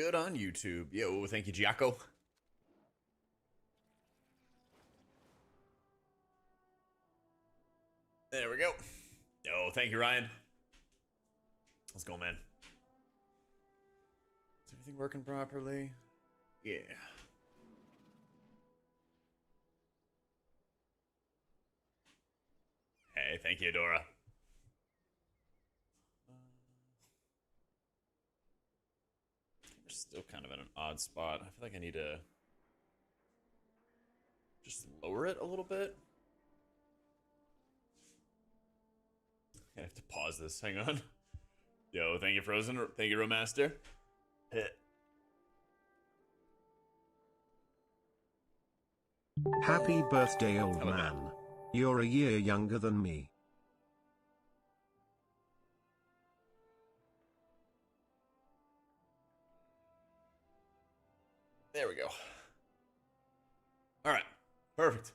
good on YouTube? Yo, thank you, Giaco. There we go. Yo, thank you, Ryan. Let's go, man. Is everything working properly? Yeah. Hey, thank you, Dora. We're still kind of in an odd spot. I feel like I need to just lower it a little bit. I have to pause this. Hang on. Yo, thank you, Frozen. Thank you, Romaster. Hit. Happy birthday, old man. You're a year younger than me. There we go. All right. Perfect.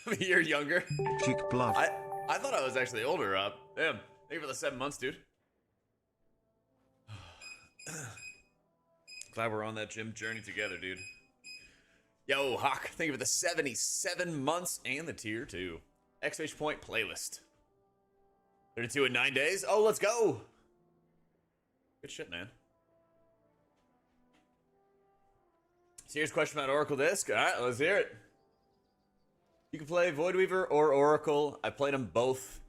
I'm a year younger. Cheek blood. I thought I was actually older, Rob. Damn. Thank you for the 7 months, dude. Glad we're on that gym journey together, dude. Yo, Hawk, thank you for the 77 months and the tier 2. Exclamation point playlist. 32 in 9 days. Oh, let's go. Good shit, man. Serious question about Oracle Disc. All right, let's hear it. You can play Voidweaver or Oracle. I played them both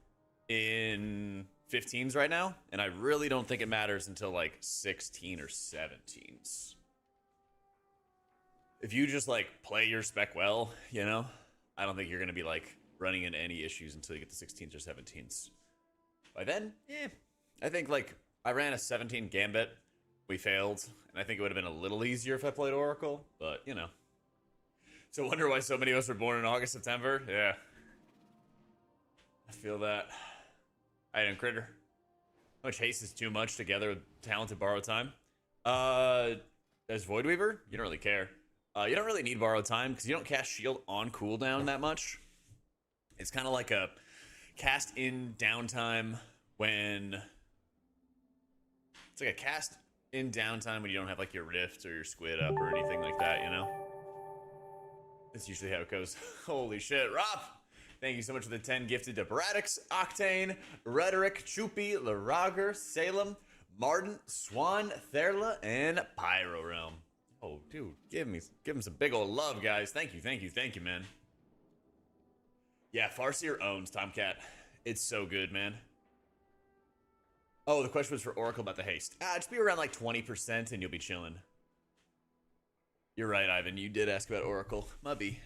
in 15s right now, and I really don't think it matters until like 16 or 17s. If you just like play your spec well, you know, I don't think you're gonna be like running into any issues until you get to 16s or 17s. By then, I think like I ran a 17 Gambit. We failed, and I think it would have been a little easier if I played Oracle, but you know. So wonder why so many of us were born in August, September? Yeah. I feel that. I didn't critter. How much haste is too much together with talented borrow time? As Voidweaver, you don't really care. You don't really need borrow time because you don't cast shield on cooldown that much. It's kind of like a cast in downtime when... It's like a cast in downtime when you don't have like your rift or your squid up or anything like that, you know? That's usually how it goes. Holy shit, Rob! Thank you so much for the 10 gifted to Bradix, Octane, Rhetoric, Choopy, Larager, Salem, Martin, Swan, Therla, and Pyro Realm. Oh, dude, give him some big old love, guys. Thank you, man. Yeah, Farseer owns Tomcat. It's so good, man. Oh, the question was for Oracle about the haste. Just be around like 20% and you'll be chilling. You're right, Ivan. You did ask about Oracle. Mubby.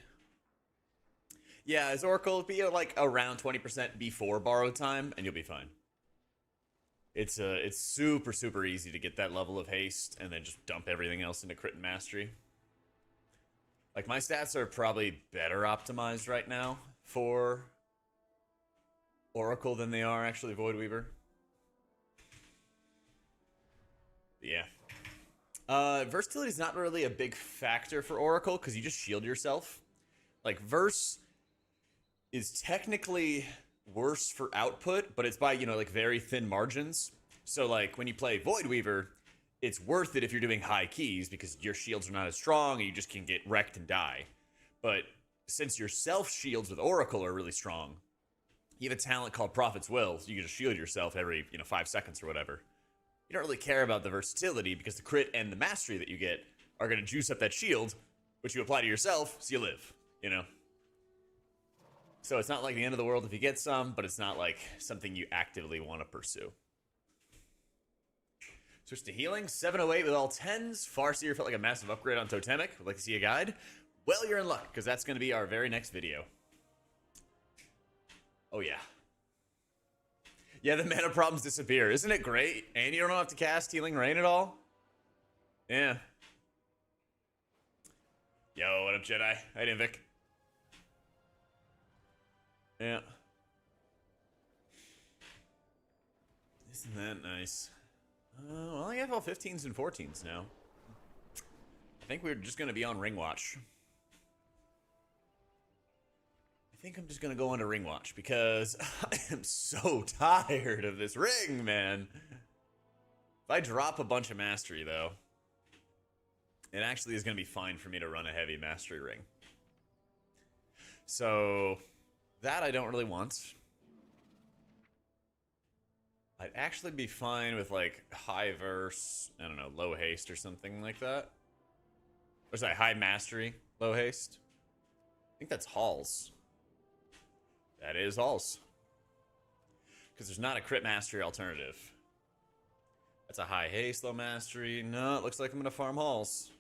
Yeah, as Oracle, be like around 20% before borrow time, and you'll be fine. It's super, super easy to get that level of haste, and then just dump everything else into crit and mastery. Like, my stats are probably better optimized right now for Oracle than they are actually Voidweaver. Yeah. Versatility is not really a big factor for Oracle because you just shield yourself. Like, Verse is technically worse for output, but it's by, you know, like very thin margins. So, like, when you play Voidweaver, it's worth it if you're doing high keys because your shields are not as strong and you just can get wrecked and die. But since your self shields with Oracle are really strong, you have a talent called Prophet's Will, so you can just shield yourself every, 5 seconds or whatever. You don't really care about the versatility because the crit and the mastery that you get are going to juice up that shield, which you apply to yourself, so you live, you know? So it's not like the end of the world if you get some, but it's not like something you actively want to pursue. Switch to healing, 708 with all 10s. Farseer felt like a massive upgrade on Totemic. Would like to see a guide. Well, you're in luck, because that's going to be our very next video. Oh, yeah. Yeah, the mana problems disappear. Isn't it great? And you don't have to cast Healing Rain at all? Yeah. Yo, what up, Jedi? Hi, Invik. Yeah. Isn't that nice? Well, I have all 15s and 14s now. I think we're just going to be on Ring Watch. I think I'm just going to go into Ring Watch because I am so tired of this ring, man. If I drop a bunch of mastery, though, it actually is going to be fine for me to run a heavy mastery ring. So that I don't really want. I'd actually be fine with like high verse, I don't know, low haste or something like that. Or is that high mastery, low haste? I think that's Halls. That is Halls. Because there's not a crit mastery alternative. That's a high haste, low mastery. No, it looks like I'm going to farm Halls.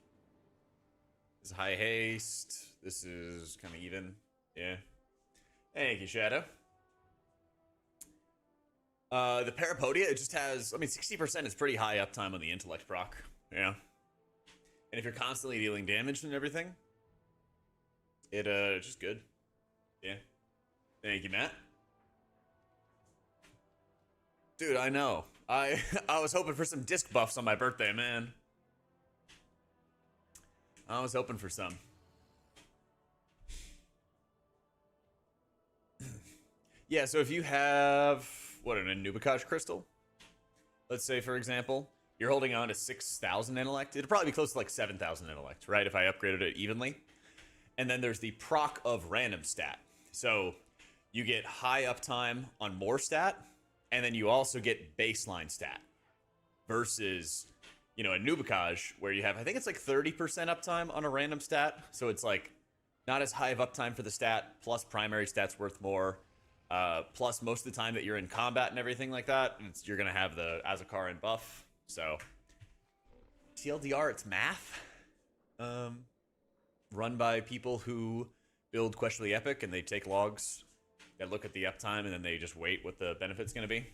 This is high haste. This is kind of even. Yeah. Thank you, Shadow. The Parapodia, it just has, I mean, 60% is pretty high uptime on the intellect proc. Yeah. And if you're constantly dealing damage and everything, it's just good. Yeah. Thank you, Matt. Dude, I know. I was hoping for some disc buffs on my birthday, man. I was hoping for some. Yeah, so if you have, what, an Anubikaj crystal? Let's say, for example, you're holding on to 6,000 intellect. It'd probably be close to like 7,000 intellect, right? If I upgraded it evenly. And then there's the proc of random stat. So you get high uptime on more stat, and then you also get baseline stat. Versus, you know, a Nubikaj, where you have, I think it's like 30% uptime on a random stat. So it's like not as high of uptime for the stat, plus primary stats worth more. Plus most of the time that you're in combat and everything like that, you're going to have the Azakaran buff. So TLDR, it's math. Run by people who build Questionably Epic, and they take logs that look at the uptime, and then they just wait what the benefit's going to be.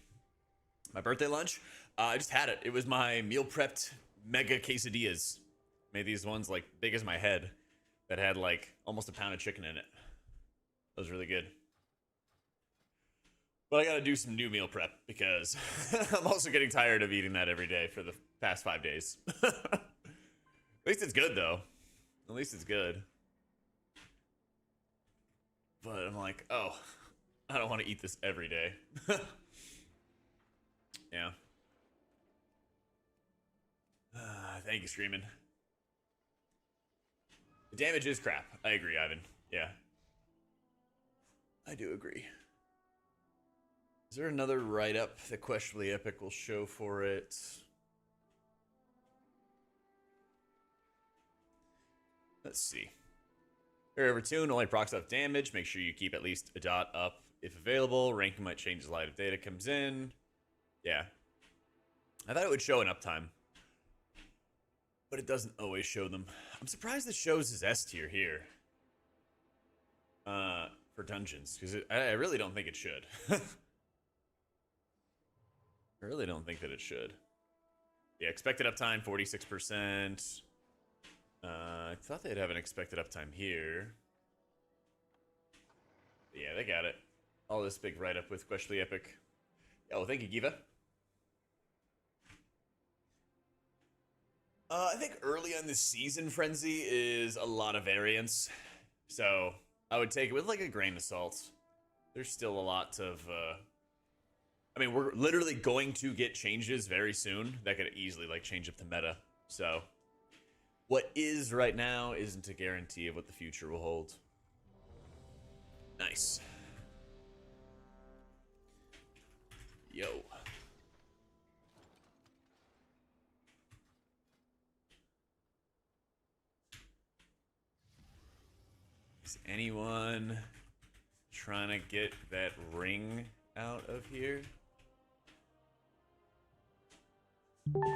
My birthday lunch, I just had it. It was my meal prepped mega quesadillas. Made these ones like big as my head that had like almost a pound of chicken in it. That was really good. But I gotta do some new meal prep because I'm also getting tired of eating that every day for the past 5 days. At least it's good, though. At least it's good. But I'm like, oh, I don't want to eat this every day. Yeah. Thank you, Screamin'. The damage is crap. I agree, Ivan. Yeah. I do agree. Is there another write-up that Questionably Epic will show for it? Let's see. Over tune only procs up damage. Make sure you keep at least a dot up if available. Ranking might change as light of data comes in. Yeah. I thought it would show an uptime, but it doesn't always show them. I'm surprised it shows his S tier here. For dungeons, because I really don't think it should. I really don't think that it should. Yeah, expected uptime, 46%. I thought they'd have an expected uptime here. But yeah, they got it. All this big write-up with Questionably Epic. Oh, thank you, Giva. I think early on this season, Frenzy is a lot of variance. So I would take it with like a grain of salt. There's still a lot of... I mean, we're literally going to get changes very soon that could easily like change up the meta. So what is right now isn't a guarantee of what the future will hold. Nice. Yo. Is anyone trying to get that ring out of here?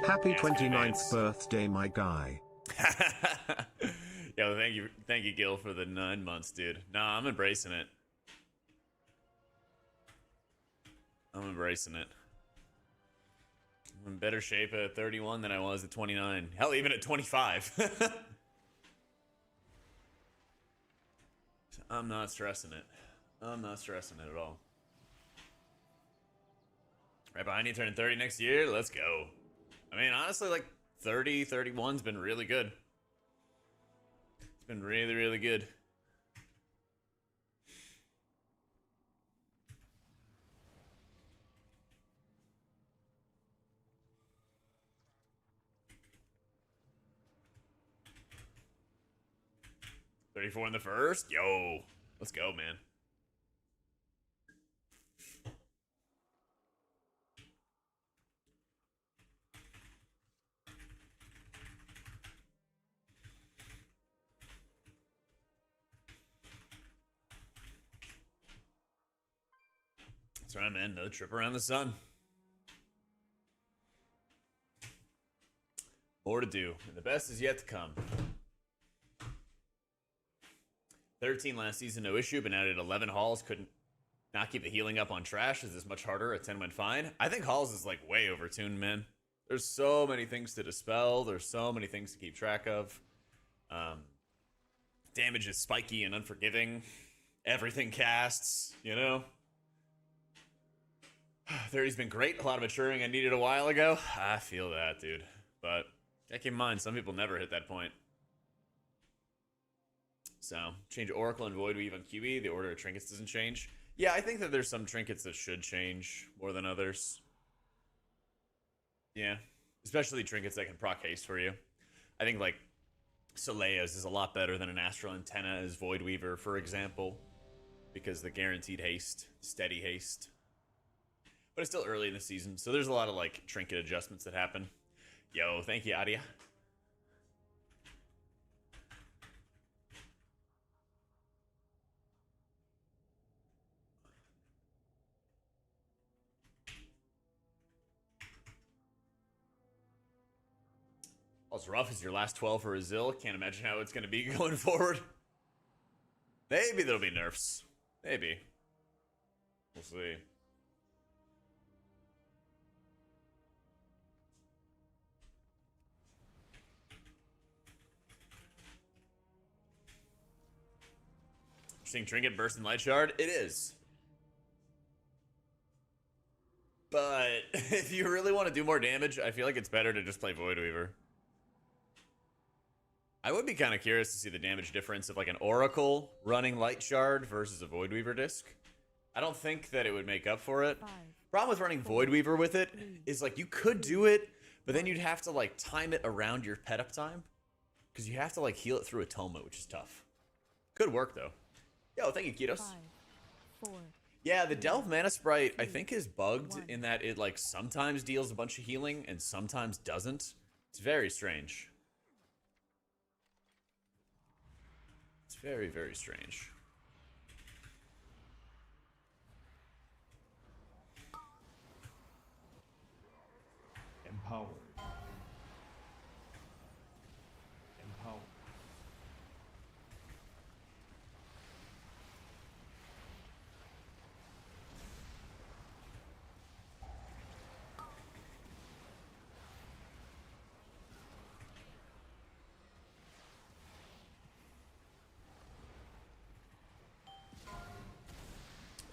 Happy 29th birthday, my guy. Yo, thank you, Gil, for the 9 months, dude. Nah, I'm embracing it. I'm embracing it. I'm in better shape at 31 than I was at 29. Hell, even at 25. I'm not stressing it. I'm not stressing it at all. Right behind you, turning 30 next year. Let's go. I mean, honestly, like 30, 31's been really good. It's been really, really good. 34 in the first? Yo. Let's go, man. That's right, man. Another trip around the sun. More to do, and the best is yet to come. 13 last season, no issue, but now at 11 hauls, couldn't not keep the healing up on trash. Is this much harder? A 10 went fine. I think hauls is like way overtuned, man. There's so many things to dispel. There's so many things to keep track of. Damage is spiky and unforgiving. Everything casts, you know? 30's been great. A lot of maturing I needed a while ago. I feel that, dude. But keep in mind, some people never hit that point. So, change Oracle and Void Weave on QE. The order of trinkets doesn't change. Yeah, I think that there's some trinkets that should change more than others. Yeah. Especially trinkets that can proc haste for you. I think, like, Solea's is a lot better than an Astral Antenna as Void Weaver, for example. Because the guaranteed haste, steady haste. But it's still early in the season, so there's a lot of, like, trinket adjustments that happen. Yo, thank you, Adia. As rough as your last 12 for Azil. Can't imagine how it's going to be going forward. Maybe there'll be nerfs. Maybe. We'll see. Seeing Trinket burst in Light Shard? It is. But if you really want to do more damage, I feel like it's better to just play Void Weaver. I would be kind of curious to see the damage difference of like an Oracle running Light Shard versus a Void Weaver disc. I don't think that it would make up for it. Problem with running Void Weaver with it is like you could do it, but then you'd have to like time it around your pet up time. Because you have to like heal it through Atoma, which is tough. Could work though. Yo, thank you, Kitos. 5, 4, yeah, the Delve Mana Sprite I think is bugged in that it like sometimes deals a bunch of healing and sometimes doesn't. It's very strange. It's very, very strange. Empowered. Empowered.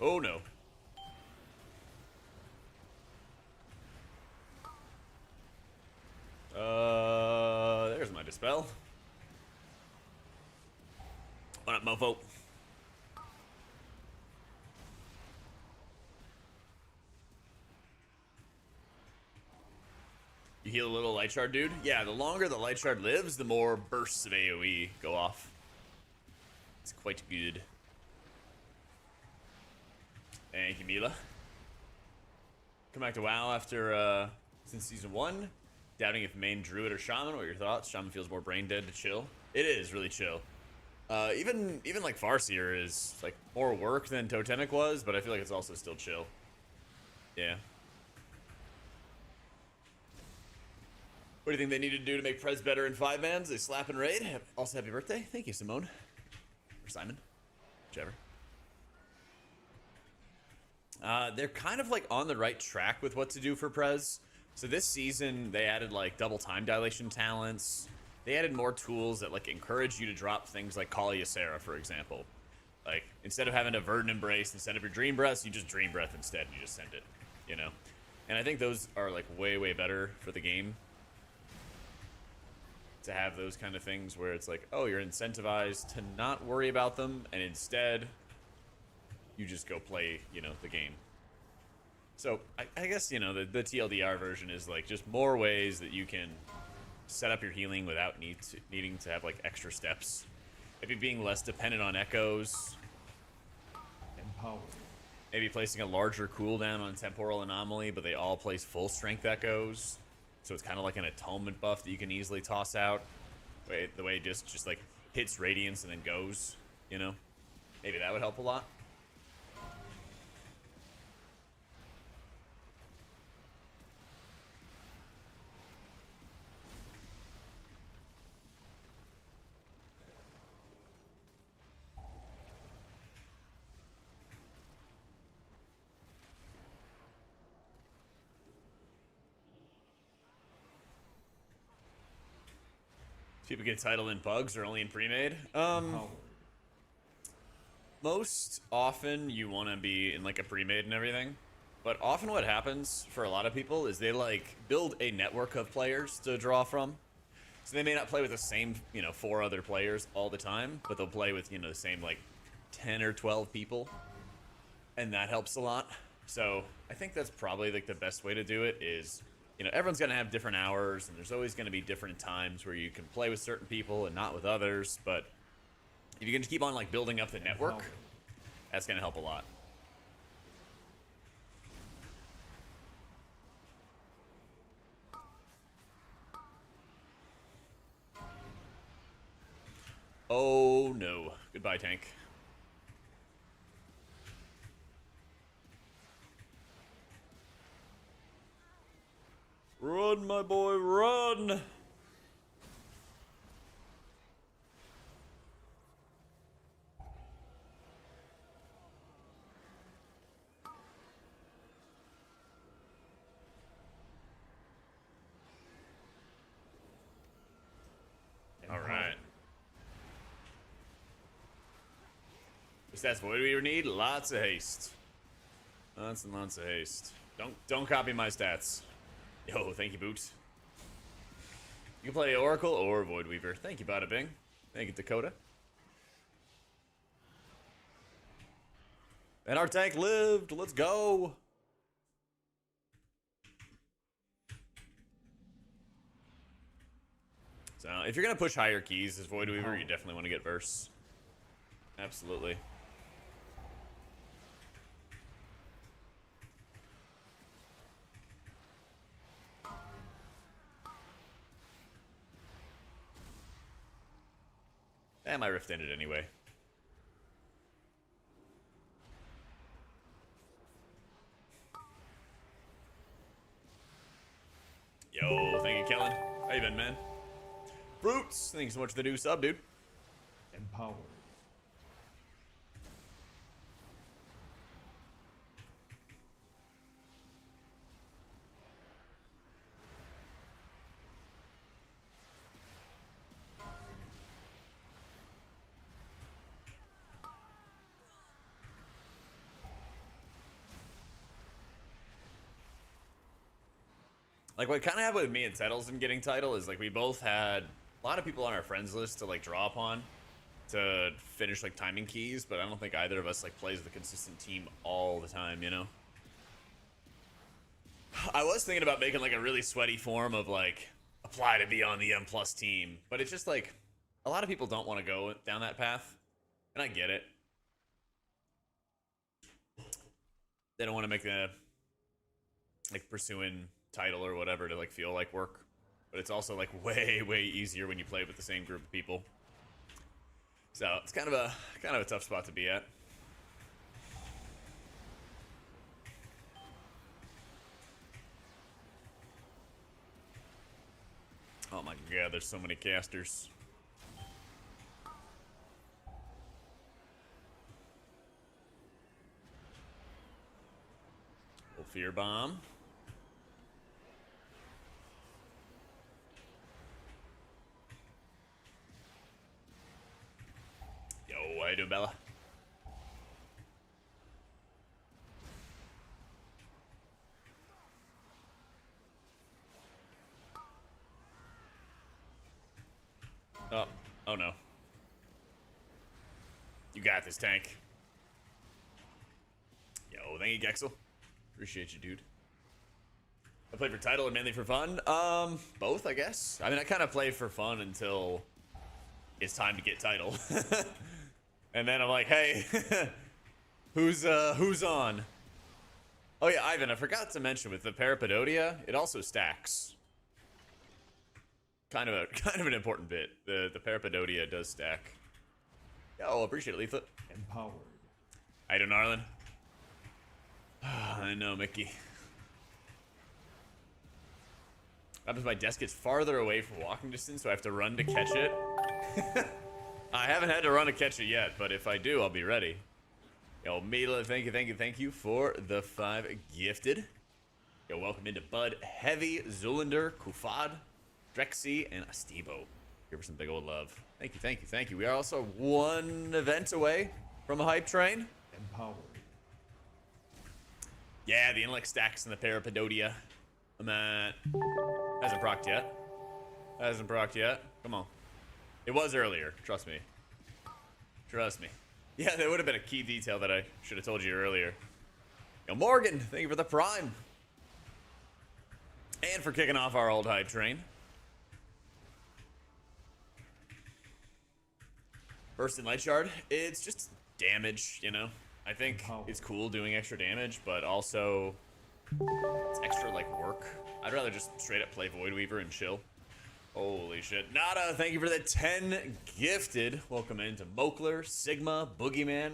Oh no. There's my dispel. What up, mofo? You heal a little light shard, dude? Yeah, the longer the light shard lives, the more bursts of AoE go off. It's quite good. Thank you, Mila. Come back to WoW after, since Season 1. Doubting if main Druid or Shaman. What are your thoughts? Shaman feels more brain dead to chill. It is really chill. Even like Farseer is like more work than Totemic was, but I feel like it's also still chill. Yeah. What do you think they need to do to make Prez better in 5-mans? They slap and raid. Also, happy birthday. Thank you, Simone. Or Simon. Whichever. They're kind of like on the right track with what to do for Prez. So this season, they added like double time dilation talents. They added more tools that like encourage you to drop things like Call Ysera, for example. Like, instead of having a Verdant Embrace instead of your Dream Breath, you just Dream Breath instead, and you just send it, you know? And I think those are like way, way better for the game. To have those kind of things where it's like, oh, you're incentivized to not worry about them, and instead, you just go play, you know, the game. So, I guess, you know, the TLDR version is, like, just more ways that you can set up your healing without needing to have, like, extra steps. Maybe being less dependent on echoes. Empower. Maybe placing a larger cooldown on Temporal Anomaly, but they all place full strength echoes. So it's kind of like an atonement buff that you can easily toss out. The way it just like hits Radiance and then goes, you know? Maybe that would help a lot. People get title in bugs or only in pre-made. Empower. Most often you want to be in like a pre-made and everything, but often what happens for a lot of people is they like build a network of players to draw from. So they may not play with the same, 4 other players all the time, but they'll play with, the same like 10 or 12 people, and that helps a lot. So I think that's probably like the best way to do it is, everyone's going to have different hours, and there's always going to be different times where you can play with certain people and not with others, but if you can just keep on like building up the network, that's going to help a lot. Oh no. Goodbye, tank. Run, my boy, run! Alright. Stats Void Weaver need lots of haste. Lots and lots of haste. Don't copy my stats. Yo, thank you, Boots. You can play Oracle or Void Weaver. Thank you, Bada Bing. Thank you, Dakota. And our tank lived. Let's go. So, if you're going to push higher keys as Void Weaver, you definitely want to get Verse. Absolutely. And my Rift ended anyway. Yo, thank you, Kellen. How you been, man? Brutes, thank you so much for the new sub, dude. Empower. Like, what kind of happened with me and Tettles in getting title is, like, we both had a lot of people on our friends list to, like, draw upon to finish, like, timing keys, but I don't think either of us, like, plays the consistent team all the time, you know? I was thinking about making, like, a really sweaty form of, like, apply to be on the M+ team, but it's just, like, a lot of people don't want to go down that path, and I get it. They don't want to make the, like, pursuing title or whatever to like feel like work, but it's also like way easier when you play with the same group of people. So it's kind of a tough spot to be at. Oh my god, there's so many casters. Little fear bomb. How you doing, Bella? Oh no. You got this, tank. Yo, thank you, Gexel. Appreciate you, dude. I play for title and mainly for fun. Both, I guess. I mean, I kind of play for fun until it's time to get title. And then I'm like, hey, who's on? Oh yeah, Ivan, I forgot to mention with the Parapedodia, it also stacks. Kind of an important bit. The Parapedodia does stack. Oh, appreciate it, Leaflet. Empowered. I don't know, Arlen. I know, Mickey. Happens my desk gets farther away from walking distance, so I have to run to catch it. I haven't had to run to catch it yet, but if I do, I'll be ready. Yo, Mila, thank you for the 5 gifted. Yo, welcome into Bud, Heavy, Zulander, Kufad, Drexy, and Astebo. Here for some big old love. Thank you. We are also 1 event away from a hype train. Empowered. Yeah, the intellect stacks in the Parapedodia. Hasn't procced yet. Come on. It was earlier. Trust me. Yeah, that would have been a key detail that I should have told you earlier. Yo, Morgan, thank you for the prime. And for kicking off our old hype train. First in Light Shard, it's just damage, you know? I think it's cool doing extra damage, but also it's extra, like, work. I'd rather just straight up play Void Weaver and chill. Holy shit. Nada, thank you for the 10 gifted. Welcome into Mokler, Sigma, Boogeyman,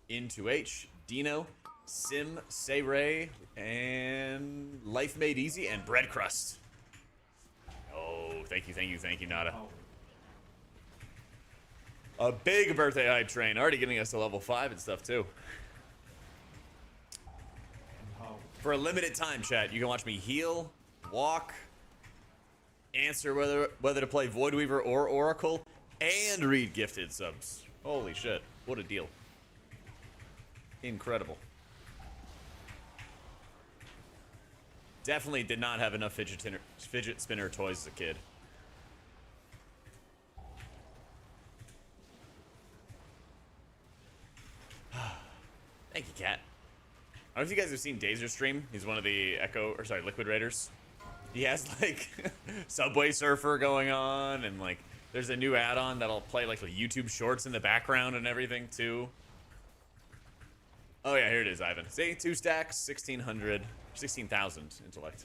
Into-H, Dino, Sim, Say Ray, and Life Made Easy, and Bread Crust. Oh, thank you, Nada. A big birthday hype train, already getting us to level 5 and stuff too. For a limited time, chat, you can watch me heal, walk, answer whether to play Void Weaver or Oracle, and read gifted subs. Holy shit, what a deal. Incredible. Definitely did not have enough fidget spinner toys as a kid. Thank you, Cat. I don't know if you guys have seen Dazer stream. He's one of the Liquid Raiders. He has, like, Subway Surfer going on, and, like, there's a new add-on that'll play, like, YouTube shorts in the background and everything, too. Oh, yeah, here it is, Ivan. See, 2 stacks, 16,000 intellect.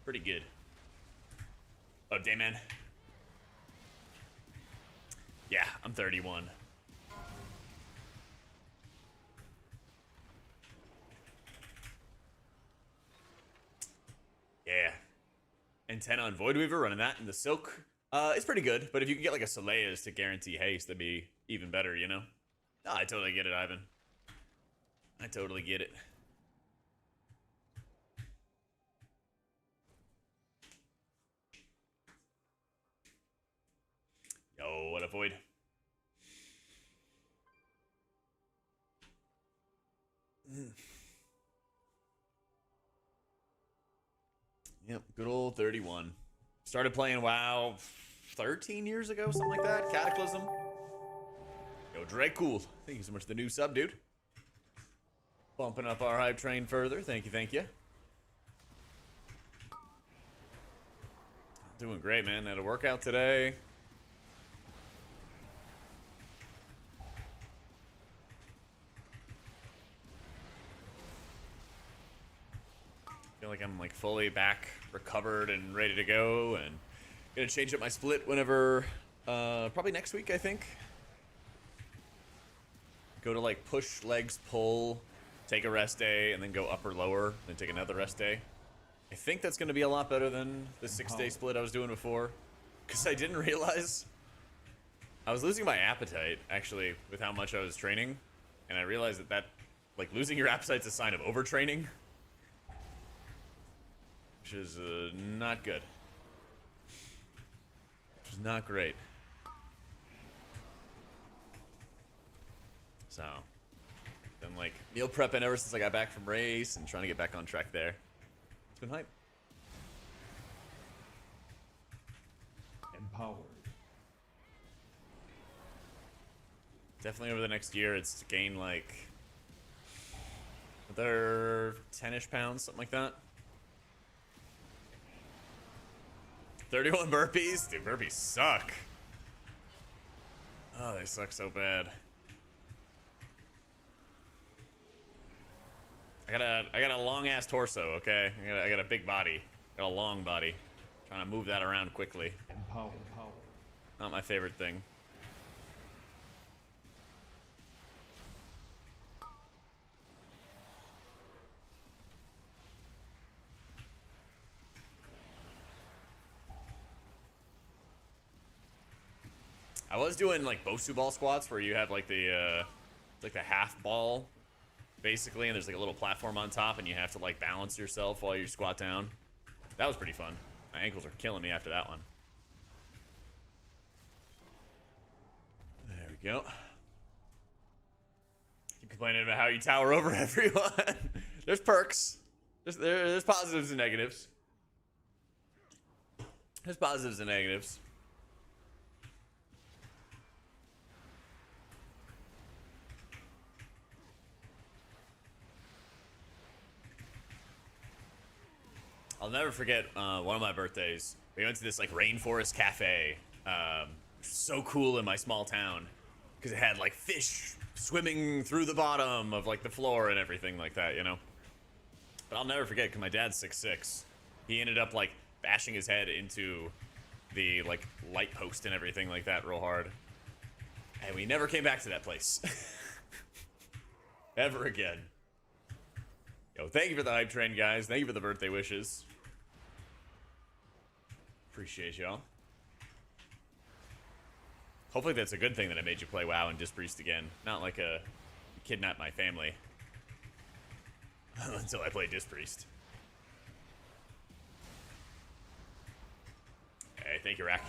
Pretty good. Oh, Dayman. Yeah, I'm 31. Yeah. And 10 on Void Weaver, running that in the Silk. It's pretty good, but if you can get like a Soleil's to guarantee haste, that'd be even better, you know? Oh, I totally get it, Ivan. I totally get it. Yo, what a Void. Yep, good old 31. Started playing WoW 13 years ago, something like that. Cataclysm. Yo, Drake Cool. Thank you so much for the new sub, dude. Bumping up our hype train further. Thank you. Doing great, man. Had a workout today. Feel like I'm like fully back, recovered, and ready to go, and gonna change up my split whenever, probably next week, I think. Go to like push, legs, pull, take a rest day, and then go upper, lower, then take another rest day. I think that's gonna be a lot better than the 6-day split I was doing before, because I didn't realize I was losing my appetite actually with how much I was training, and I realized that like losing your appetite's a sign of overtraining. Which is not good. Which is not great. So, been like meal prepping ever since I got back from race and trying to get back on track there. It's been hype. Empowered. Definitely over the next year, it's to gain like another 10-ish pounds, something like that. 31 burpees? Dude, burpees suck. Oh, they suck so bad. I got a long ass torso, okay? I got a big body. Got a long body. Trying to move that around quickly. Empower. Not my favorite thing. I was doing like Bosu ball squats where you have like the half ball basically, and there's like a little platform on top and you have to like balance yourself while you squat down. That was pretty fun. My ankles are killing me after that one. There we go. Keep complaining about how you tower over everyone. There's perks. There's positives and negatives. There's positives and negatives. I'll never forget one of my birthdays. We went to this like rainforest cafe. So cool in my small town because it had like fish swimming through the bottom of like the floor and everything like that, you know. But I'll never forget because my dad's 6'6". He ended up like bashing his head into the like light post and everything like that real hard, and we never came back to that place ever again. Yo, thank you for the hype train, guys. Thank you for the birthday wishes. Appreciate y'all. Hopefully that's a good thing that I made you play WoW and Dispriest again. Not like a kidnap my family until I play Dispriest. Hey, thank you, Rack.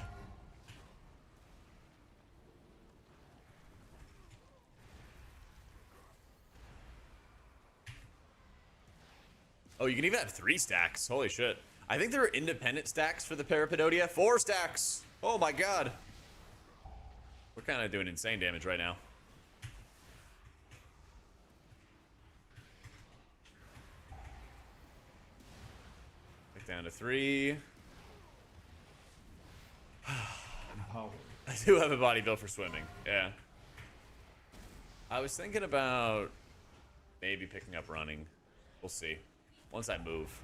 Oh, you can even have 3 stacks. Holy shit. I think there are independent stacks for the Parapedodia. 4 stacks. Oh my god. We're kind of doing insane damage right now. Back down to 3. Empower. I do have a body built for swimming. Yeah. I was thinking about maybe picking up running. We'll see. Once I move.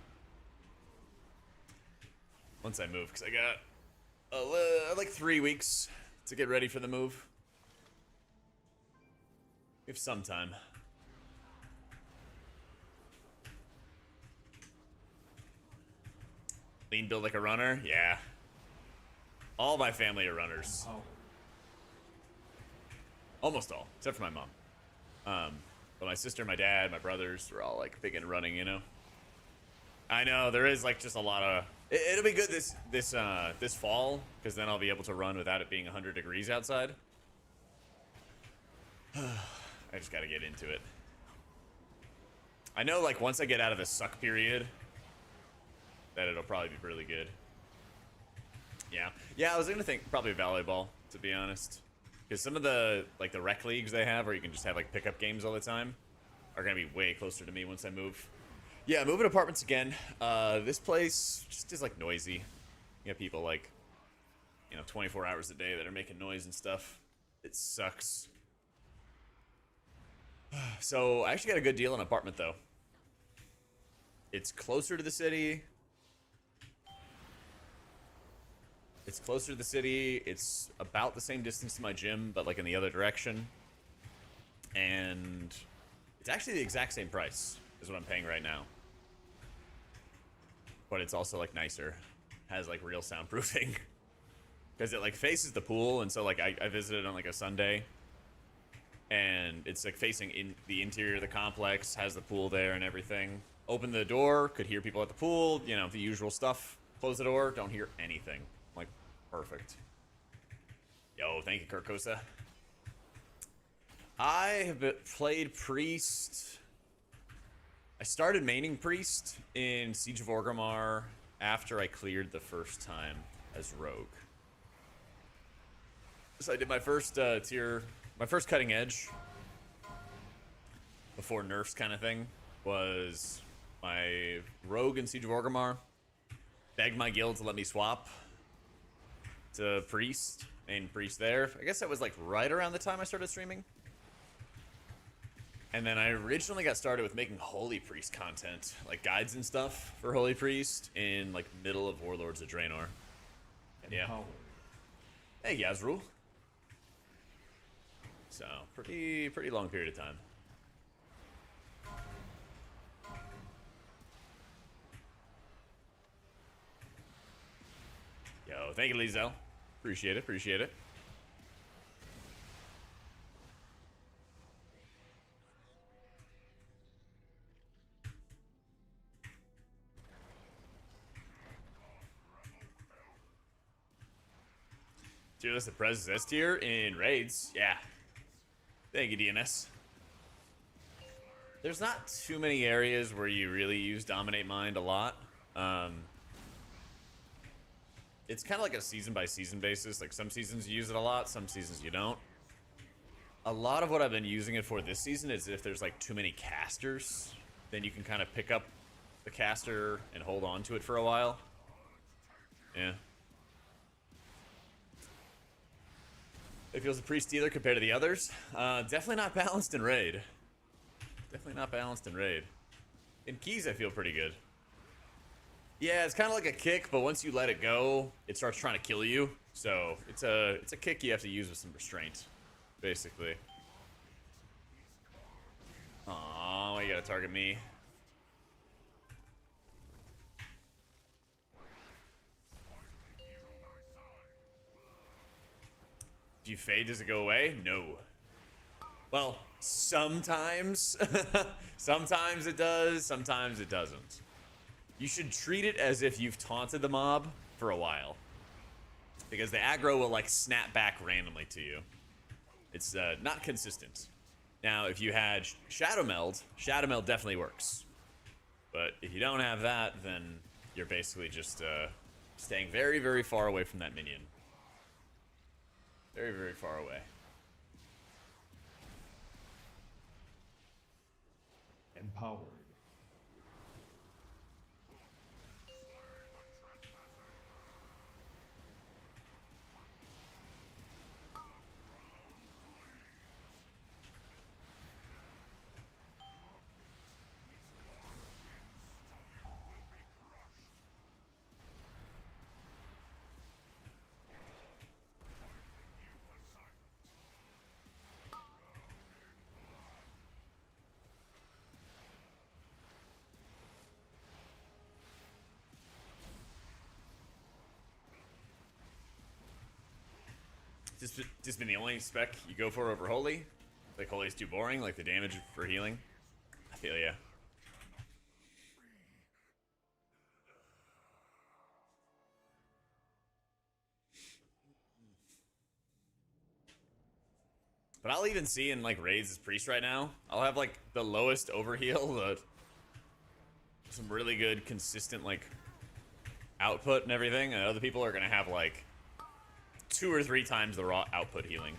Once I move, because I got like 3 weeks to get ready for the move. We have some time. Lean build like a runner? Yeah. All my family are runners. Empower. Almost all, except for my mom. But my sister, my dad, my brothers, we're all like big into running, you know? I know, there is like just a lot of... It'll be good this fall, because then I'll be able to run without it being 100 degrees outside. I just gotta get into it. I know, like, once I get out of the suck period, that it'll probably be really good. Yeah, I was gonna think probably volleyball, to be honest. Because some of the, like, the rec leagues they have, where you can just have, like, pickup games all the time, are gonna be way closer to me once I move. Yeah, moving apartments again. This place just is, like, noisy. You have people, like, 24 hours a day that are making noise and stuff. It sucks. So, I actually got a good deal on an apartment, though. It's closer to the city. It's about the same distance to my gym, but, like, in the other direction. And it's actually the exact same price as what I'm paying right now. But it's also, like, nicer. Has, like, real soundproofing. Because it, like, faces the pool, and so, like, I visited on, like, a Sunday. And it's, like, facing in the interior of the complex, has the pool there and everything. Open the door, could hear people at the pool, the usual stuff. Close the door, don't hear anything. Like, perfect. Yo, thank you, Carcosa. I have played Priest... I started maining Priest in Siege of Orgrimmar after I cleared the first time as Rogue. So I did my first my first cutting edge before nerfs kind of thing was my Rogue in Siege of Orgrimmar. Begged my guild to let me swap to Priest, main priest there. I guess that was like right around the time I started streaming. And then I originally got started with making Holy Priest content, like guides and stuff for Holy Priest in like middle of Warlords of Draenor. Yeah. Hey, Yazrul. So, pretty long period of time. Yo, thank you, Lizel. Appreciate it, appreciate it. Tier list of Prez S tier in raids. Yeah. Thank you, DNS. There's not too many areas where you really use Dominate Mind a lot. It's kind of like a season by season basis. Like some seasons you use it a lot, some seasons you don't. A lot of what I've been using it for this season is if there's like too many casters, then you can kind of pick up the caster and hold on to it for a while. Yeah. It feels a priest dealer compared to the others. Definitely not balanced in raid. Definitely not balanced in raid. In keys, I feel pretty good. Yeah, it's kind of like a kick, but once you let it go, it starts trying to kill you. So it's a kick you have to use with some restraint, basically. Aw, you gotta target me. Do you fade? Does it go away? No. Well, sometimes. Sometimes it does, sometimes it doesn't. You should treat it as if you've taunted the mob for a while. Because the aggro will like snap back randomly to you. It's not consistent. Now, if you had Shadow Meld definitely works. But if you don't have that, then you're basically just staying very, very far away from that minion. Very, very far away. Empowered. Just been the only spec you go for over Holy? Like Holy's too boring, like the damage for healing? I feel ya. But I'll even see in like raids as priest right now, I'll have like the lowest overheal, some really good consistent like output and everything, and other people are gonna have like 2 or 3 times the raw output healing.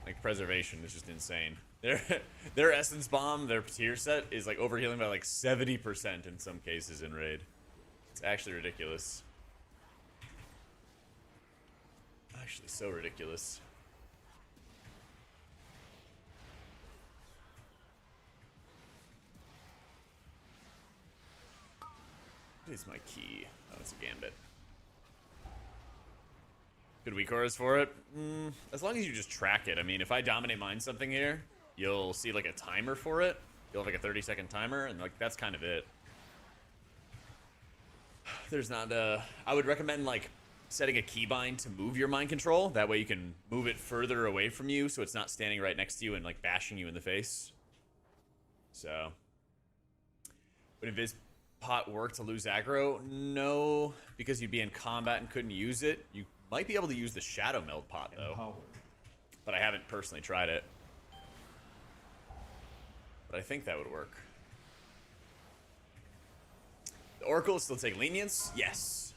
Like preservation is just insane. Their essence bomb, their tier set is like overhealing by like 70% in some cases in raid. It's actually ridiculous. Actually so ridiculous. What is my key? Oh, it's a gambit. Good weak auras for it? As long as you just track it. I mean, if I dominate mine something here, you'll see like a timer for it. You'll have like a 30-second timer, and like that's kind of it. There's not I would recommend like setting a keybind to move your mind control. That way you can move it further away from you so it's not standing right next to you and like bashing you in the face. So, would Invis pot work to lose aggro? No, because you'd be in combat and couldn't use it. You might be able to use the Shadow Meld pot though. Empowered. But I haven't personally tried it. But I think that would work. The Oracle still take lenience? Yes.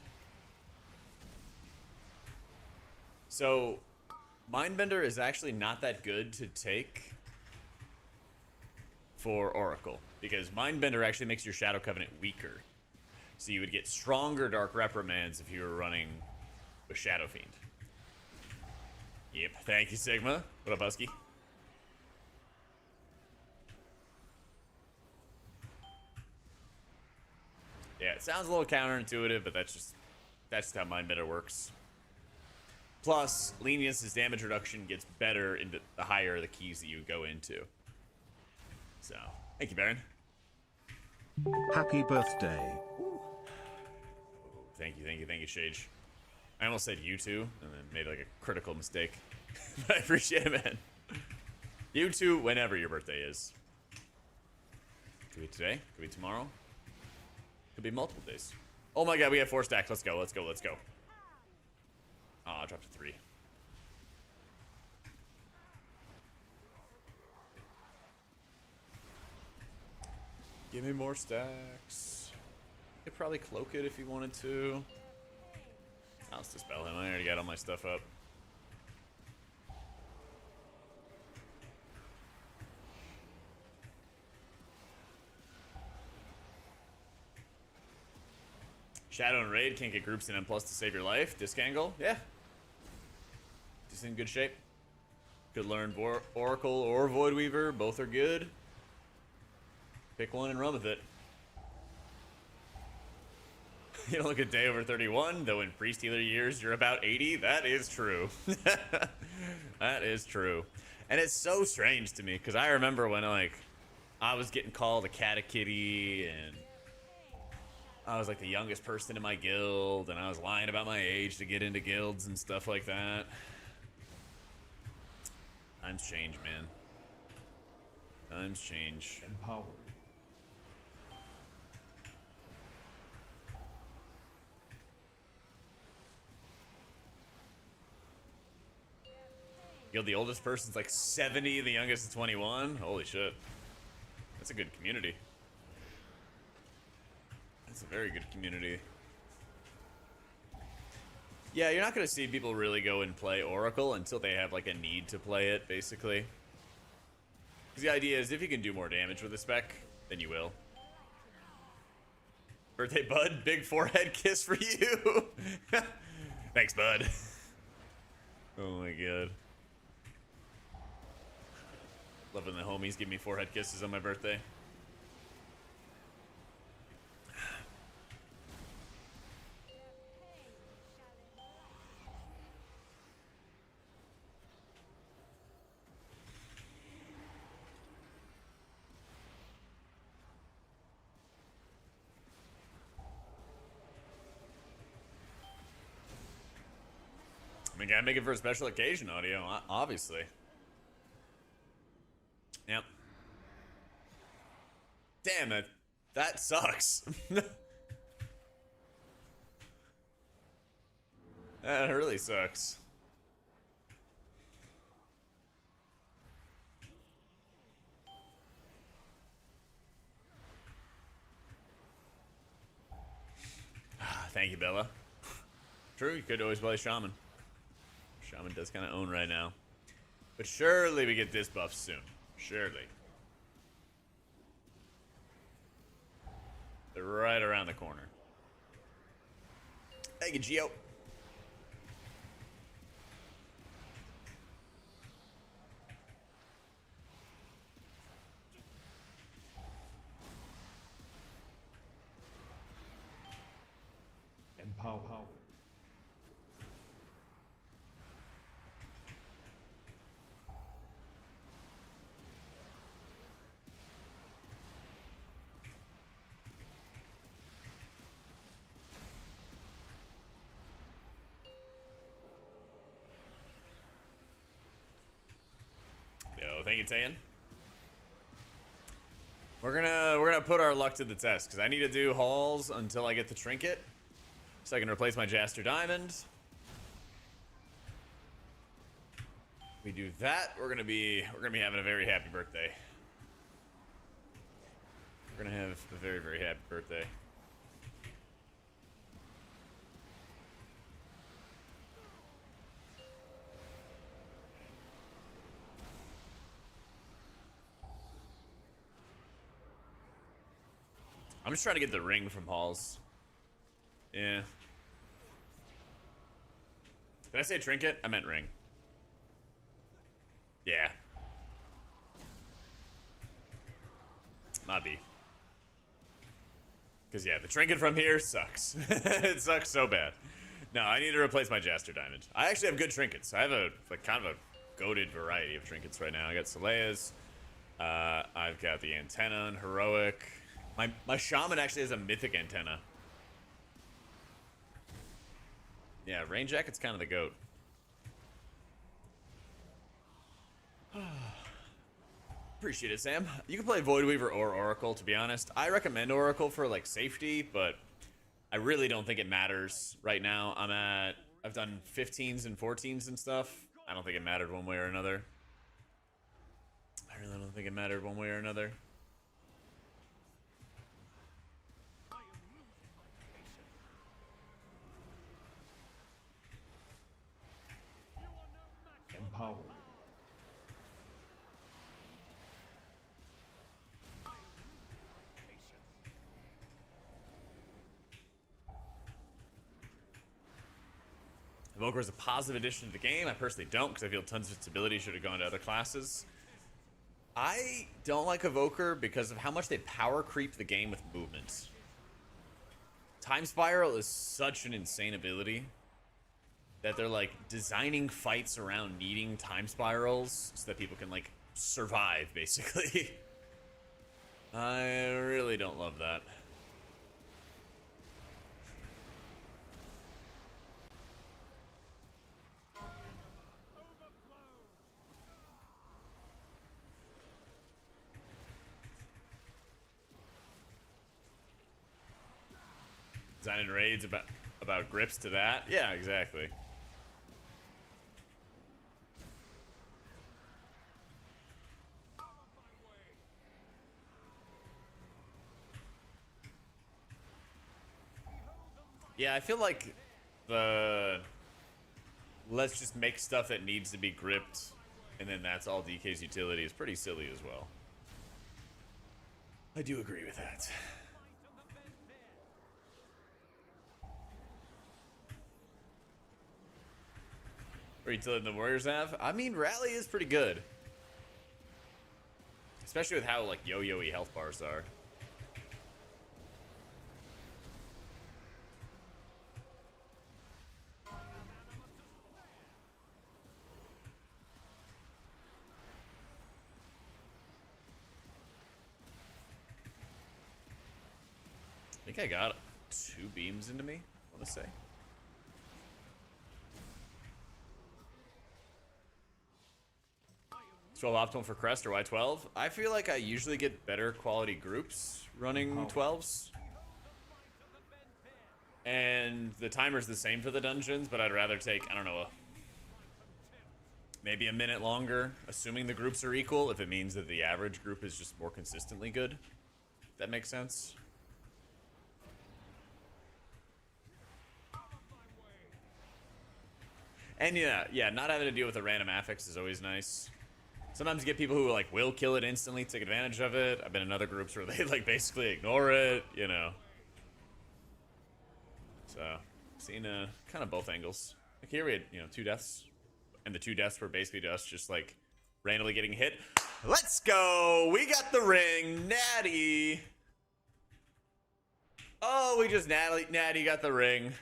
So, Mindbender is actually not that good to take for Oracle, because Mindbender actually makes your Shadow Covenant weaker. So you would get stronger Dark Reprimands if you were running with Shadow Fiend. Yep. Thank you, Sigma. What up, Husky? Yeah, it sounds a little counterintuitive, but that's just how mind meta works. Plus, Lenience's damage reduction gets better the higher the keys that you go into. So, thank you, Baron. Happy birthday. Thank you, Shage. I almost said you two, and then made like a critical mistake. But I appreciate it, man. You two, whenever your birthday is. Could be today, could be tomorrow. Could be multiple days. Oh my god, we have 4 stacks. Let's go, let's go, let's go. Oh, I dropped to 3. Give me more stacks. You could probably cloak it if you wanted to. I'll just dispel him. I already got all my stuff up. Shadow and Raid can't get groups in M+ to save your life. Disc angle, yeah. Just in good shape. Could learn Oracle or Void Weaver. Both are good. Pick one and run with it. You don't look a day over 31, though in Priest Healer years you're about 80. That is true. That is true. And it's so strange to me, because I remember when I was getting called a catakitty, and I was like the youngest person in my guild, and I was lying about my age to get into guilds and stuff like that. Times change, man. Times change. Empowered. Guild, the oldest person's like 70, the youngest is 21. Holy shit. That's a good community. It's a very good community. Yeah, you're not going to see people really go and play Oracle until they have like a need to play it, basically. Because the idea is if you can do more damage with a spec, then you will. Birthday, bud. Big forehead kiss for you. Thanks, bud. Oh my god. Love when the homies give me forehead kisses on my birthday. I mean, gotta make it for a special occasion audio, obviously. Yep. Damn it. That sucks. That really sucks. Thank you, Bella. True, you could always play Shaman. Shaman does kind of own right now. But surely we get this buff soon. Surely. They're right around the corner. Thank you, Gio. Empowered. Yo, thank you, Tayan. We're gonna put our luck to the test, because I need to do hauls until I get the trinket, so I can replace my Jaster Diamond. We do that, we're gonna be having a very happy birthday. We're gonna have a very, very happy birthday. I'm just trying to get the ring from Halls. Yeah. Did I say trinket? I meant ring. not B. Because, yeah, the trinket from here sucks. It sucks so bad. No, I need to replace my Jaster Diamond. I actually have good trinkets. I have a kind of a goated variety of trinkets right now. I got Solea's. I've got the antenna and heroic. My Shaman actually has a mythic antenna. Yeah, Rain Jacket's kind of the goat. Appreciate it, Sam. You can play Void Weaver or Oracle, to be honest. I recommend Oracle for, like, safety, but I really don't think it matters right now. I've done 15s and 14s and stuff. I don't think it mattered one way or another. I really don't think it mattered one way or another. Empower. Evoker is a positive addition to the game. I personally don't, because I feel tons of its ability should have gone to other classes. I don't like Evoker because of how much they power creep the game with movement. Time Spiral is such an insane ability that they're like designing fights around needing Time Spirals so that people can like survive, basically. I really don't love that. Designing raids about grips to that? Yeah, exactly. Yeah, I feel like the let's just make stuff that needs to be gripped and then that's all DK's utility is pretty silly as well. I do agree with that. What utility the Warriors have? I mean, Rally is pretty good. Especially with how, like, yo-yo-y health bars are. I think I got 2 beams into me, I want to say. It's 12 optimal for Crest or Y12. I feel like I usually get better quality groups running 12s. And the timer's the same for the dungeons, but I'd rather take, I don't know, maybe a minute longer, assuming the groups are equal, if it means that the average group is just more consistently good. If that makes sense. And yeah, not having to deal with a random affix is always nice. Sometimes you get people who like will kill it instantly, take advantage of it. I've been in other groups where they like basically ignore it, you know. So, seen kind of both angles. Like here we had, 2 deaths, and the 2 deaths were basically just like randomly getting hit. Let's go! We got the ring, Natty. Oh, we just Natty got the ring.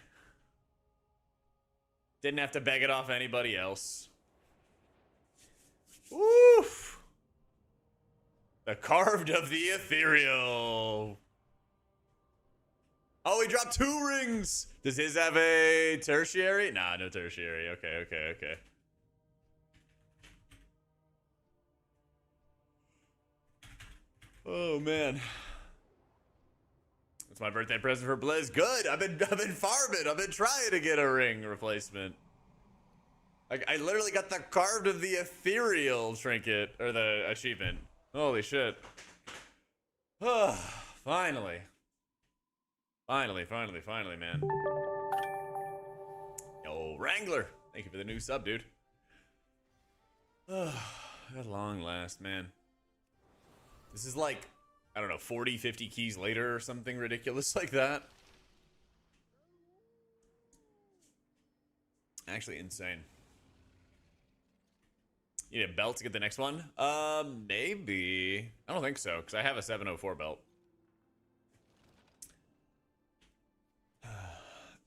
Didn't have to beg it off anybody else. Woof! The Carved of the Ethereal. Oh, he dropped 2 rings. Does his have a tertiary? Nah, no tertiary. Okay. Oh man. That's my birthday present for Blizz. Good. I've been farming. I've been trying to get a ring replacement. I literally got the Carved of the Ethereal trinket, or the achievement. Holy shit. Finally. Finally, man. Yo, Wrangler. Thank you for the new sub, dude. At long last, man. This is like, I don't know, 40, 50 keys later or something ridiculous like that. Actually insane. You need a belt to get the next one? Maybe. I don't think so, because I have a 704 belt.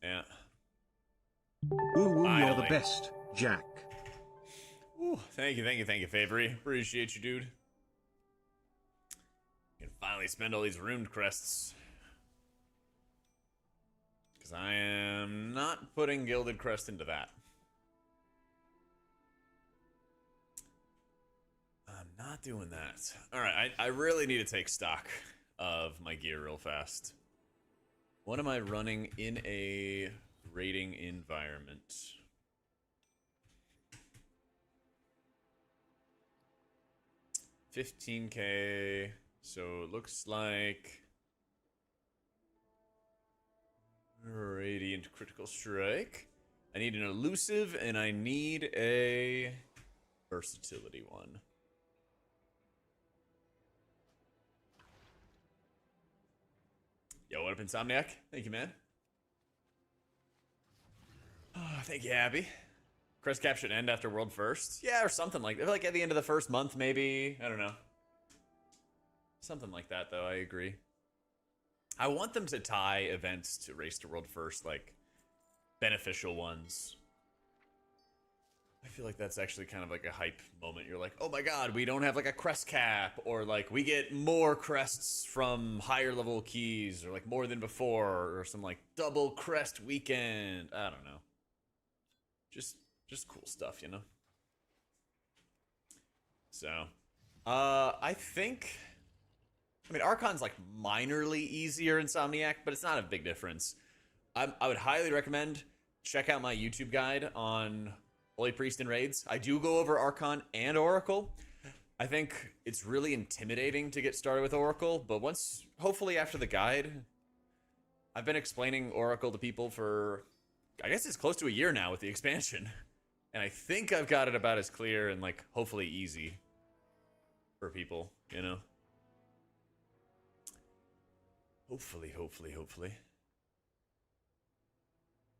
Yeah. Ooh, you're the Finally. best, Jack. Ooh, thank you, Favory. Appreciate you, dude. You can finally spend all these ruined crests. Because I am not putting Gilded Crest into that. I'm not doing that. Alright, I really need to take stock of my gear real fast. What am I running in a raiding environment? $15K. So it looks like Radiant Critical Strike. I need an elusive and I need a versatility one. Yo, what up, Insomniac? Thank you, man. Oh, thank you, Abby. Crest cap should end after World First. Yeah, or something like that. Like at the end of the first month, maybe. I don't know. Something like that, though. I agree. I want them to tie events to Race to World First, like beneficial ones. I feel like that's actually kind of like a hype moment. You're like, oh my god, we don't have like a crest cap, or like we get more crests from higher level keys, or like more than before, or some like double crest weekend. I don't know. Just cool stuff, you know? So, I think, I mean, Archon's like minorly easier Insomniac, but it's not a big difference. I would highly recommend check out my YouTube guide on Holy Priest and Raids. I do go over Archon and Oracle. I think it's really intimidating to get started with Oracle, but once, hopefully after the guide, I've been explaining Oracle to people for, I guess it's close to a year now with the expansion. And I think I've got it about as clear and like hopefully easy for people, you know? Hopefully.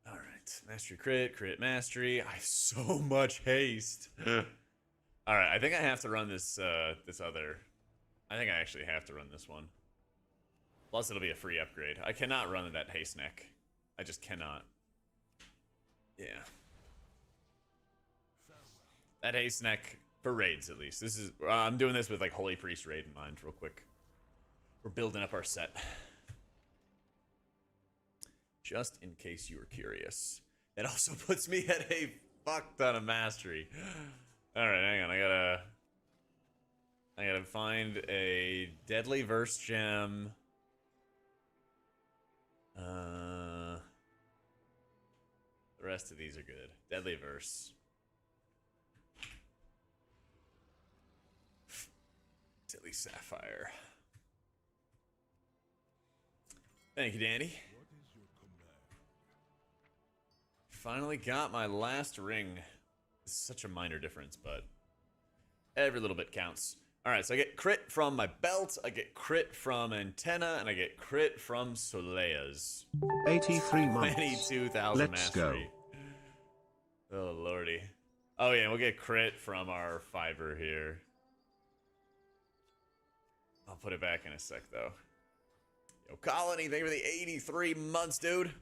All right, mastery crit mastery. I have so much haste. All right, I think I have to run this this other. I think I actually have to run this one. Plus, it'll be a free upgrade. I cannot run that haste neck. I just cannot. Yeah. That haste neck for raids at least. This is I'm doing this with like Holy Priest raid in mind, real quick. We're building up our set. Just in case you were curious. It also puts me at a fuck ton of mastery. Alright, hang on. I gotta find a deadly verse gem. The rest of these are good. Deadly verse. Deadly sapphire. Thank you, Danny. Finally got my last ring. This is such a minor difference, but every little bit counts. Alright, so I get crit from my belt, I get crit from antenna, and I get crit from Solea's. 83 months. 22,000 Let's mastery. Go. Oh, lordy. Oh, yeah, we'll get crit from our fiber here. I'll put it back in a sec, though. Yo, Colony, thank you for the 83 months, dude.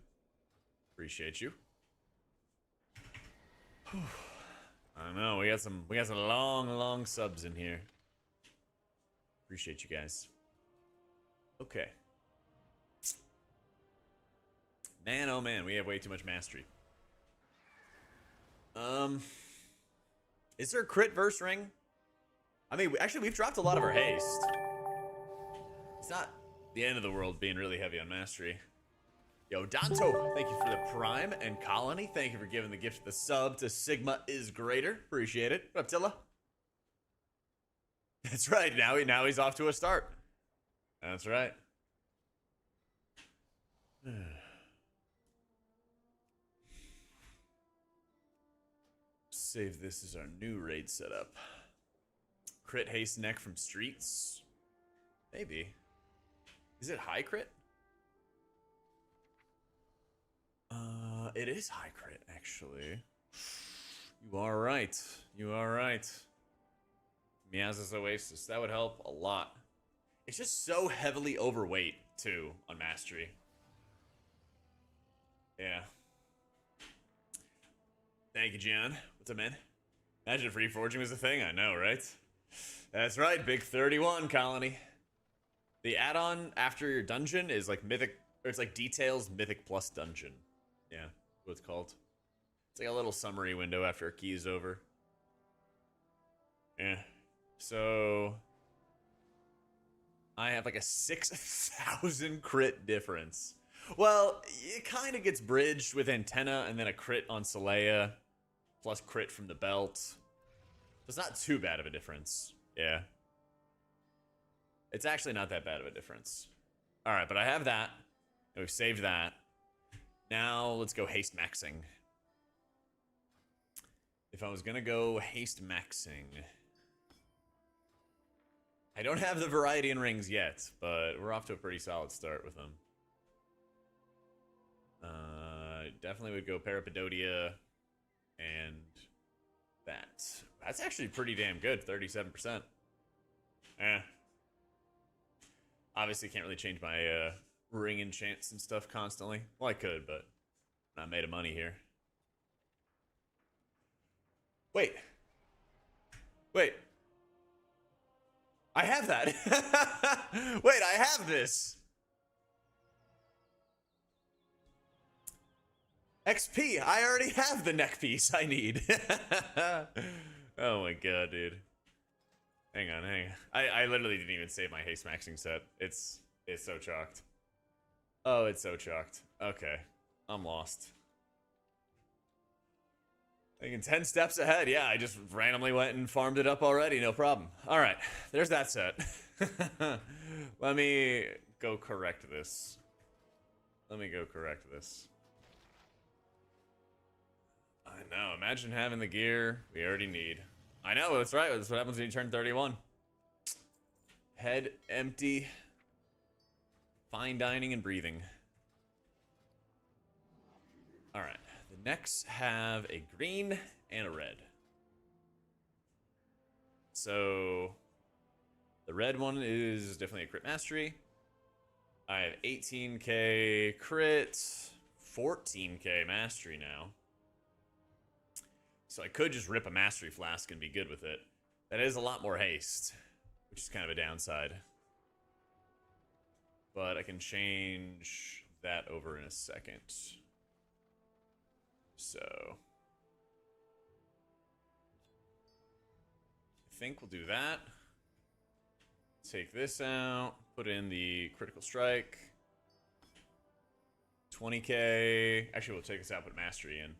Appreciate you. I know we got some long subs in here. Appreciate you guys. Okay. Man, oh man, we have way too much mastery. Is there a crit verse ring? I mean, actually, we've dropped a lot of our haste. It's not the end of the world being really heavy on mastery. Yo, Danto, thank you for the prime. And Colony, thank you for giving the gift of the sub to Sigma is greater. Appreciate it. What up, Tilla? That's right. Now he's off to a start. That's right. Save this as our new raid setup. Crit haste neck from streets. Maybe. Is it high crit? It is high crit, actually. You are right. You are right. Miasma's Oasis. That would help a lot. It's just so heavily overweight, too, on Mastery. Yeah. Thank you, John. What's up, man? Imagine if reforging was a thing. I know, right? That's right, Big 31 Colony. The add-on after your dungeon is like Mythic, or it's like Details Mythic plus Dungeon. Yeah, what it's called. It's like a little summary window after a key is over. Yeah. So I have like a 6,000 crit difference. Well, it kind of gets bridged with Antenna and then a crit on Saleya, plus crit from the belt. So it's not too bad of a difference. Yeah. It's actually not that bad of a difference. Alright, but I have that. And we've saved that. Now let's go haste maxing. If I was gonna go haste maxing, I don't have the variety in rings yet, but we're off to a pretty solid start with them. Definitely would go Parapedodia and that. That's actually pretty damn good, 37%. Eh. Obviously can't really change my ring enchants and stuff constantly. Well, I could, but I'm not made of money here. Wait. I have that. Wait, I have this. XP, I already have the neck piece I need. Oh my god, dude. Hang on. I literally didn't even save my haste maxing set. It's so chalked. Oh, it's so chalked. Okay. I'm lost. Thinking 10 steps ahead. Yeah, I just randomly went and farmed it up already. No problem. All right. There's that set. Let me go correct this. I know. Imagine having the gear we already need. I know. That's right. That's what happens when you turn 31. Head empty. Fine dining and breathing. All right. The necks have a green and a red. So the red one is definitely a crit mastery. I have 18k crit, 14k mastery now. So I could just rip a mastery flask and be good with it. That is a lot more haste, which is kind of a downside. But I can change that over in a second. So I think we'll do that. Take this out, put in the critical strike. 20k. Actually, we'll take this out, put mastery in.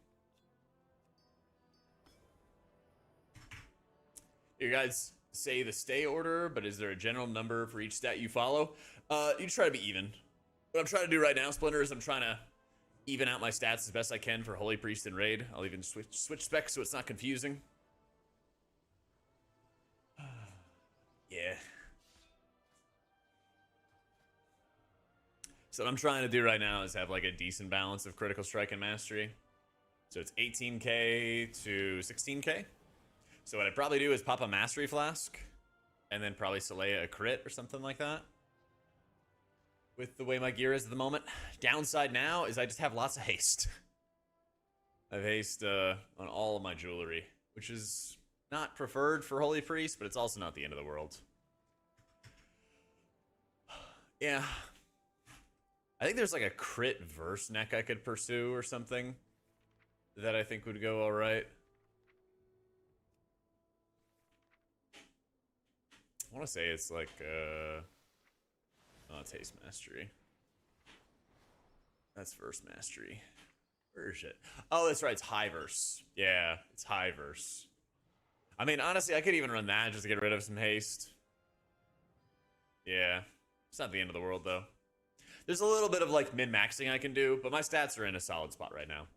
You guys say the stay order, but is there a general number for each stat you follow? You try to be even. What I'm trying to do right now, Splinter, is I'm trying to even out my stats as best I can for Holy Priest and Raid. I'll even switch specs so it's not confusing. Yeah. So what I'm trying to do right now is have like a decent balance of critical strike and mastery. So it's 18k to 16k. So what I'd probably do is pop a mastery flask and then probably Saleya a crit or something like that. With the way my gear is at the moment. Downside now is I just have lots of haste. I have haste on all of my jewelry, which is not preferred for Holy Priest, but it's also not the end of the world. Yeah. I think there's like a crit verse neck I could pursue or something that I think would go alright. I want to say it's like, oh, it's haste mastery. That's verse mastery. Where is it? Oh, that's right, it's high verse. Yeah, it's high verse. I mean, honestly, I could even run that just to get rid of some haste. Yeah, it's not the end of the world, though. There's a little bit of, like, min-maxing I can do, but my stats are in a solid spot right now.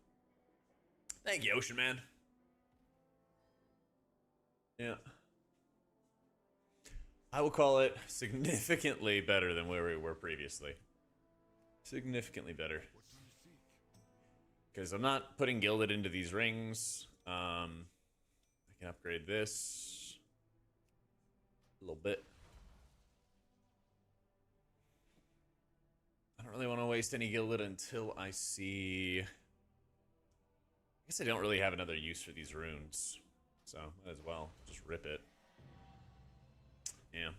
Thank you, Ocean Man. Yeah. I will call it significantly better than where we were previously. Significantly better. Because I'm not putting Gilded into these rings. I can upgrade this. a little bit. I don't really want to waste any gilded until I see... I guess I don't really have another use for these runes. So, might as well just rip it. Yeah.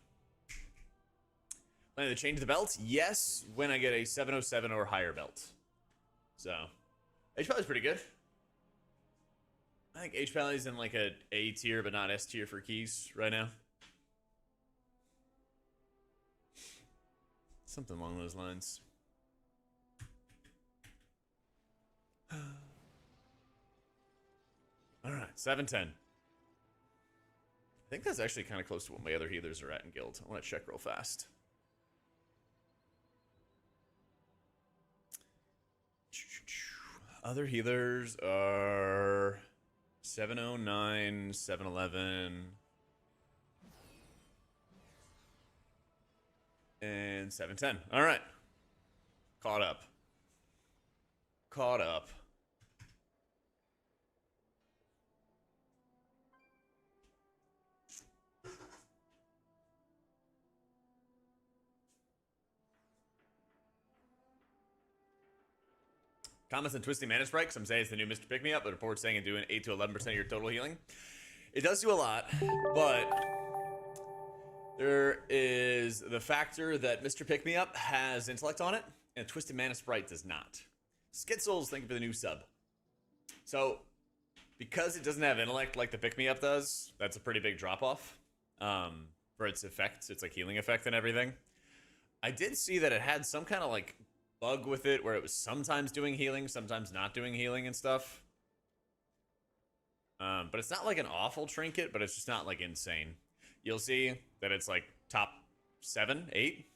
Planning to change the belt? Yes, when I get a 707 or higher belt. So, HP is pretty good. I think HP is in like a A tier, but not S tier for keys right now. Something along those lines. Alright, 710. I think that's actually kind of close to what my other healers are at in guild. I want to check real fast. Other healers are 709, 711, and 710. All right. Caught up. Caught up. Comments on Twisty Mana Sprite. Some say it's the new Mr. Pick Me Up, but reports saying it's doing 8 to 11% of your total healing. It does do a lot, but there is the factor that Mr. Pick Me Up has intellect on it, and Twisted Mana Sprite does not. Skitsouls, thank you for the new sub. So, because it doesn't have intellect like the Pick Me Up does, that's a pretty big drop off for its effects. It's like healing effect and everything. I did see that it had some kind of like bug with it where it was sometimes doing healing, sometimes not doing healing and stuff. But it's not like an awful trinket, but it's just not like insane. You'll see that it's like top 7, 8,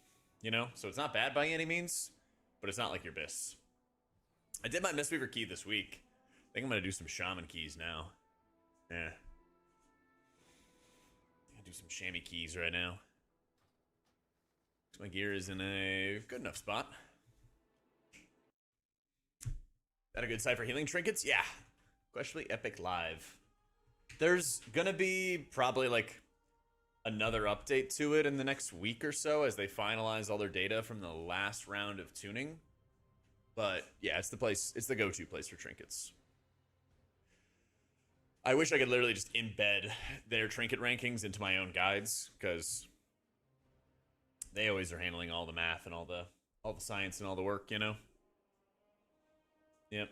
you know? So it's not bad by any means, but it's not like your bis. I did my Mistweaver key this week. I think I'm going to do some Shaman keys now. Yeah. I'm going to do some chamois keys right now. My gear is in a good enough spot. That a good site for healing trinkets? Yeah. Questionably Epic Live. There's gonna be probably like another update to it in the next week or so as they finalize all their data from the last round of tuning. But yeah, it's the place, it's the go-to place for trinkets. I wish I could literally just embed their trinket rankings into my own guides, because they always are handling all the math and all the science and all the work, you know? Yep.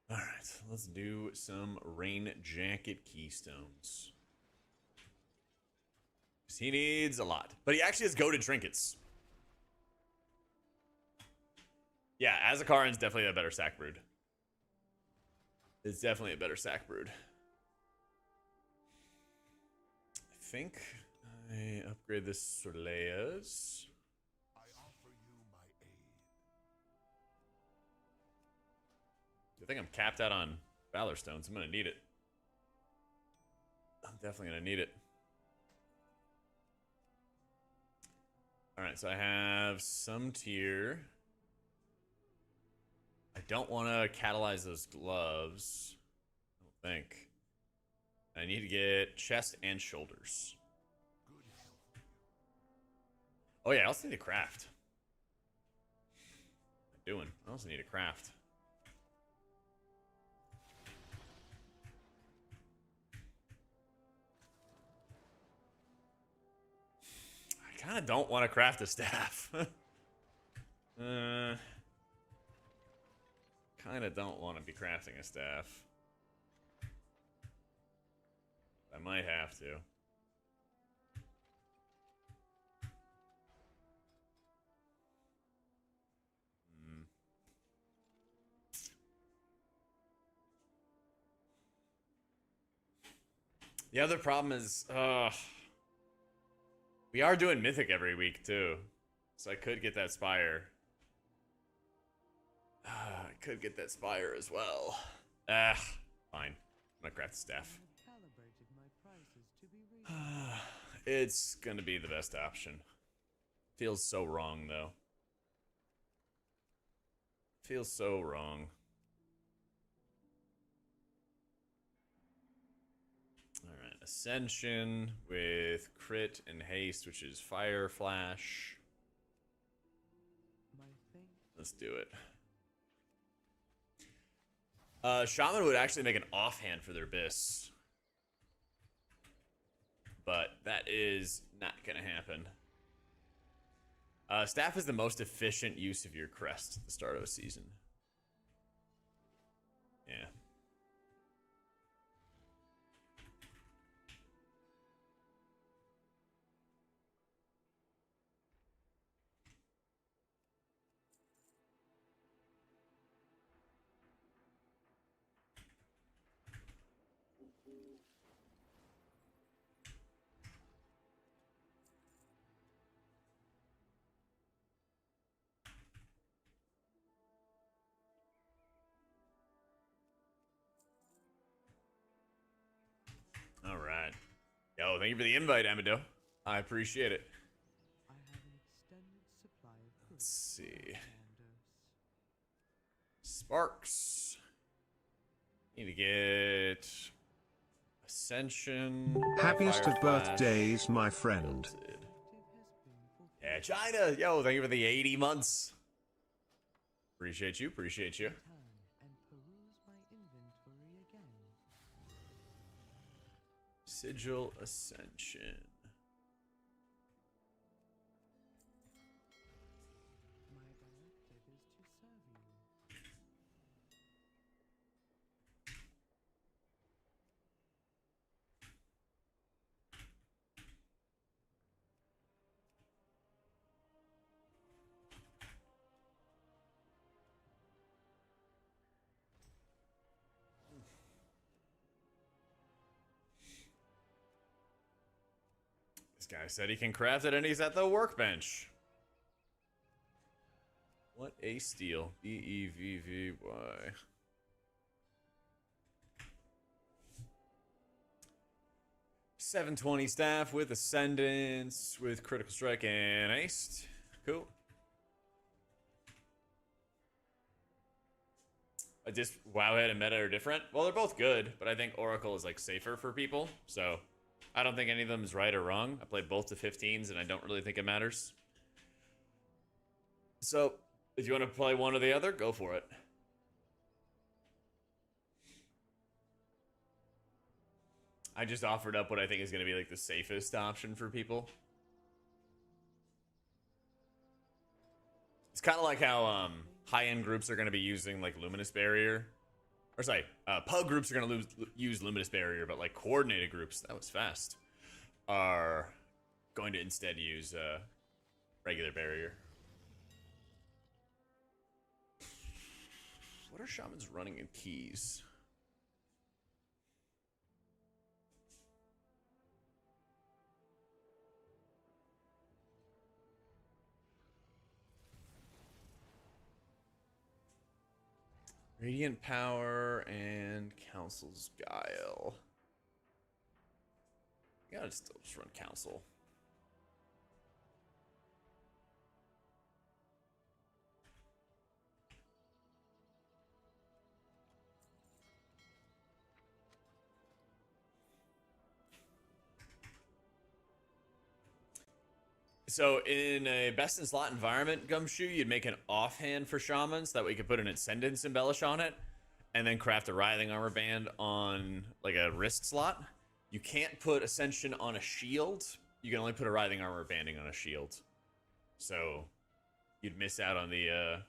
All right, let's do some Rain Jacket Keystones. He needs a lot, but he actually has goated trinkets. Yeah, Azakaran's definitely a better sack brood. It's definitely a better sack brood. I think I upgrade this Sorleas. I offer you my aid. I think I'm capped out on Valor Stones. I'm gonna need it. I'm definitely gonna need it. Alright, so I have some tier. I don't want to catalyze those gloves. I don't think. I need to get chest and shoulders. Oh yeah, I also need a craft. What am I doing? I also need a craft. I kind of don't want to craft a staff. Kind of don't want to be crafting a staff. I might have to. The other problem is, we are doing Mythic every week too, so I could get that Spire. I could get that Spire as well. Fine. I'm gonna craft the staff. It's gonna be the best option. Feels so wrong, though. Feels so wrong. Alright, Ascension with crit and haste, which is fire flash. Let's do it. Shaman would actually make an offhand for their Abyss. But that is not gonna happen. Staff is the most efficient use of your crest at the start of a season. Yeah. All right. Yo, thank you for the invite, Amado. I appreciate it. I have an extended supply of Let's see. commanders. Sparks. Need to get Ascension. Happiest Fire of Flash, birthdays, my friend. Tilted. Objective has been fulfilled. Yeah, China. Yo, thank you for the 80 months. Appreciate you. Appreciate you. Turn and peruse my inventory again. Sigil Ascension. My directive is to serve you. This guy said he can craft it and he's at the workbench. What a steal. BEVVY. 720 staff with Ascendance, with Critical Strike and Haste. Cool. Just Wowhead and Meta are different. Well, they're both good, but I think Oracle is like safer for people. So I don't think any of them is right or wrong. I played both to 15s, and I don't really think it matters. So if you want to play one or the other, go for it. I just offered up what I think is going to be like the safest option for people. It's kind of like how high-end groups are going to be using like Luminous Barrier. Or sorry, Pug groups are going to use Luminous Barrier, but like coordinated groups, that was fast, are going to instead use regular barrier. What are Shamans running in keys? Radiant Power and Council's Guile. You gotta still just run Council. So in a best in slot environment, Gumshoe, you'd make an offhand for Shamans. That way you could put an Ascendance Embellish on it, and then craft a Writhing Armor Band on like a wrist slot. You can't put Ascension on a shield. You can only put a Writhing Armor Banding on a shield. So you'd miss out on the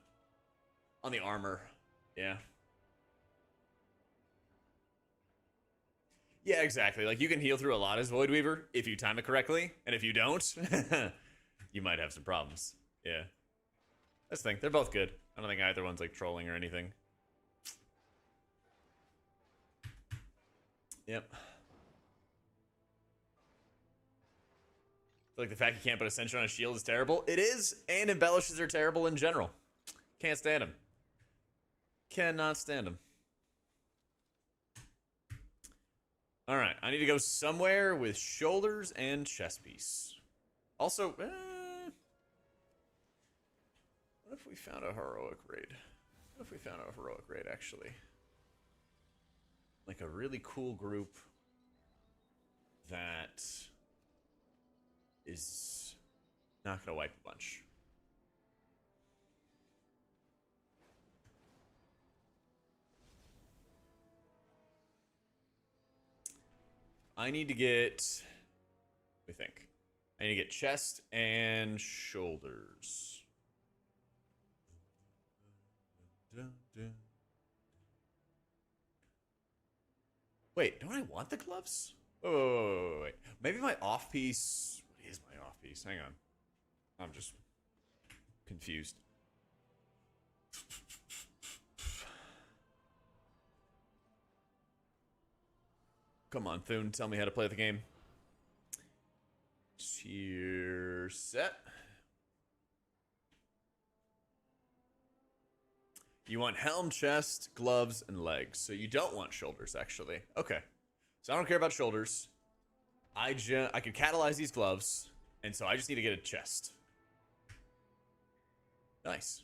armor. Yeah. Yeah, exactly. Like you can heal through a lot as Void Weaver if you time it correctly, and if you don't, you might have some problems. Yeah. That's the thing. They're both good. I don't think either one's like trolling or anything. Yep. Like the fact you can't put Ascension on a shield is terrible. It is, and Embellishes are terrible in general. Can't stand them. Cannot stand them. All right, I need to go somewhere with shoulders and chest piece. Also, what if we found a heroic raid? What if we found a heroic raid, actually? Like a really cool group that is not going to wipe a bunch. I need to get, let me think. I need to get chest and shoulders. Wait, don't I want the gloves? Wait. Maybe my off piece. What is my off piece? Hang on. I'm just confused. Come on, Thune, tell me how to play the game. Cheer set. You want helm, chest, gloves, and legs. So you don't want shoulders, actually. Okay. So I don't care about shoulders. I can catalyze these gloves, and so I just need to get a chest. Nice.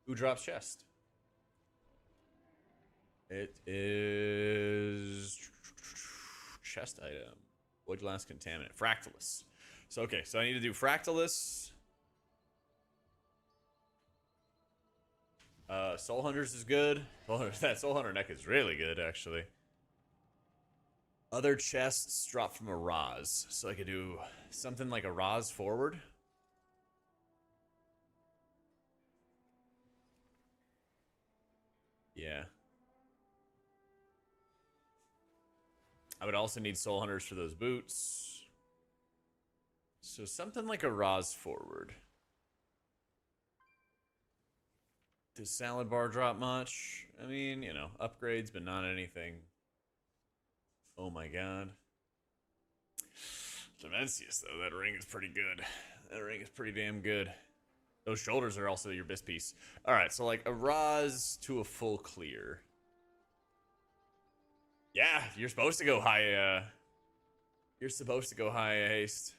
Who drops chest? It is chest item. Void glass contaminant. Fractalus. So okay, so I need to do Fractalus. Soul Hunters is good. That Soul Hunter neck is really good, actually. Other chests drop from a Raz. So I could do something like a Raz forward. Yeah. I would also need Soul Hunters for those boots. So something like a Raz forward. Does Salad Bar drop much? I mean, you know, upgrades, but not anything. Oh my god. Demencius, though, that ring is pretty good. That ring is pretty damn good. Those shoulders are also your best piece. Alright, so like a Raz to a full clear. Yeah, you're supposed to go high, you're supposed to go high haste.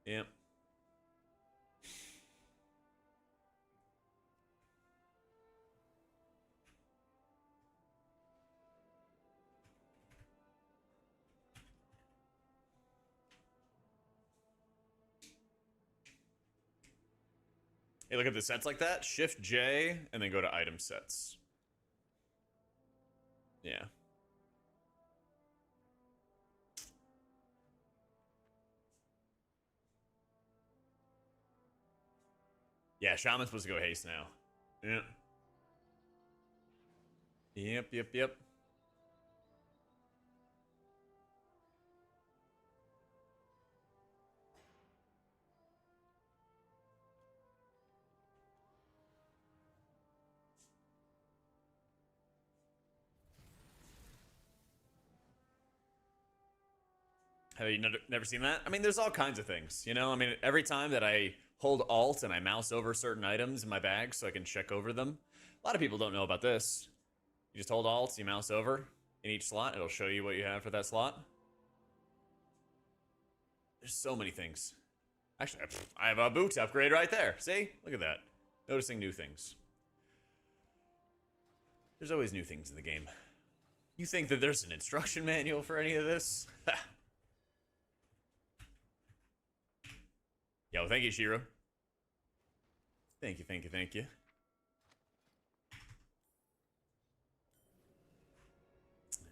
Yep. Hey, look at the sets like that. Shift J, and then go to item sets. Yeah. Yeah, Shaman's supposed to go haste now. Yeah. Yep. Have you never seen that? I mean, there's all kinds of things, you know? I mean, every time that I hold Alt and I mouse over certain items in my bag so I can check over them. A lot of people don't know about this. You just hold Alt, you mouse over in each slot. It'll show you what you have for that slot. There's so many things. Actually, I have a boots upgrade right there. See? Look at that. Noticing new things. There's always new things in the game. You think that there's an instruction manual for any of this? Yo, thank you, Shiro. Thank you. There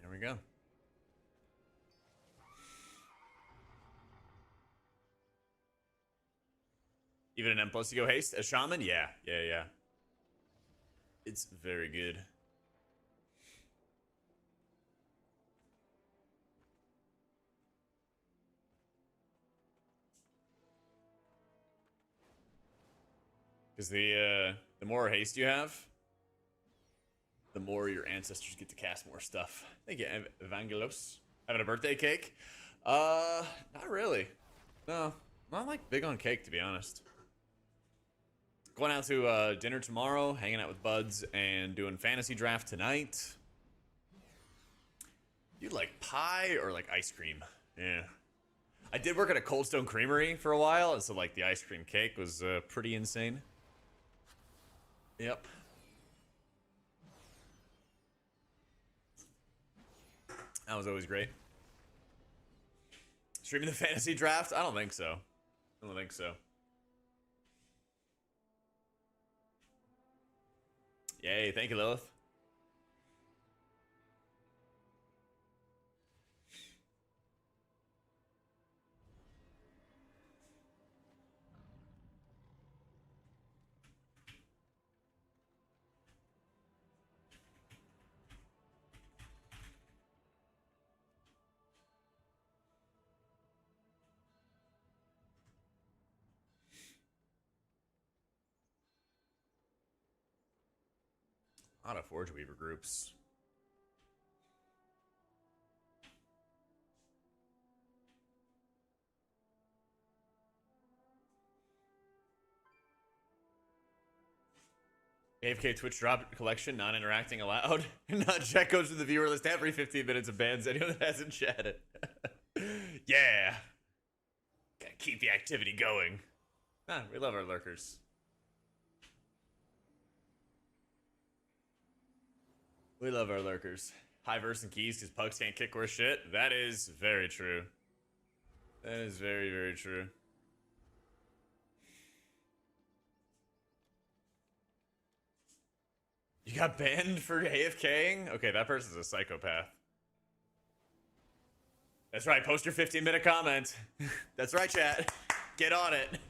we go. Even an M plus to go haste? A shaman? Yeah. It's very good. Because the more haste you have, the more your ancestors get to cast more stuff. Thank you, Evangelos. Having a birthday cake? Not really. No, not like big on cake, to be honest. Going out to dinner tomorrow, hanging out with buds, and doing fantasy draft tonight. You like pie or like ice cream? Yeah. I did work at a Cold Stone Creamery for a while, and so like the ice cream cake was pretty insane. Yep. That was always great. Streaming the fantasy draft? I don't think so. I don't think so. Yay, thank you, Lilith. A lot of Forge Weaver groups. AFK Twitch drop collection, not interacting allowed. Not check goes to the viewer list every 15 minutes and bans anyone that hasn't chatted. Yeah. Gotta keep the activity going. Ah, we love our lurkers. We love our lurkers. High verse and keys because pugs can't kick worse shit. That is very true. That is very, very true. You got banned for AFKing? Okay, that person's a psychopath. That's right, post your 15-minute comment. That's right, chat. Get on it.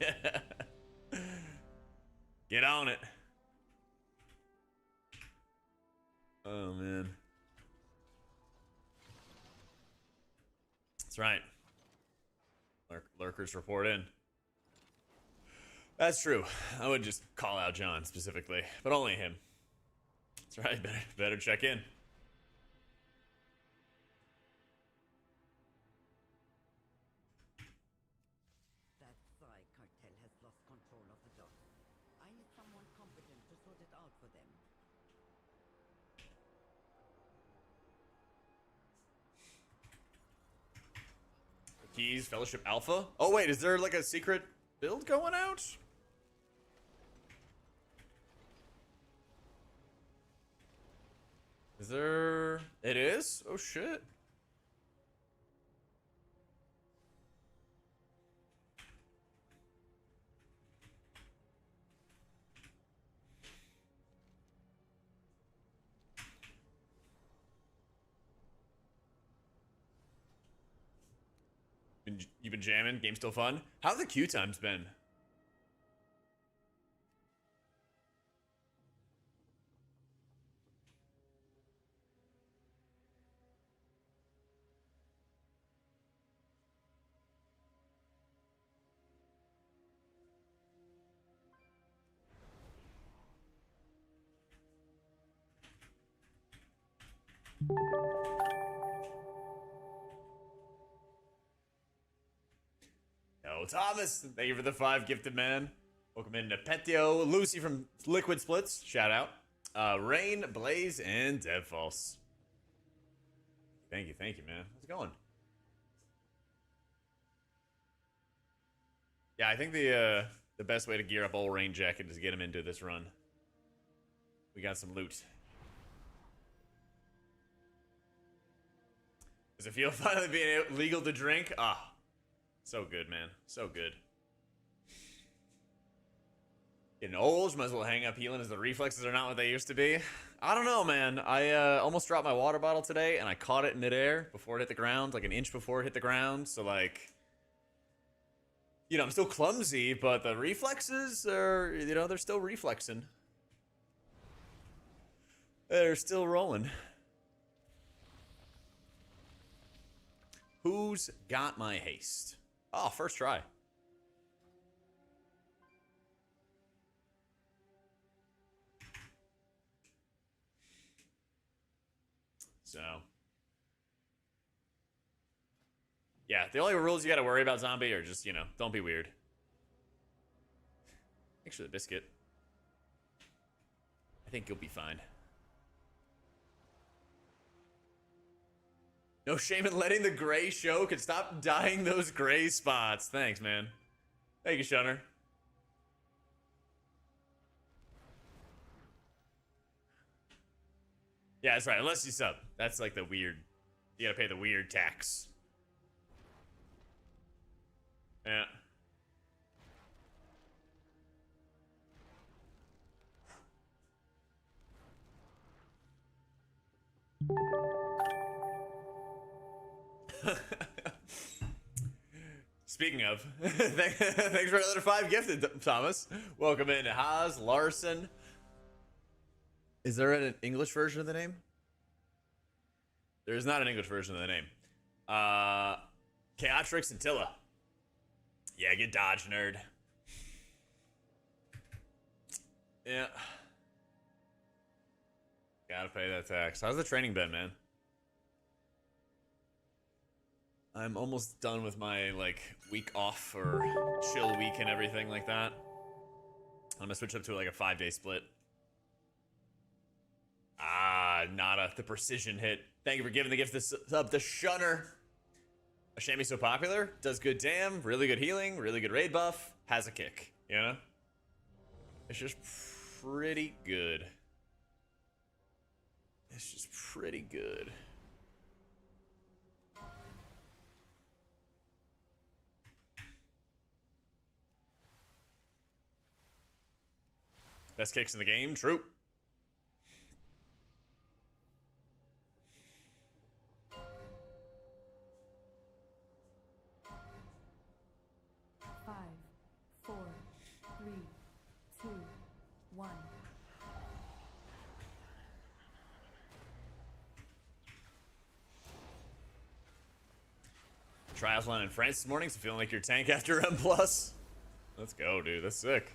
Get on it. Oh, man. That's right. Lurkers report in. That's true. I would just call out John specifically, but only him. That's right, better check in. That Psy cartel has lost control of the dock. I need someone competent to sort it out for them. Keys, Fellowship Alpha? Oh wait, is there like a secret build going out? Is there... It is? Oh shit. You've been jamming? Game still fun? How's the queue times been? No, Thomas, thank you for the 5 gifted, man. Welcome in to Petio, Lucy from Liquid Splits, shout out. Rain, Blaze, and Deadfalls. Thank you, man. How's it going? Yeah, I think the best way to gear up old Rain Jacket is to get him into this run. We got some loot. Does it feel finally being legal to drink? Ah. So good, man. So good. Getting old, might as well hang up healing as the reflexes are not what they used to be. I don't know, man. I almost dropped my water bottle today, and I caught it in midair before it hit the ground, like an inch before it hit the ground. So, like, you know, I'm still clumsy, but the reflexes are, you know, they're still reflexing. They're still rolling. Who's got my haste? Oh, first try. So. Yeah, the only rules you gotta worry about, zombie, are just, you know, don't be weird. Thanks for the biscuit. I think you'll be fine. No shame in letting the gray show. Could stop dyeing those gray spots. Thanks, man. Thank you, Shunner. Yeah, that's right. Unless you sub. That's like the weird. You gotta pay the weird tax. Yeah. Speaking of, thanks for another 5 gifted, Thomas. Welcome in, Haas Larson. Is there an English version of the name? There is not an English version of the name. Chaotrix and Tilla. Yeah, get dodge, nerd. Yeah. Gotta pay that tax. How's the training been, man? I'm almost done with my, like, week off or chill week and everything like that. I'm gonna switch up to, like, a 5-day split. Ah, Nada, the precision hit. Thank you for giving the gift this sub, the Shunner. A Shammy so popular, does good damn, really good healing, really good raid buff, has a kick, you know? It's just pretty good. It's just pretty good. Best kicks in the game, true. Five, four, three, two, one. Triathlon in France this morning, so feeling like your tank after M+. Let's go, dude. That's sick.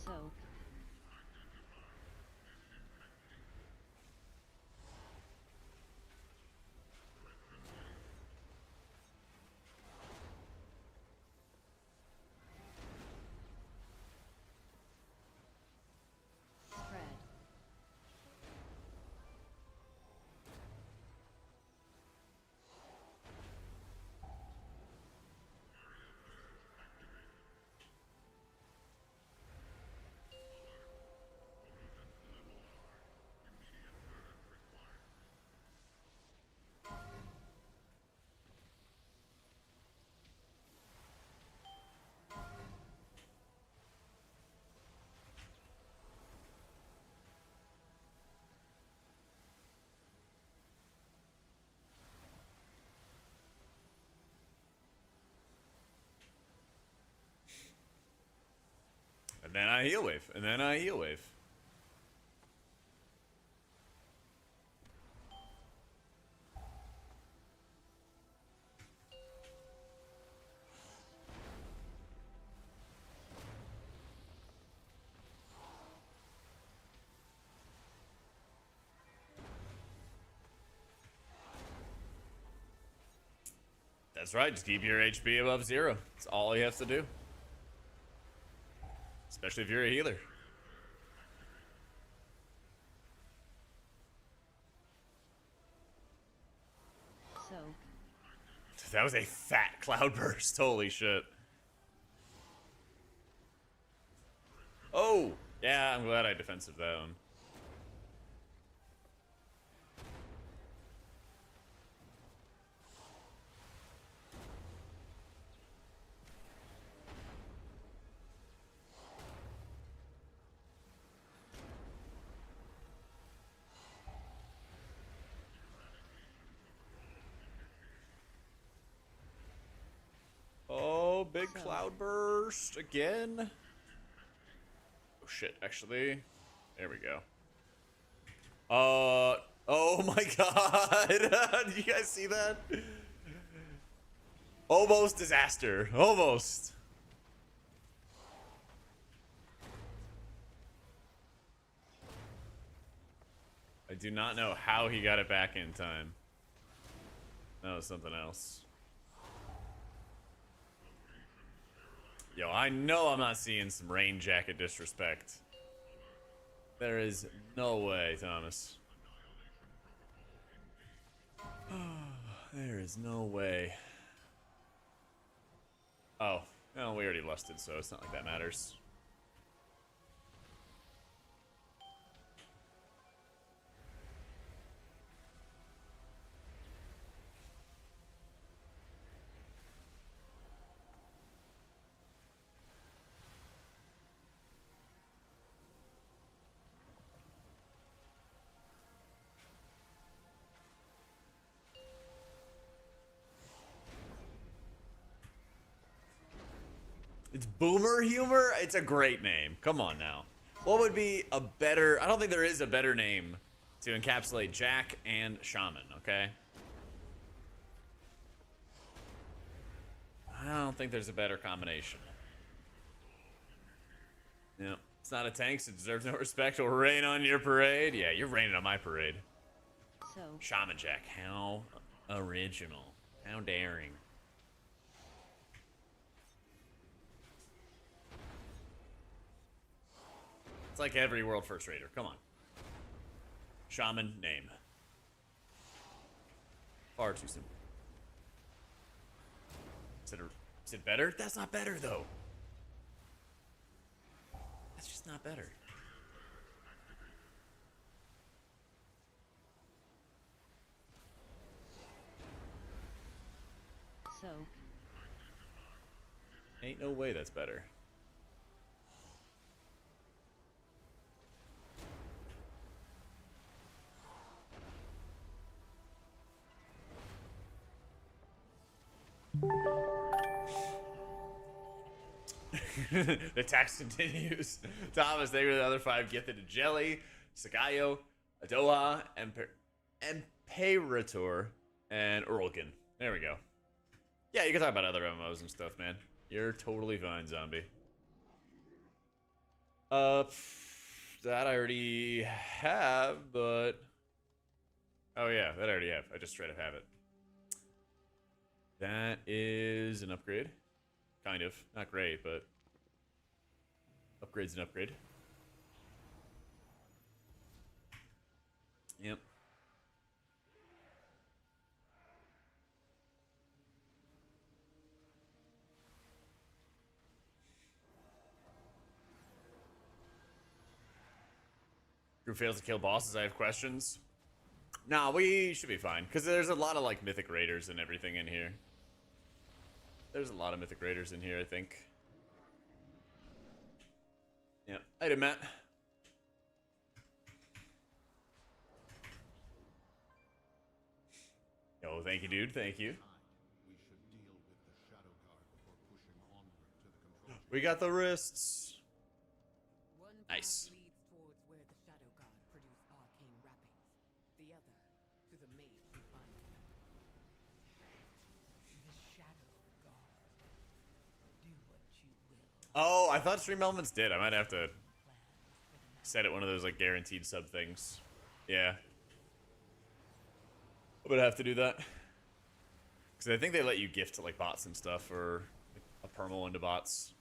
So, spread. And then I heal wave. And then I heal wave. That's right, just keep your HP above 0. That's all you have to do. Especially if you're a healer. So, That was a fat cloud burst. Holy shit. Oh! Yeah, I'm glad I defensive that one. Oh, big cloud burst again. Oh shit, actually. There we go. Oh my god. Did you guys see that? Almost disaster. Almost. I do not know how he got it back in time. That was something else. Yo, I know I'm not seeing some rain jacket disrespect. There is no way, Thomas. There is no way. Oh, well, we already lusted, so it's not like that matters. It's Boomer Humor? It's a great name. Come on now. What would be a better... I don't think there is a better name to encapsulate Jak and Shaman, okay? I don't think there's a better combination. No, it's not a tank, so it deserves no respect. Will rain on your parade. Yeah, you're raining on my parade. So, Shaman Jak, how original. How daring. It's like every world first raider. Come on. Shaman name. Far too simple. Is it better? That's not better though. That's just not better. so, Ain't no way that's better. The tax continues. Thomas, they were the other 5 gifted to Jelly, Sagayo, Adoha, Imperator, and Urlkin. There we go. Yeah, you can talk about other MMOs and stuff, man. You're totally fine, zombie. That I already have, but... Oh yeah, that I already have. I just straight up have it. That is an upgrade. Kind of. Not great, but... Upgrade's an upgrade. Yep. Group fails to kill bosses. I have questions. Nah, we should be fine. Because there's a lot of, like, Mythic Raiders and everything in here. There's a lot of Mythic Raiders in here, I think. Yeah. Hey, there, Matt. Yo, thank you, dude. Thank you. We should deal with the Shadow Guard before pushing onward to the control chamber. We got the wrists. One Nice. path leads towards where the Shadow God produced arcane wrappings. The other to the mage who finds them. The Shadow God. Do what you will. Oh, I thought Stream Elements did. I might have to set it one of those, like, guaranteed sub things. Yeah. I'm gonna have to do that. Because I think they let you gift to, like, bots and stuff, or like, a permal into bots.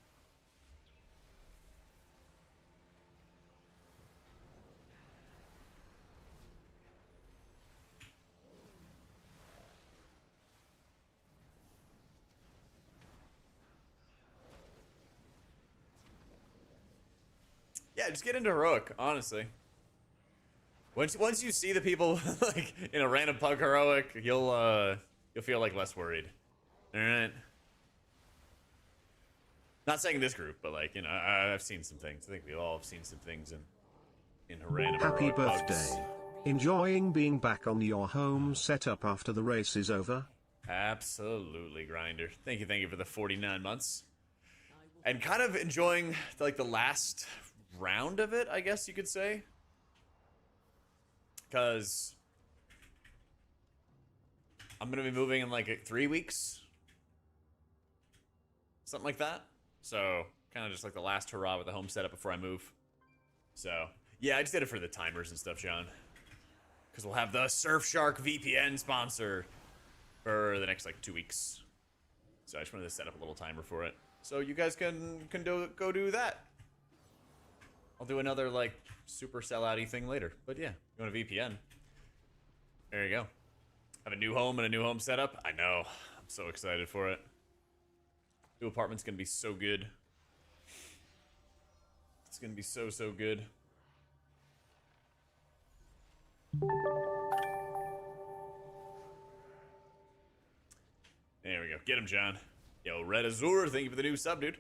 Yeah, just get into heroic, honestly. Once you see the people like in a random pug heroic, you'll feel like less worried. All right. Not saying this group, but like, you know, I've seen some things. I think we all have seen some things in random Happy heroic pugs. birthday. Enjoying being back on your home setup after the race is over? Absolutely, Grinder. Thank you for the 49 months. And kind of enjoying like the last round of it, I guess you could say. Because I'm going to be moving in like 3 weeks. Something like that. So, kind of just like the last hurrah with the home setup before I move. So, yeah, I just did it for the timers and stuff, John. because we'll have the Surfshark VPN sponsor for the next like 2 weeks. So I just wanted to set up a little timer for it, so you guys can go do that. I'll do another like super sellout-y thing later. But yeah, you want a VPN? There you go. Have a new home and a new home setup. I know. I'm so excited for it. New apartment's gonna be so good. It's gonna be so good. There we go. Get him, John. Yo, Red Azure, thank you for the new sub, dude.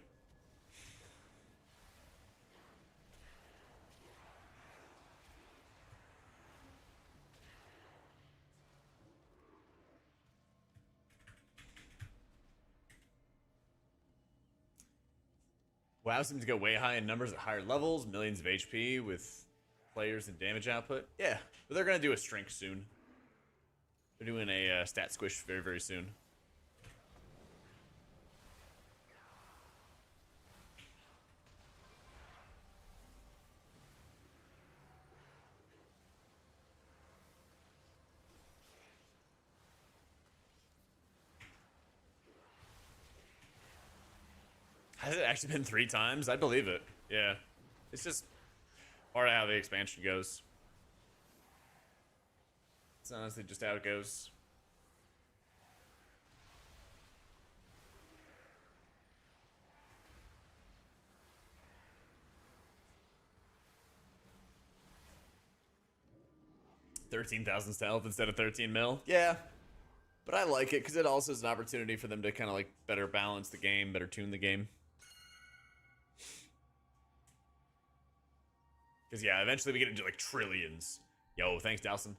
WoW seems to go way high in numbers at higher levels, millions of HP with players and damage output. Yeah, but they're gonna do a strength soon. They're doing a stat squish very soon. Has it actually been 3 times? I believe it. Yeah. It's just part of how the expansion goes. It's honestly just how it goes. $13,000 stealth instead of 13 mil. Yeah. But I like it because it also is an opportunity for them to kind of like better balance the game, better tune the game. Because, yeah, eventually we get into, like, trillions. Yo, thanks, Dawson.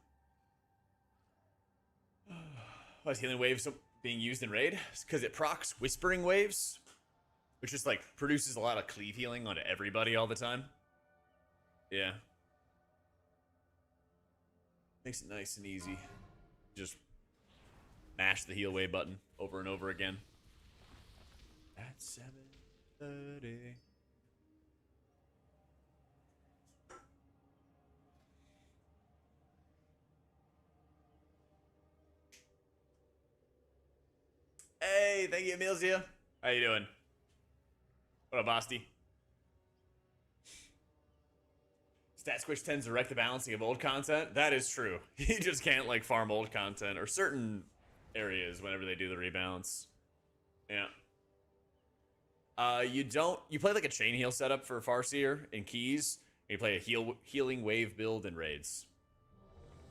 Why is Healing Waves being used in Raid? Because it procs Whispering Waves, which just, like, produces a lot of cleave healing onto everybody all the time. Yeah. Makes it nice and easy. Just mash the heal wave button over and over again. At 7:30. Hey, thank you, Emilzia. How you doing? What up, Basti? Stat Squish tends to wreck the balancing of old content. That is true. You just can't, like, farm old content or certain areas whenever they do the rebalance. Yeah. You play, like, a chain heal setup for Farseer in Keys, and you play a healing wave build in Raids.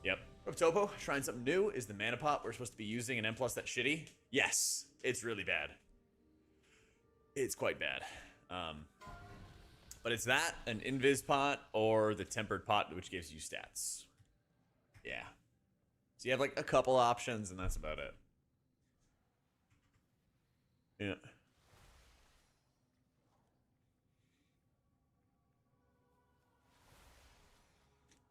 Yep. Topo, trying something new. Is the mana pot we're supposed to be using an M+ that shitty? Yes, it's really bad. It's quite bad. But it's that, an invis pot, or the tempered pot, which gives you stats. Yeah. So you have like a couple options, and that's about it. Yeah.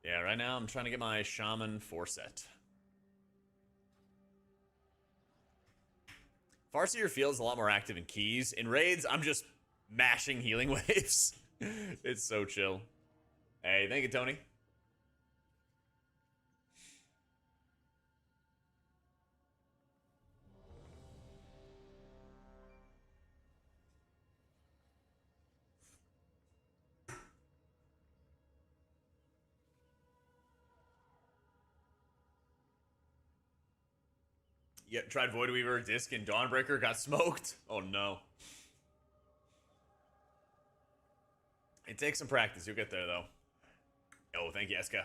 Yeah, right now I'm trying to get my Shaman 4 set. Farseer feels a lot more active in Keys. In Raids, I'm just mashing healing waves. It's so chill. Hey, thank you, Tony. Yeah, tried Void Weaver, Disc, and Dawnbreaker, got smoked. Oh no. It takes some practice. You'll get there, though. Oh, thank you, Eska.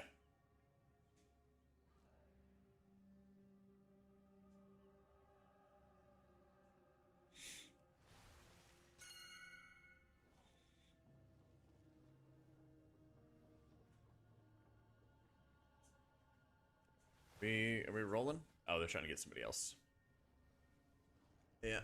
Are we rolling? Oh, they're trying to get somebody else. Yeah.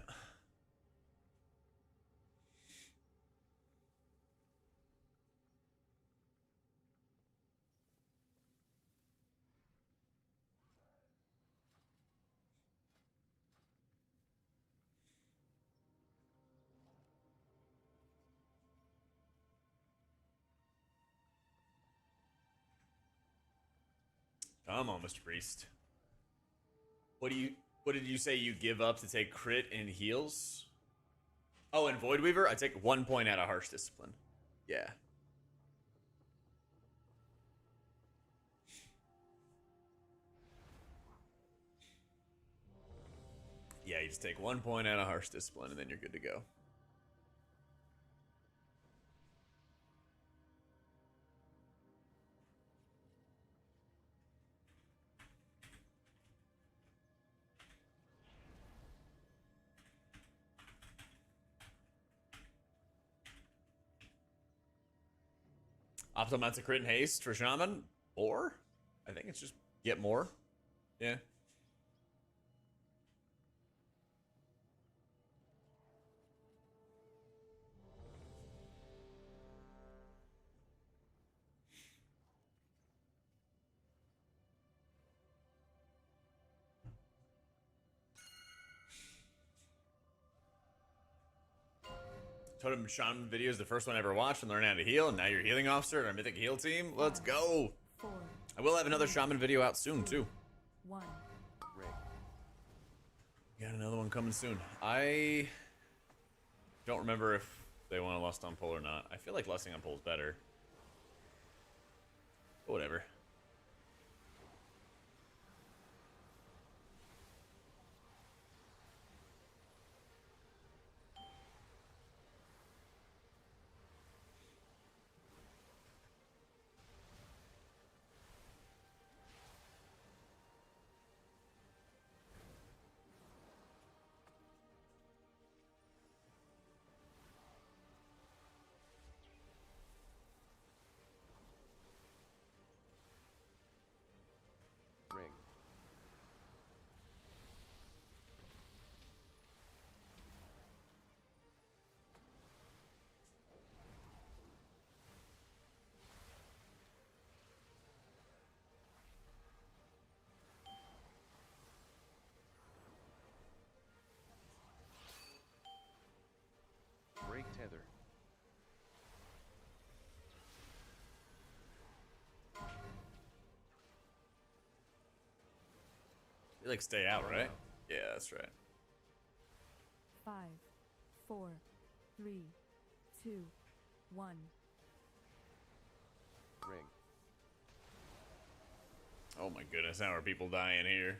Come on, Mr. Priest. What did you say you give up to take crit and heals? Oh, and Void Weaver? I take 1 point out of Harsh Discipline. Yeah. Yeah, you just take 1 point out of Harsh Discipline and then you're good to go. Optimize a crit and haste for Shaman? Or? I think it's just get more. Yeah. Totem Shaman video is the first one I ever watched and learned how to heal, and now you're healing officer in our mythic heal team. Let's go. 4, I will have another Shaman video out soon too. 1. Got another one coming soon. I don't remember if they want to lust on pole or not. I feel like lusting on pole is better. But whatever. Break tether. You like stay out, right? Yeah, that's right. 5, 4, 3, 2, 1. Ring. Oh my goodness, how are people dying here?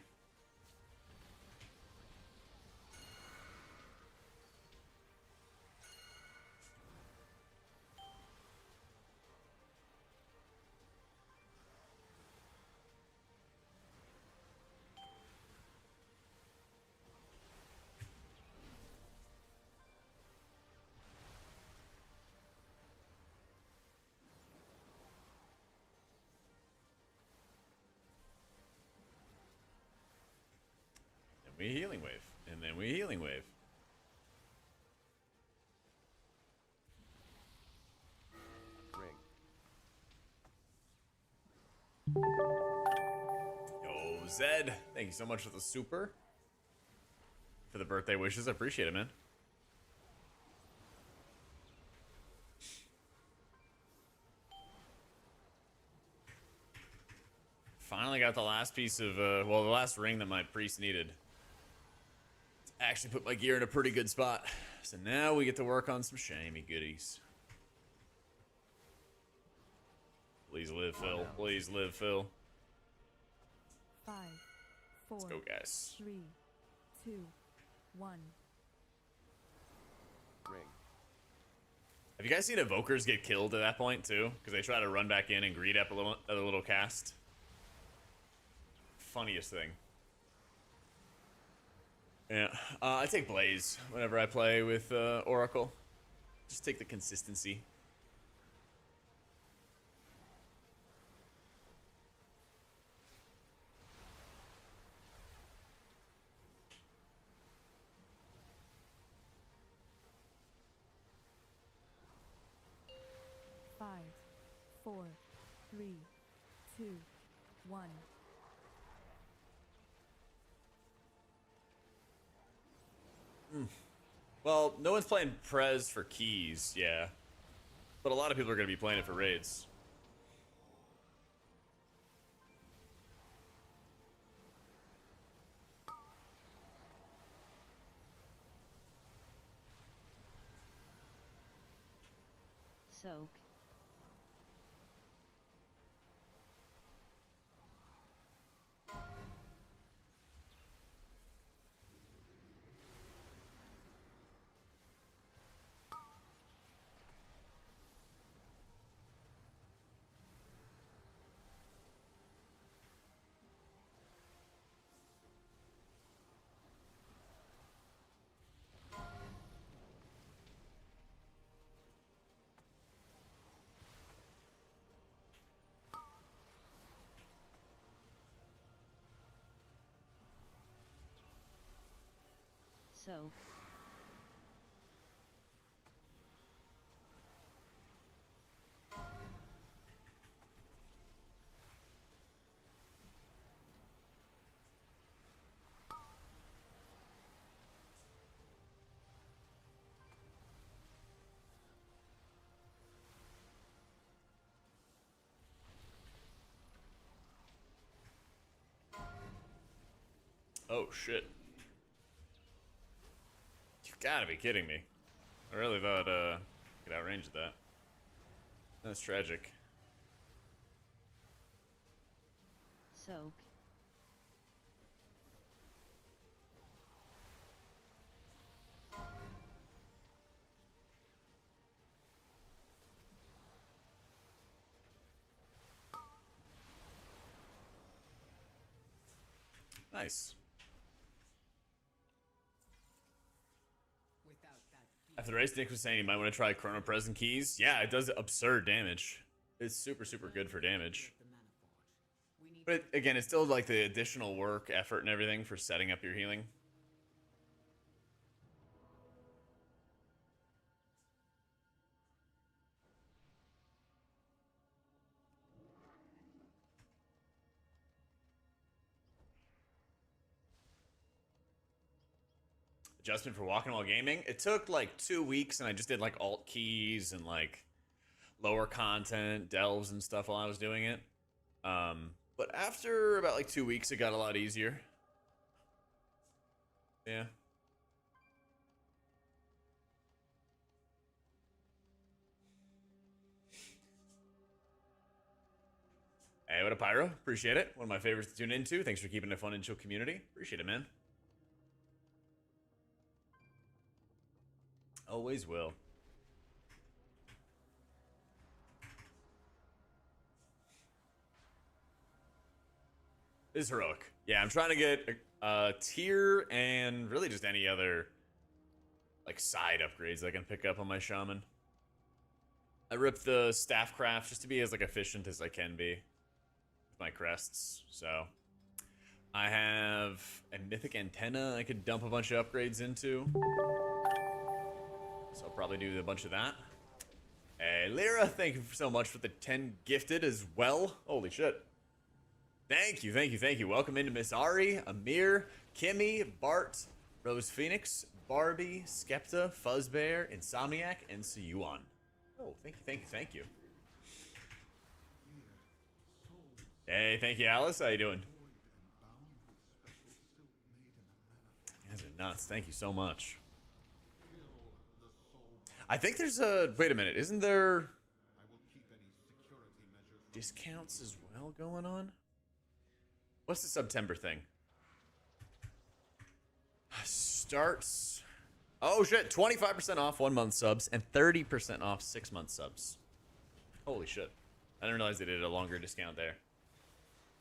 We healing wave, and then we healing wave. Ring. Yo, Zed, thank you so much for the super. For the birthday wishes, I appreciate it, man. Finally got the last piece of, well, the last ring that my priest needed. Actually put my gear in a pretty good spot. So now we get to work on some shamey goodies. Please live, Phil. Please live, Phil. 5, 4, Let's go, guys. 3, 2, 1. Ring. Have you guys seen Evokers get killed at that point, too? Because they try to run back in and greed up a little cast. Funniest thing. Yeah, I take Blaze whenever I play with Oracle. Just take the consistency. Five, 4, 3, 2, 1. Well, no one's playing Prez for keys, yeah. But a lot of people are going to be playing it for raids. Soak. Soak. Oh shit. You gotta be kidding me. I really thought I could outrange that. That's tragic. Soak. Nice. Without that After the race, Nick was saying you might want to try Chrono Present Keys. Yeah, it does absurd damage. It's super, super good for damage. the mana forge. We need But again, it's still like the additional work, effort, and everything for setting up your healing. Adjustment for walking while gaming. It took like 2 weeks, and I just did like alt keys and like lower content delves and stuff while I was doing it. But after about like 2 weeks, it got a lot easier. Yeah. Hey, what up, Pyro? Appreciate it. One of my favorites to tune into. Thanks for keeping it a fun and chill community. Appreciate it, man. Always will. This is heroic. Yeah, I'm trying to get a tier and really just any other like side upgrades I can pick up on my shaman. I ripped the staff craft just to be as like efficient as I can be with my crests. So I have a mythic antenna I could dump a bunch of upgrades into. So I'll probably do a bunch of that. Hey, Lyra, thank you so much for the 10 gifted as well. Holy shit. Thank you, thank you, thank you. Welcome into Miss Ari, Amir, Kimmy, Bart, Rose Phoenix, Barbie, Skepta, Fuzzbear, Insomniac, and Suyuan. Oh, thank you, thank you, thank you. Hey, thank you, Alice. How you doing? You guys are nuts. Thank you so much. I think there's a... Wait a minute. Isn't there discounts as well going on? What's the September thing? Starts... Oh, shit. 25% off 1 month subs and 30% off 6 month subs. Holy shit. I didn't realize they did a longer discount there.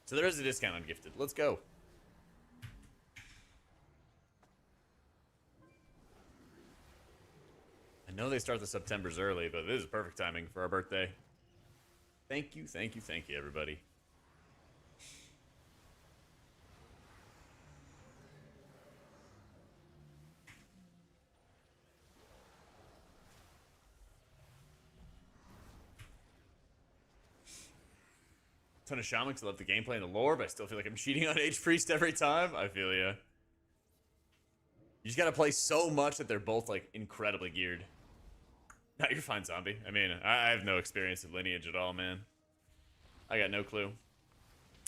So there is a discount on gifted. Let's go. I know they start the Septembers early, but this is perfect timing for our birthday. Thank you, thank you, thank you, everybody. Ton of Shaman because I love the gameplay and the lore, but I still feel like I'm cheating on H-Priest every time. I feel ya. You just gotta play so much that they're both, like, incredibly geared. No, you're fine, Zombie. I mean, I have no experience in Lineage at all, man. I got no clue.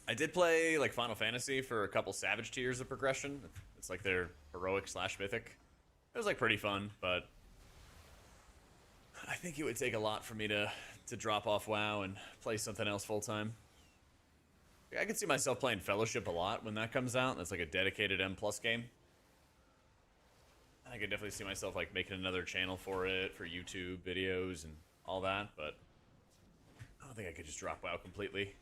I did play, like, Final Fantasy for a couple Savage tiers of progression. It's like their heroic / mythic. It was, like, pretty fun, but... I think it would take a lot for me to drop off WoW and play something else full time. I could see myself playing Fellowship a lot when that comes out. That's like a dedicated M+ game. I could definitely see myself like making another channel for it, for YouTube videos and all that, but I don't think I could just drop WoW completely.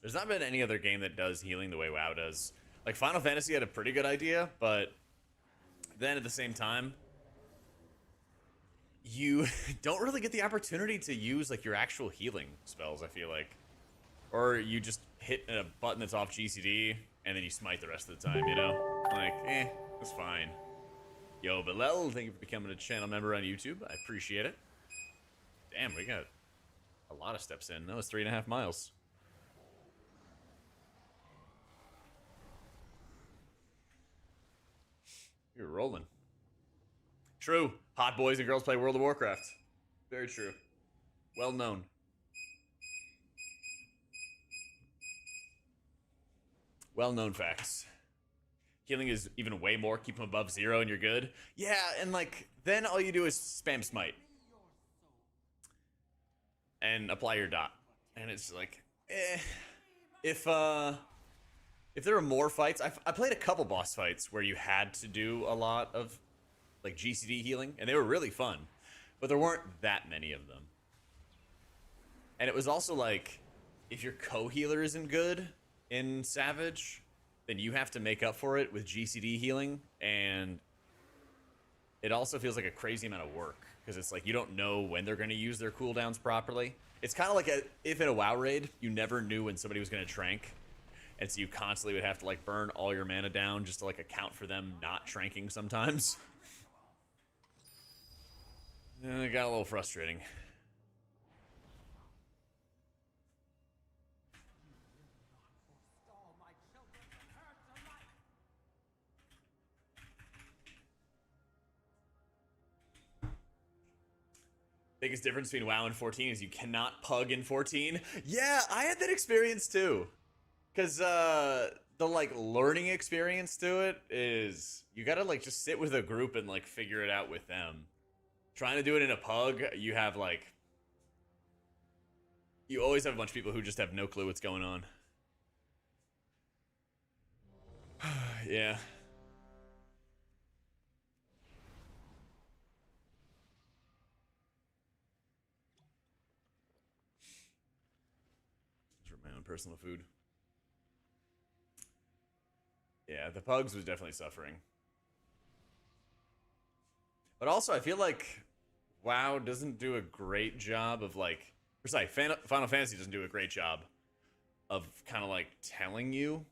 There's not been any other game that does healing the way WoW does. Like, Final Fantasy had a pretty good idea, but then at the same time, you don't really get the opportunity to use, like, your actual healing spells, I feel like. Or you just hit a button that's off GCD, and then you smite the rest of the time, you know? Like, that's fine. Yo, Bilal, thank you for becoming a channel member on YouTube. I appreciate it. Damn, we got a lot of steps in. That was 3.5 miles. You're rolling. True. Hot boys and girls play World of Warcraft. Very true. Well known. Well-known facts. Healing is even way more. Keep them above 0 and you're good. Yeah, and like, then all you do is spam smite. And apply your dot. And it's like, If there were more fights, I played a couple boss fights where you had to do a lot of like GCD healing, and they were really fun. But there weren't that many of them. And it was also like, if your co-healer isn't good in Savage, then you have to make up for it with GCD healing, and it also feels like a crazy amount of work, because it's like you don't know when they're going to use their cooldowns properly. It's kind of like if in a WoW raid, you never knew when somebody was going to trank, and so you constantly would have to like burn all your mana down just to like account for them not tranking sometimes. And it got a little frustrating. Biggest difference between WoW and 14 is you cannot pug in 14. Yeah, I had that experience too. Because the like learning experience to it is you gotta like just sit with a group and like figure it out with them. Trying to do it in a pug, you have like, you always have a bunch of people who just have no clue what's going on. Yeah. For my own personal food. Yeah, the pugs was definitely suffering. But also, I feel like WoW doesn't do a great job of like, or sorry, Final Fantasy doesn't do a great job of kind of like telling you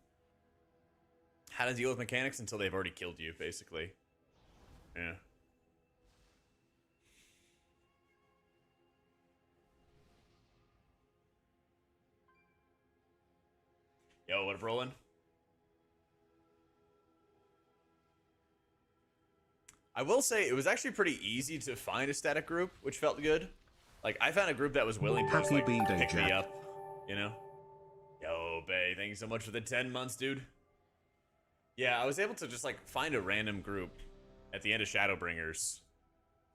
how to deal with mechanics until they've already killed you, basically. Yeah. Yo, what up, Roland? I will say it was actually pretty easy to find a static group, which felt good. Like, I found a group that was willing to just, like, pick me up, you know? Yo, Bay, thank you so much for the 10 months, dude. Yeah, I was able to just, like, find a random group at the end of Shadowbringers.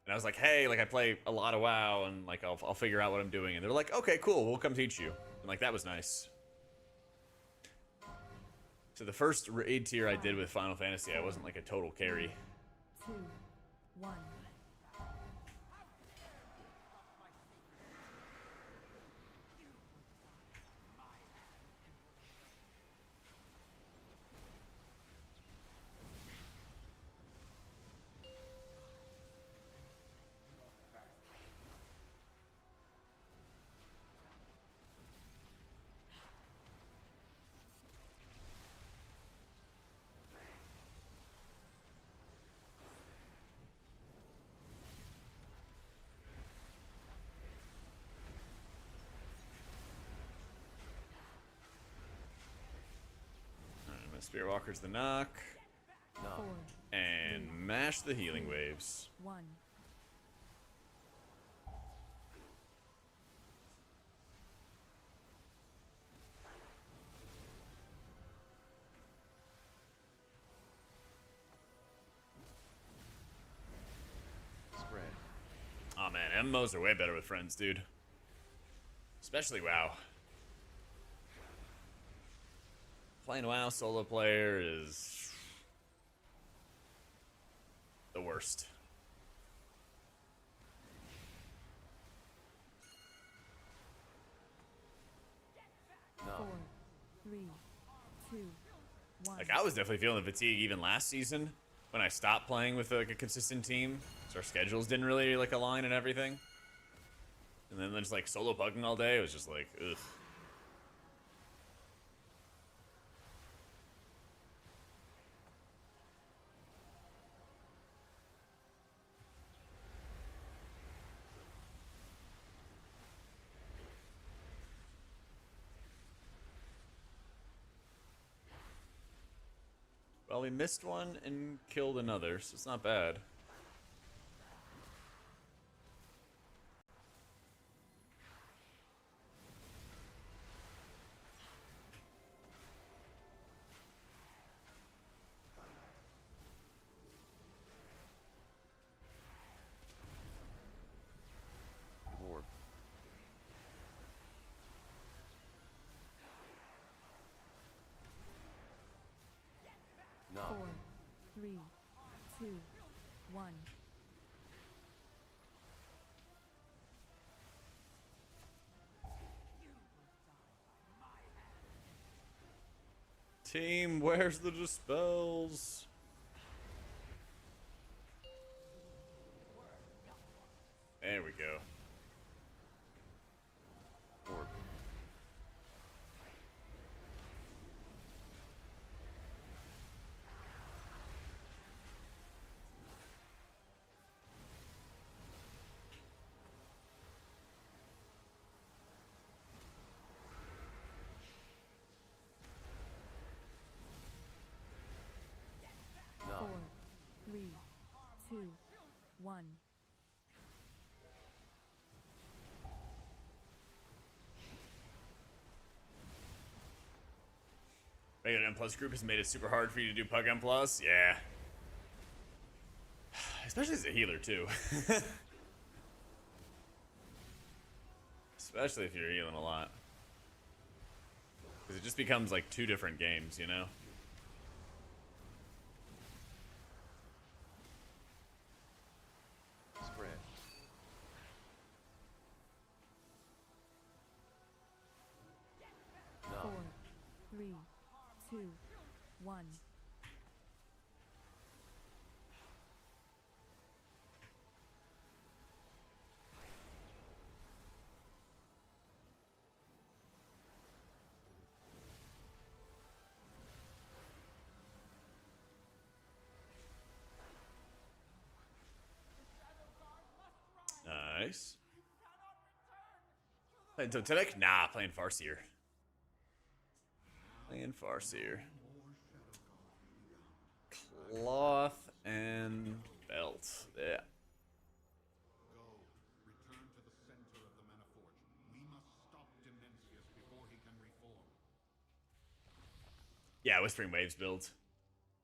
And I was like, hey, like, I play a lot of WoW, and, like, I'll figure out what I'm doing. And they're like, okay, cool, we'll come teach you. And, like, that was nice. So the first raid tier I did with Final Fantasy, I wasn't, like, a total carry. 2, 1. Spearwalker's the knock. 4, And mash the healing waves. 1. MMOs are way better with friends, dude. Especially WoW. Playing WoW solo player is the worst. No. 4, 3, 2, 1. Like, I was definitely feeling the fatigue even last season when I stopped playing with like a consistent team. So our schedules didn't really like align and everything. And then just like solo pugging all day, it was just like, ugh. Well, we missed one and killed another, so it's not bad. Lord. No. 4, 3, 2, 1. Team, where's the dispels? There we go. Lord. No. 4, 3, 2, 1. Regular M Plus group has made it super hard for you to do Pug M Plus. Yeah. Especially as a healer, too. Especially if you're healing a lot. Because it just becomes like two different games, you know? Spread. No. 4, 3, 2, 1. Nice. Playing Totemic? Nah, playing Farseer. Playing Farseer. Cloth and belt. Yeah. Go. Return to the center of the Mana Forge. We must stop Dimensius before he can reform. Yeah, Whispering Waves build.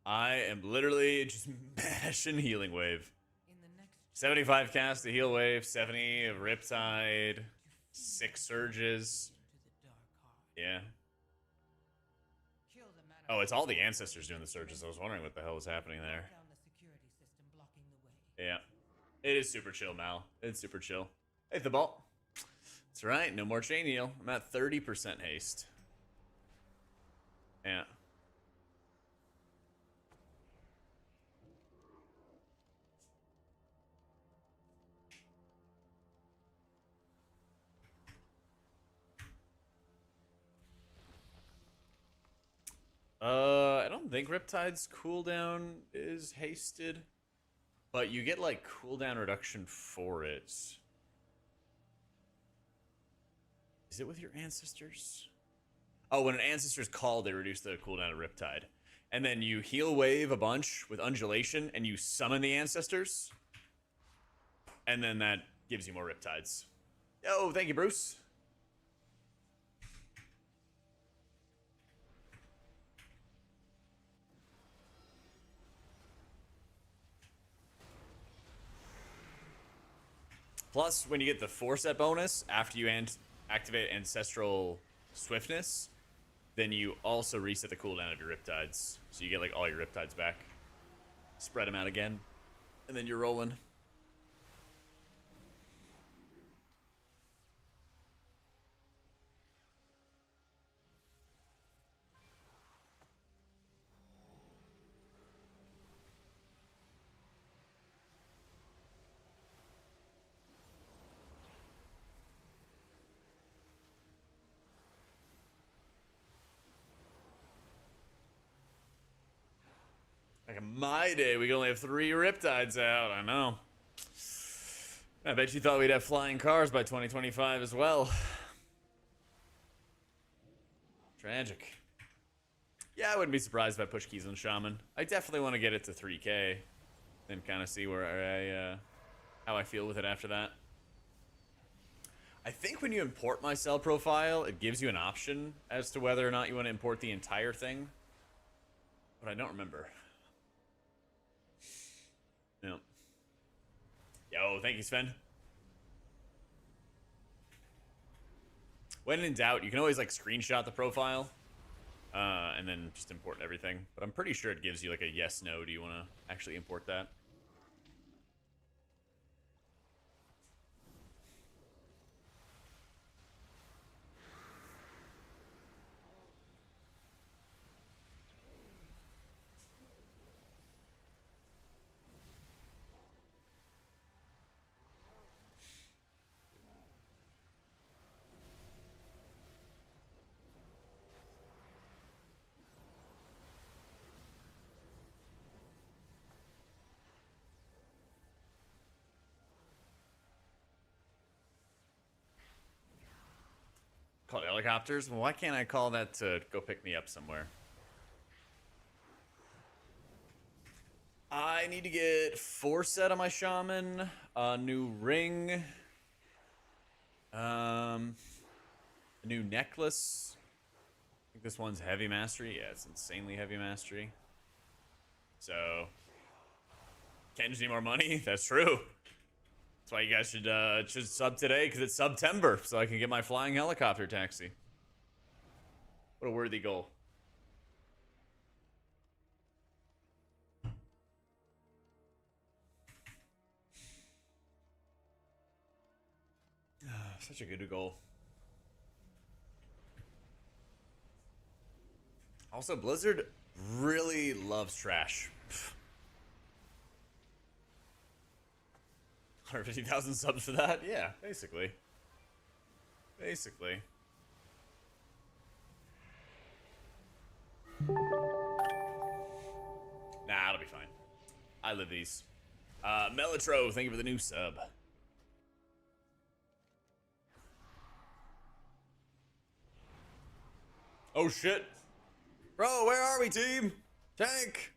I am literally just mashing Healing Wave. In the next 75 cast to heal wave, 70 of Riptide, 6 surges. into the dark heart. Yeah. Kill the mana. Oh, it's all the ancestors doing the surges. I was wondering what the hell was happening there. Down the security system blocking the way. Yeah. It is super chill, Mal. It's super chill. Hey, the ball. That's right. No more chain heal. I'm at 30% haste. Yeah. I don't think Riptide's cooldown is hasted, but you get like cooldown reduction for it. Is it with your ancestors? Oh, when an ancestor's called, they reduce the cooldown of Riptide. And then you heal wave a bunch with undulation and you summon the ancestors. And then that gives you more Riptides. Yo, thank you, Bruce. Plus, when you get the 4-set bonus after you activate Ancestral Swiftness, then you also reset the cooldown of your Riptides. So you get like all your Riptides back. Spread them out again. And then you're rolling. Like in my day, we could only have 3 Riptides out. I know. I bet you thought we'd have flying cars by 2025 as well. Tragic. Yeah, I wouldn't be surprised if I push keys on Shaman. I definitely want to get it to 3K. Then kind of see where how I feel with it after that. I think when you import my cell profile, it gives you an option as to whether or not you want to import the entire thing. But I don't remember. No. Yo, thank you, Sven. When in doubt, you can always like screenshot the profile and then just import everything. But I'm pretty sure it gives you like a yes, no. Do you want to actually import that? Called helicopters? Well, why can't I call that to go pick me up somewhere? I need to get 4-set on my Shaman, a new ring, a new necklace. I think this one's heavy mastery. Yeah, it's insanely heavy mastery. So, can't just need more money. That's true. That's why you guys should sub today, because it's September, so I can get my flying helicopter taxi. What a worthy goal. Such a good goal. Also, Blizzard really loves trash. 150,000 subs for that? Yeah, basically. Basically. Nah, it'll be fine. I live these. Melotro, thank you for the new sub. Oh shit. Bro, where are we, team? Tank!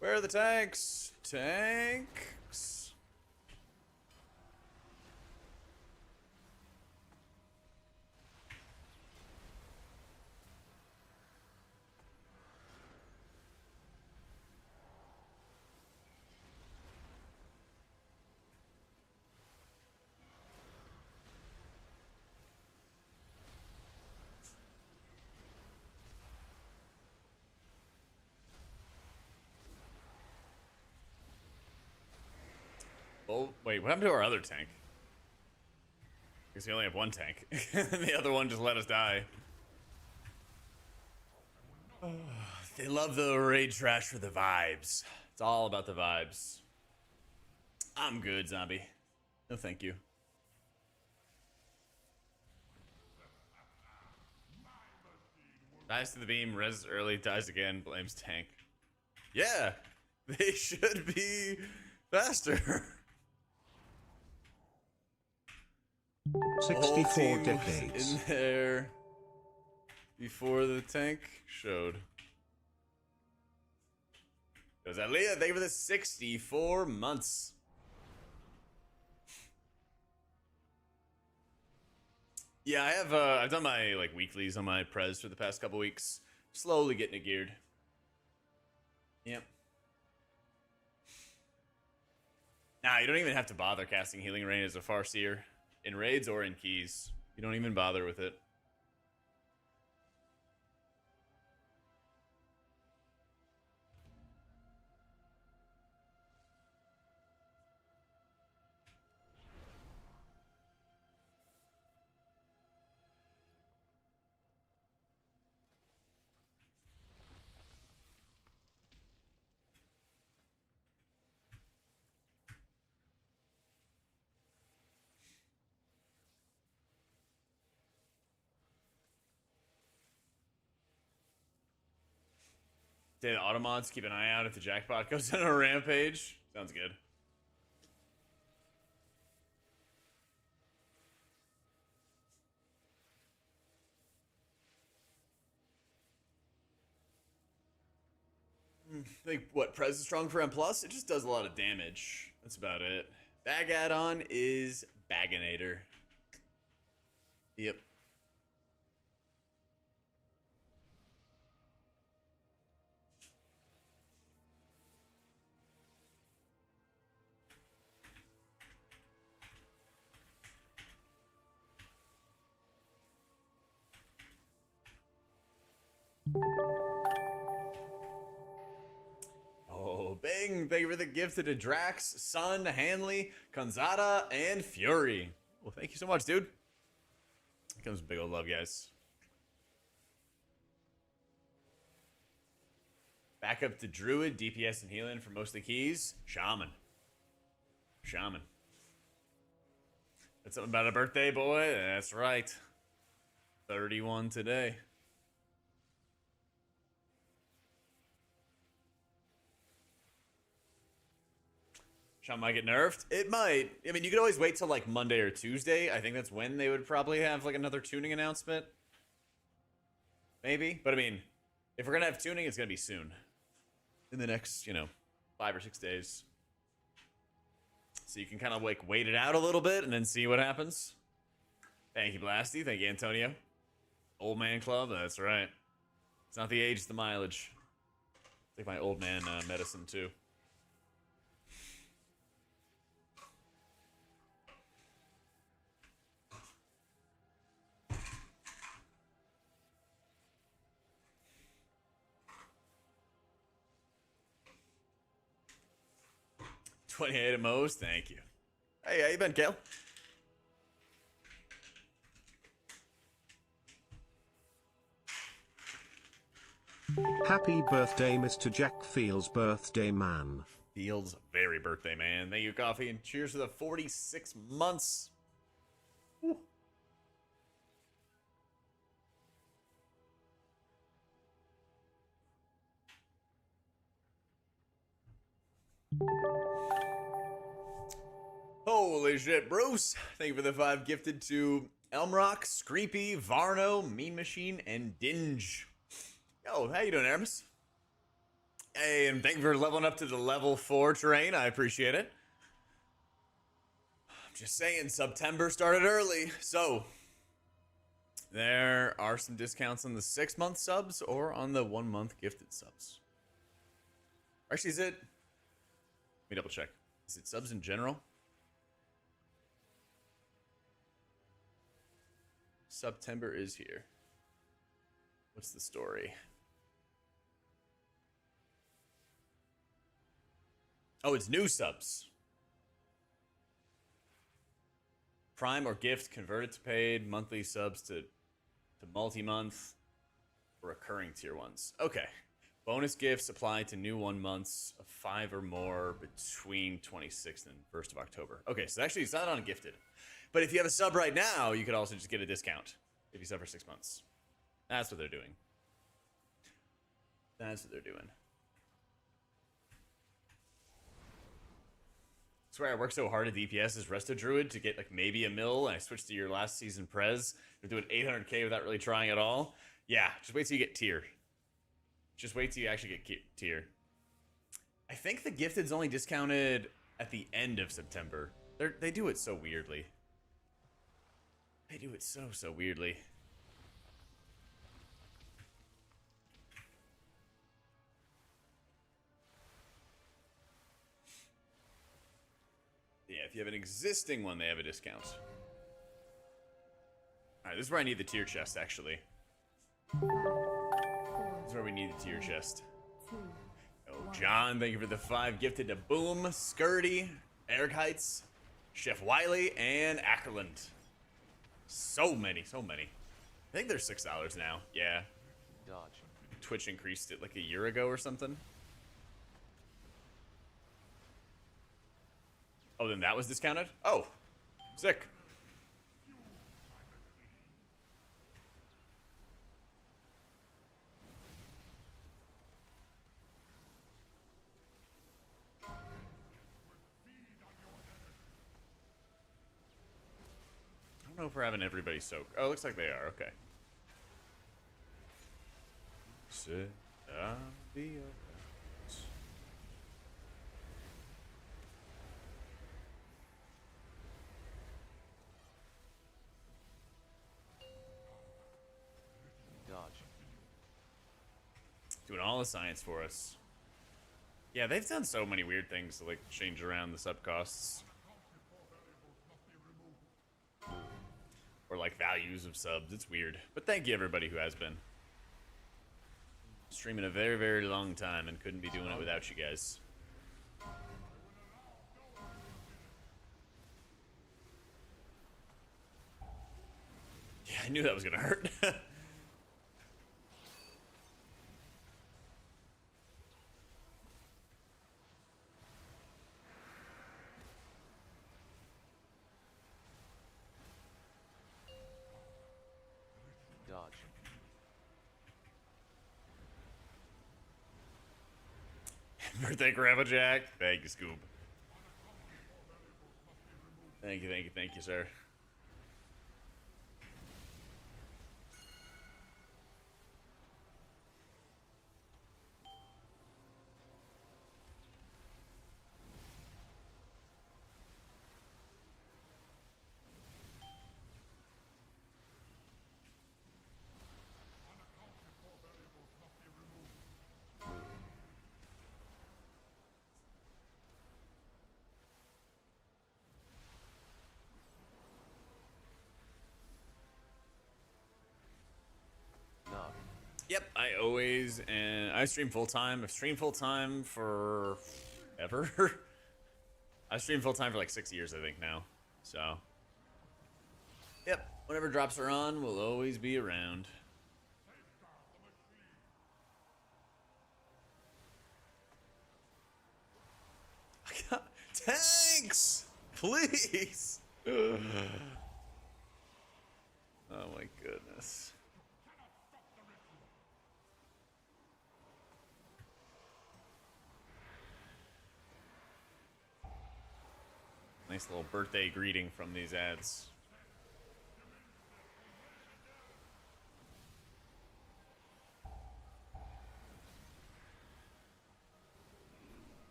Where are the tanks? Tanks. Oh, wait, what happened to our other tank? Because we only have one tank. And the other one just let us die. They love the raid trash for the vibes. It's all about the vibes. I'm good, zombie. No, thank you. Dies to the beam, res early, dies again, blames tank. Yeah, they should be faster. 64 decades. In there before the tank showed. It was Aaliyah, thank you for the 64 months. Yeah, I have. I've done my like weeklies on my Prez for the past couple weeks. Slowly getting it geared. Yep. Nah, you don't even have to bother casting Healing Rain as a Farseer in raids or in keys. You don't even bother with it. Did Automods keep an eye out if the jackpot goes on a rampage? Sounds good. I think what Prez is strong for M plus. It just does a lot of damage. That's about it. Bag add-on is Baginator. Yep. Oh, Bing! Thank you for the gift to Drax, Sun, Hanley, Kanzada, and Fury. Well, thank you so much, dude. Here comes big old love, guys. Back up to Druid, DPS, and healing for most of the keys. Shaman. Shaman. That's something about a birthday boy? That's right. 31 today. Shaman might get nerfed. It might. I mean, you could always wait till like Monday or Tuesday. I think that's when they would probably have like another tuning announcement. Maybe. But I mean, if we're going to have tuning, it's going to be soon. In the next, 5 or 6 days. So you can kind of like wait it out a little bit and then see what happens. Thank you, Blasty. Thank you, Antonio. Old man club. That's right. It's not the age, it's the mileage. Take my old man medicine too. $28 at most. Thank you. Hey, how you been, Kale? Happy birthday, Mr. Jack Fields, birthday man. Fields, very birthday man. Thank you, Coffee, and cheers for the 46 months. Woo. Holy shit, Bruce. Thank you for the 5 gifted to Elmrock, Screepy, Varno, Mean Machine, and Dinge. Yo, how you doing, Aramis? Hey, and thank you for leveling up to the level 4 terrain. I appreciate it. I'm just saying, September started early. So, there are some discounts on the 6-month subs or on the 1-month gifted subs. Actually, is it? Let me double check. Is it subs in general? September is here. What's the story? Oh, it's new subs. Prime or gift converted to paid, monthly subs to multi-month, recurring tier ones. Okay. Bonus gifts apply to new 1 months of 5 or more between 26th and 1st of October. Okay, so actually it's not on gifted. But if you have a sub right now, you could also just get a discount if you sub for 6 months. That's what they're doing. That's what they're doing. I swear I worked so hard at DPS as Resto Druid to get like maybe a mil, and I switched to your last season Prez. You're doing 800k without really trying at all. Yeah, just wait till you get tier. Just wait till you actually get tier. I think the gifted's only discounted at the end of September. They do it so weirdly. They do it so weirdly. Yeah, if you have an existing one, they have a discount. Alright, this is where I need the tier chest, actually. This is where we need the tier chest. Oh, John, thank you for the 5 gifted to Boom, Skirty, Eric Heights, Chef Wiley, and Ackerland. So many. I think they're $6 now. Yeah. Dodge. Twitch increased it like a year ago or something. Oh, then that was discounted? Oh, sick. I don't know if we're having everybody soak. Oh, it looks like they are. Okay. Sit on the others. Dodge. Doing all the science for us. Yeah, they've done so many weird things to like change around the sub costs. Or like values of subs. It's weird. But thank you everybody who has been. Streaming a very long time and couldn't be doing it without you guys. Yeah, I knew that was gonna hurt. Dodge. Birthday Grandpa Jack. Thank you, Scoob. Thank you, sir. Knock. Yep, I stream full time. I've streamed full time for ever. I've streamed full time for like 6 years, I think now. So, yep, whenever drops are on, we'll always be around. Tanks, please. Oh my goodness. Nice little birthday greeting from these ads.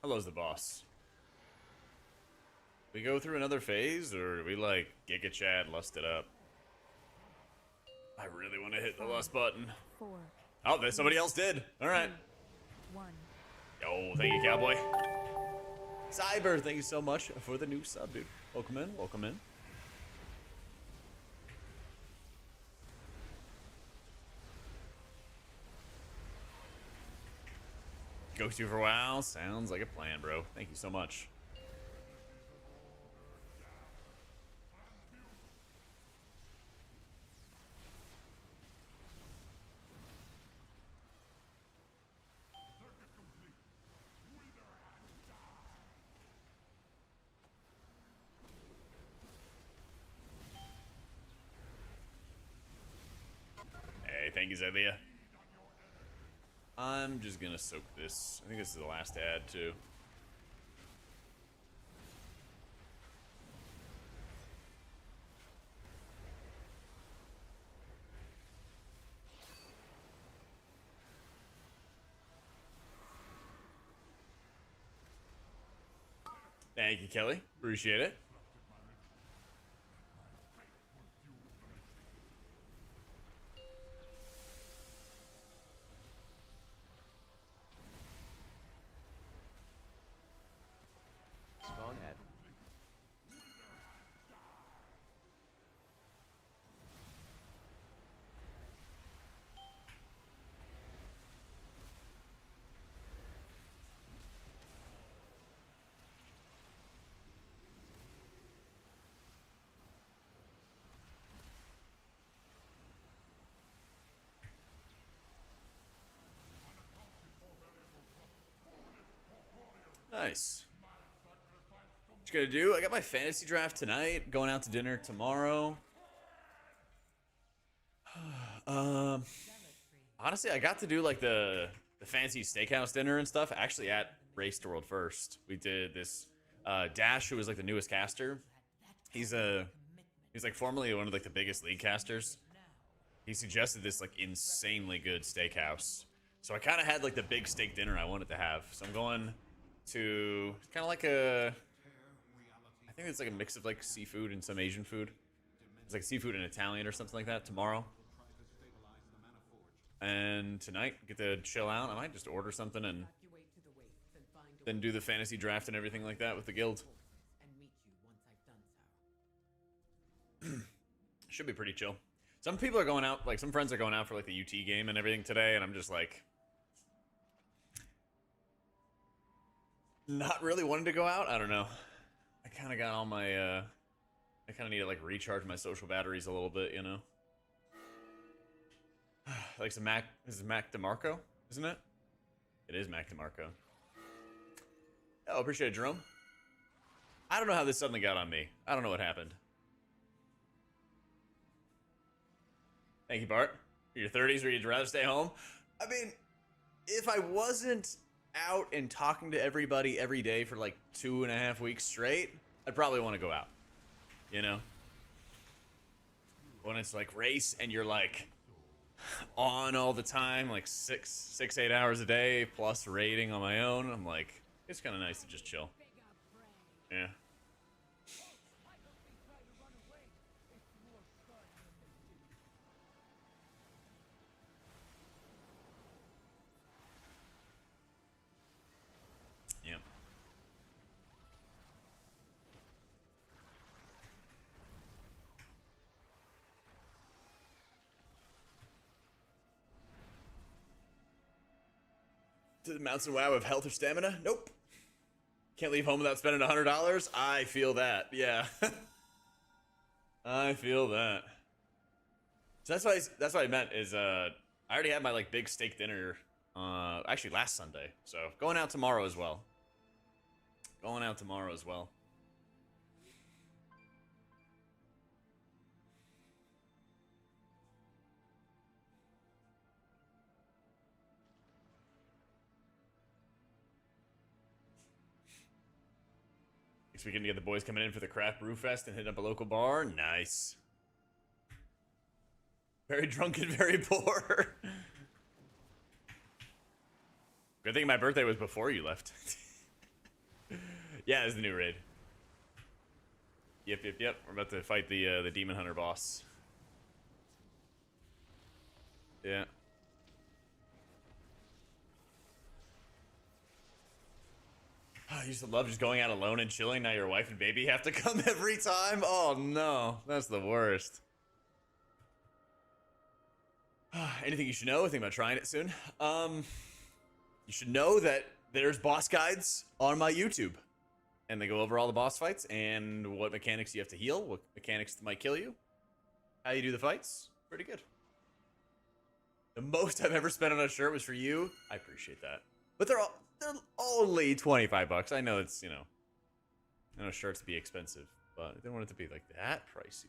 Hello's the boss. We go through another phase, or do we like Giga Chad lust it up? I really want to hit the lust button. 4. Oh, there's somebody else did. All right. 1. Yo, thank you, cowboy. Cyber, thank you so much for the new sub, dude. Welcome in, welcome in. Ghost you for a while. Sounds like a plan, bro. Thank you so much. Hey, thank you, Zevia. I'm just gonna soak this. I think this is the last ad, too. Thank you, Kelly. Appreciate it. Spawn at. Nice. What you gonna do? I got my fantasy draft tonight. Going out to dinner tomorrow. Honestly, I got to do like the fancy steakhouse dinner and stuff. Actually, at Race to World first, we did this. Dash, who was like the newest caster. He's like formerly one of like the biggest league casters. He suggested this like insanely good steakhouse. So I kind of had like the big steak dinner I wanted to have. So I'm going to kind of like I think it's like a mix of like seafood and some Asian food. It's like seafood and Italian or something like that tomorrow. And tonight, get to chill out. I might just order something and then do the fantasy draft and everything like that with the guild. Should be pretty chill. Some people are going out, like some friends are going out for like the UT game and everything today, and I'm just like not really wanting to go out. I don't know. I kind of got all my I kind of need to like recharge my social batteries a little bit, you know. Like some Mac, this is Mac DeMarco, isn't it? It is Mac DeMarco. Oh, appreciate it, Jerome. I don't know how this suddenly got on me. I don't know what happened. Thank you, Bart. For your 30s where you'd rather stay home. I mean, if I wasn't out and talking to everybody every day for like 2.5 weeks straight, I'd probably want to go out. You know? When it's like race and you're like on all the time, like 8 hours a day, plus raiding on my own, I'm like, it's kind of nice to just chill. Yeah. Yep. Did the mounts in WoW have health or stamina? Nope. Can't leave home without spending $100. I feel that. Yeah. I feel that. So that's what I meant is I already had my like big steak dinner actually last Sunday. So going out tomorrow as well. Going out tomorrow as well. Next weekend to get the boys coming in for the craft brew fest and hit up a local bar. Nice. Very drunk and very poor. Good thing my birthday was before you left. Yeah, it's the new raid. Yep. We're about to fight the Demon Hunter boss. Yeah. I used to love just going out alone and chilling. Now your wife and baby have to come every time. Oh no, that's the worst. Anything you should know? Think about trying it soon. You should know that there's boss guides on my YouTube, and they go over all the boss fights and what mechanics you have to heal, what mechanics might kill you, how you do the fights. Pretty good. The most I've ever spent on a shirt was for you. I appreciate that, but they're only $25. I know it's, you know, I know shirts be expensive, but I didn't want it to be like that pricey.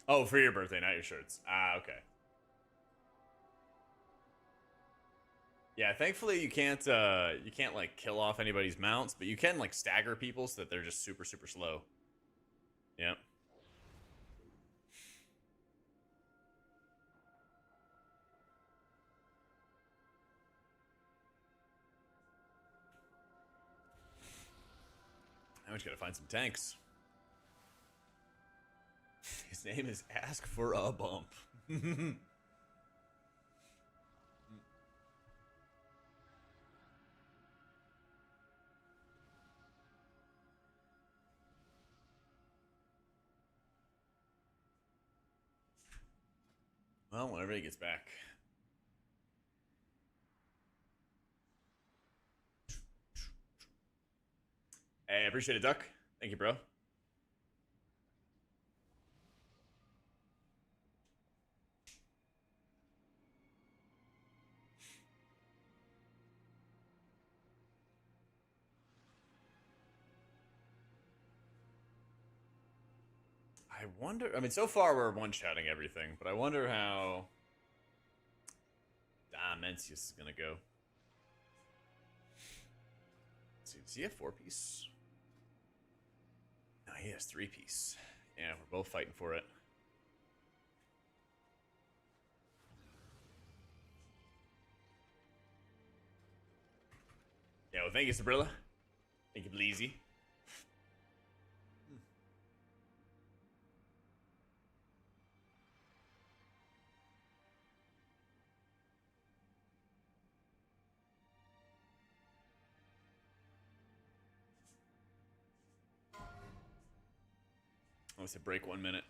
Oh, for your birthday, not your shirts. Ah, okay. Yeah, thankfully you can't like kill off anybody's mounts, but you can like stagger people so that they're just super super slow. Yep. Now we just gotta find some tanks. His name is Ask for a Bump. Well, whenever he gets back. Hey, I appreciate it, Duck. Thank you, bro. I wonder. I mean, so far we're one-shotting everything, but I wonder how Mencius is gonna go. Let's see, does he have 4-piece? No, he has 3-piece. Yeah, we're both fighting for it. Yeah, well, thank you, Sabrilla. Thank you, Bleezy. Let's break 1 minute.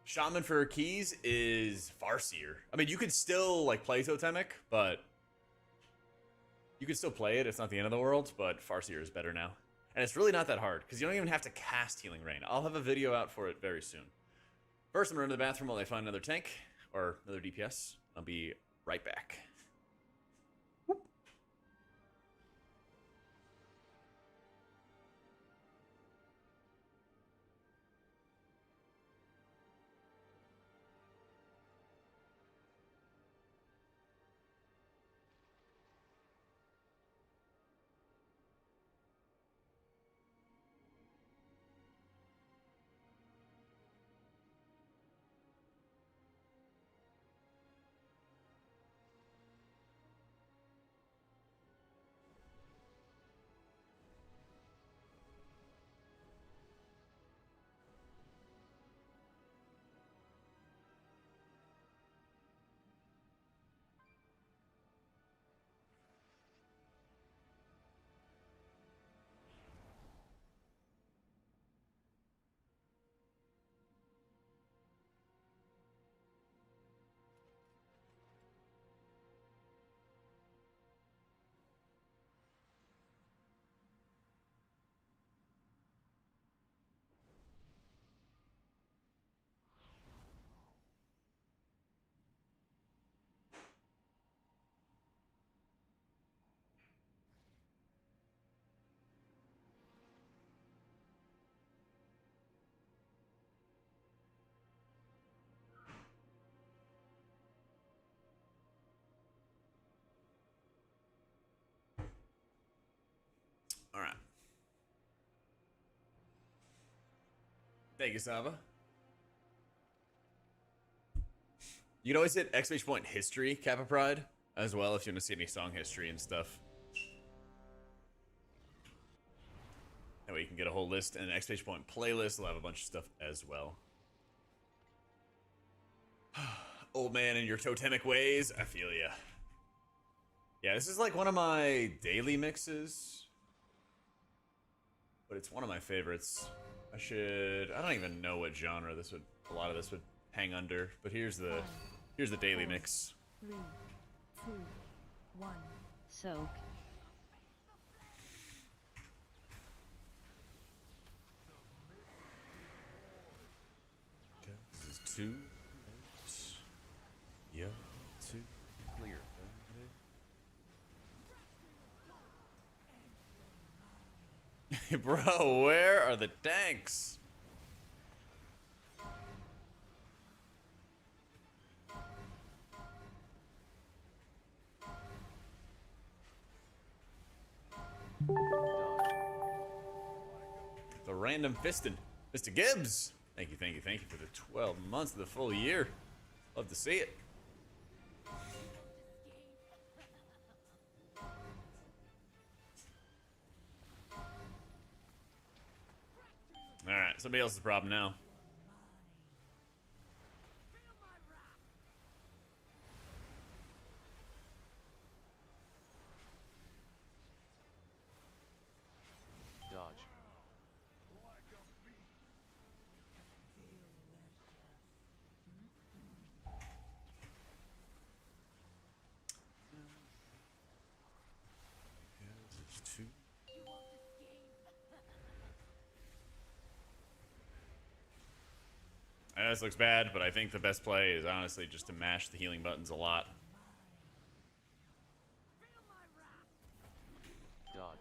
Shaman for keys is Farseer. I mean, you could still like play Totemic, but you could still play it. It's not the end of the world, but Farseer is better now. And it's really not that hard, because you don't even have to cast Healing Rain. I'll have a video out for it very soon. First, I'm going to the bathroom while I find another tank, or another DPS. I'll be right back. All right. Thank you, Sava. You can always hit exclamation point history, Kappa Pride, as well if you want to see any song history and stuff. That way you can get a whole list, and an exclamation point playlist will have a bunch of stuff as well. Old man in your totemic ways, I feel ya. Yeah, this is like one of my daily mixes, but it's one of my favorites. I don't even know what genre a lot of this would hang under, but here's the daily mix. 3, 2, 1. Soak. This is 2. Yeah, 2. Clear. Bro, where are the tanks? The random fisting. Mr. Gibbs. Thank you for the 12 months of the full year. Love to see it. Alright, somebody else's problem now. Dodge. This looks bad, but I think the best play is honestly just to mash the healing buttons a lot. Dodge.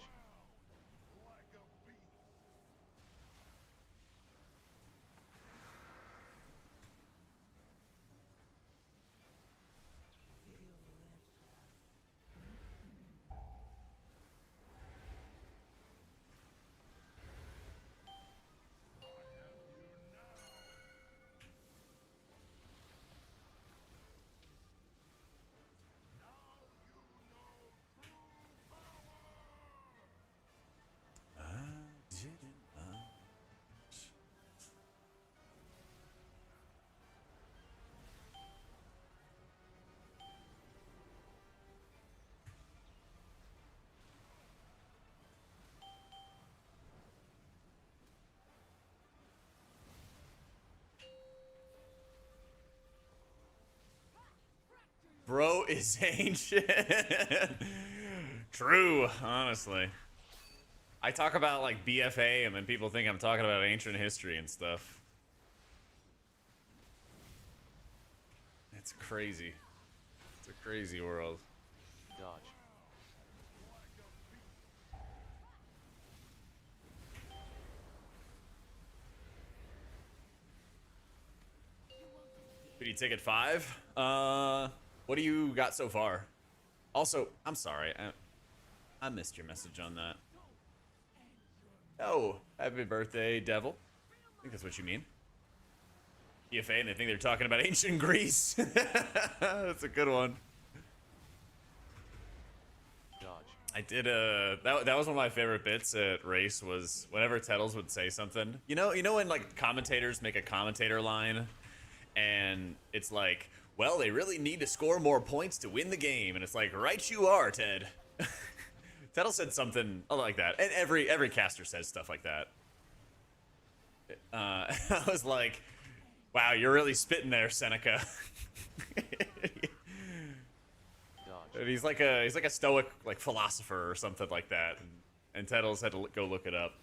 Bro is ancient. True, honestly. I talk about like BFA and then people think I'm talking about ancient history and stuff. It's crazy. It's a crazy world. Dodge. BD ticket 5. What do you got so far? Also, I'm sorry. I missed your message on that. Oh, happy birthday, Devil. I think that's what you mean. EFA, and they think they're talking about ancient Greece. That's a good one. Dodge. I did that was one of my favorite bits at race was whenever Tettles would say something. You know when like commentators make a commentator line and it's like, well, they really need to score more points to win the game, and it's like, right you are, Ted. Tettle said something like that, and every caster says stuff like that. I was like, wow, you're really spitting there, Seneca. And he's like a stoic like philosopher or something like that, and Tettles had to go look it up.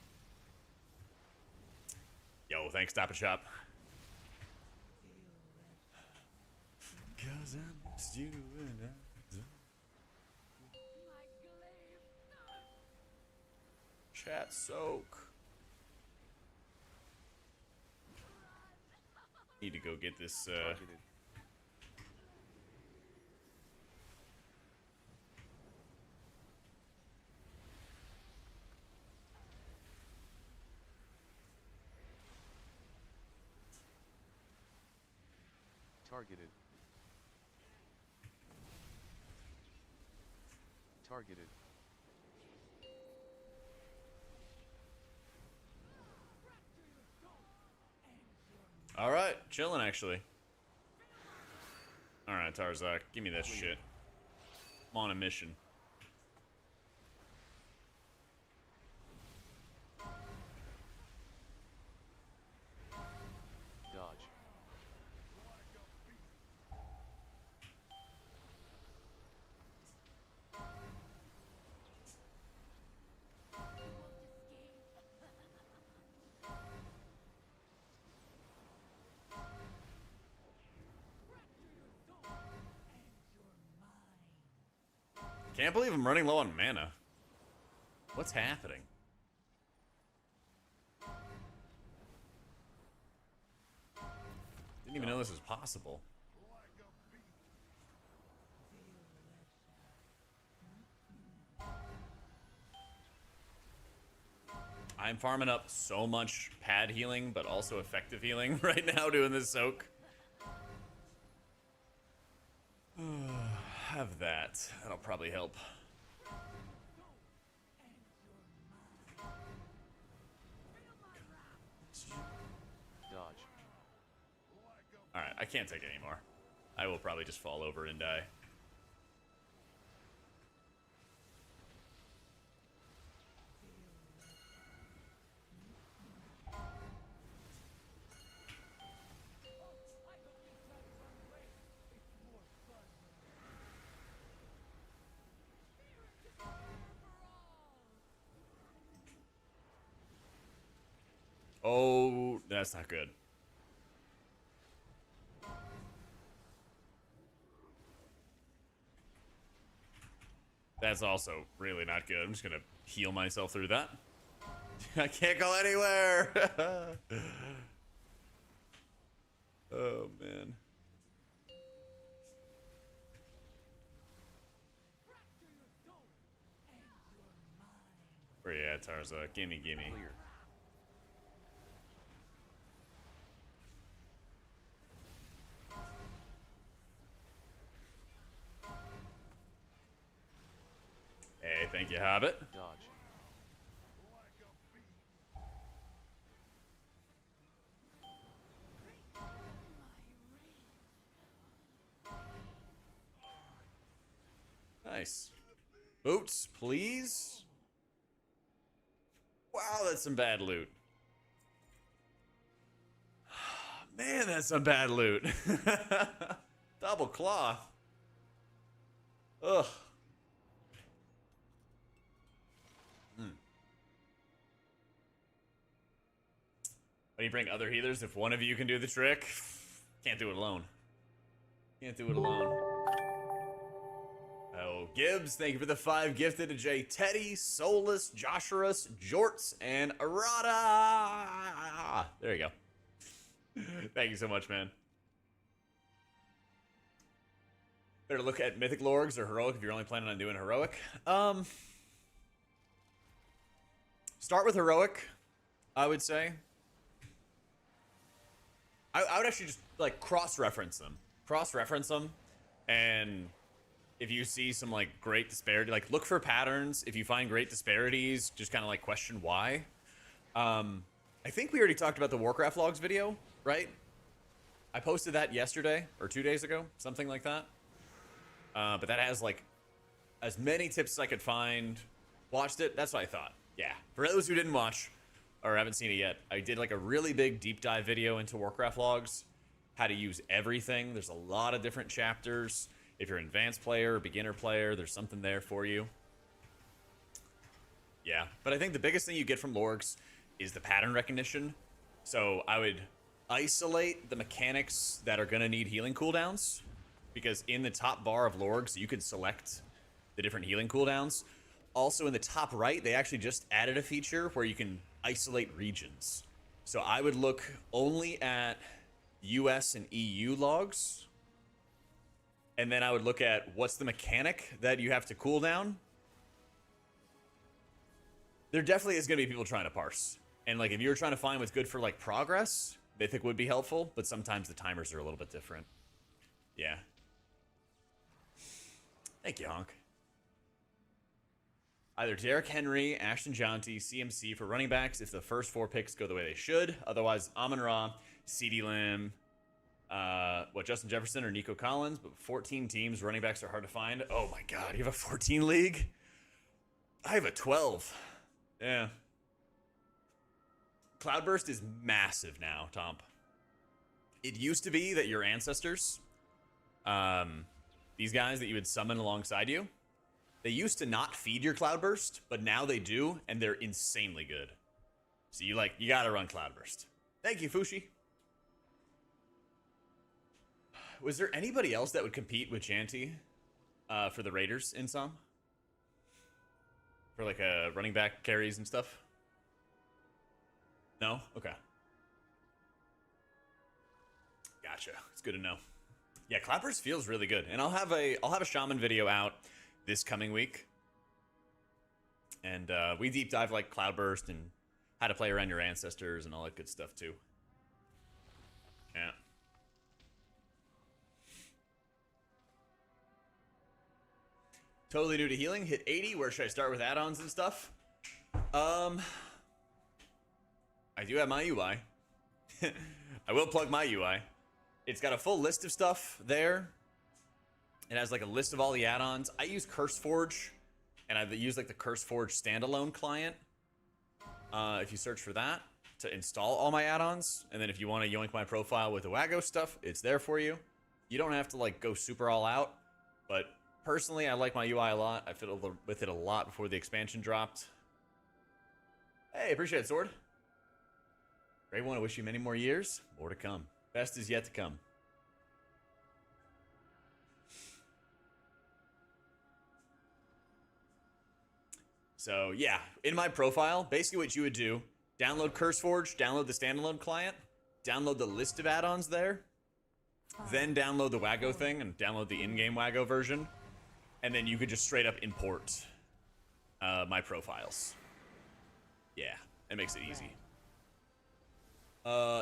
Yo, thanks, Stop and Shop. 'Cause I missed you and chat soak. Need to go get this Targeted. Targeted. Targeted. All right, chilling actually. All right, Tarzak, give me that shit. I'm on a mission. Dodge. Can't believe I'm running low on mana. What's happening? Didn't even know this was possible. I'm farming up so much pad healing, but also effective healing right now doing this soak. Have that. That'll probably help. Dodge. Alright, I can't take it anymore. I will probably just fall over and die. Oh, that's not good. That's also really not good. I'm just gonna heal myself through that. I can't go anywhere. Oh man. Where you at, Tarza? Gimme, gimme. Clear. Hey, thank you, Hobbit. Dodge. Nice. Boots, please. Wow, that's some bad loot. Man, that's some bad loot. Double cloth. Ugh. When you bring other healers, if one of you can do the trick, can't do it alone. Can't do it alone. Oh, Gibbs, thank you for the 5 gifted to J. Teddy, Solus, Joshuras, Jorts, and Arata. There you go. Thank you so much, man. Better look at Mythic Lorgs or Heroic if you're only planning on doing Heroic. Start with Heroic, I would say. I would actually just, like, cross-reference them. Cross-reference them, and if you see some, like, great disparity, like, look for patterns. If you find great disparities, just kind of, like, question why. I think we already talked about the Warcraft Logs video, right? I posted that yesterday, or 2 days ago, something like that. But that has, like, as many tips as I could find. Watched it, that's what I thought. Yeah, for those who didn't watch, or haven't seen it yet, I did like a really big deep dive video into Warcraft Logs, how to use everything. There's a lot of different chapters. If you're an advanced player or beginner player, there's something there for you. Yeah, but I think the biggest thing you get from Lorgs is the pattern recognition. So I would isolate the mechanics that are going to need healing cooldowns, because in the top bar of Lorgs, you could select the different healing cooldowns. Also in the top right, they actually just added a feature where you can isolate regions. So I would look only at US and EU logs, and then I would look at what's the mechanic that you have to cool down. There definitely is going to be people trying to parse, and like if you're trying to find what's good for like progress, Mythic would be helpful, but sometimes the timers are a little bit different. Yeah. Thank you, Honk. Either Derrick Henry, Ashton Jonty, CMC for running backs if the first 4 picks go the way they should. Otherwise, Amon-Ra, CeeDee Lamb, Justin Jefferson or Nico Collins. But 14 teams, running backs are hard to find. Oh my God, you have a 14 league? I have a 12. Yeah. Cloudburst is massive now, Tomp. It used to be that your ancestors, these guys that you would summon alongside you, they used to not feed your Cloudburst, but now they do, and they're insanely good. So you gotta run Cloudburst. Thank you, Fushi. Was there anybody else that would compete with Chanty for the Raiders in some? For like running back carries and stuff? No? Okay. Gotcha. It's good to know. Yeah, Clappers feels really good, and I'll have a Shaman video out this coming week, and we deep dive like Cloudburst and how to play around your ancestors and all that good stuff too. Yeah. Totally new to healing. Hit 80. Where should I start with add-ons and stuff? I do have my UI. I will plug my UI. It's got a full list of stuff there. It has like a list of all the add-ons. I use CurseForge, and I use like the CurseForge standalone client. If you search for that to install all my add-ons, and then if you want to yoink my profile with the Wago stuff, it's there for you. You don't have to like go super all out, but personally, I like my UI a lot. I fiddled with it a lot before the expansion dropped. Hey, appreciate it, Sword. Great one. I wish you many more years. More to come. Best is yet to come. So, yeah. In my profile, basically what you would do, download CurseForge, download the standalone client, download the list of add-ons there, then download the Wago thing and download the in-game Wago version. And then you could just straight up import my profiles. Yeah, it makes it easy.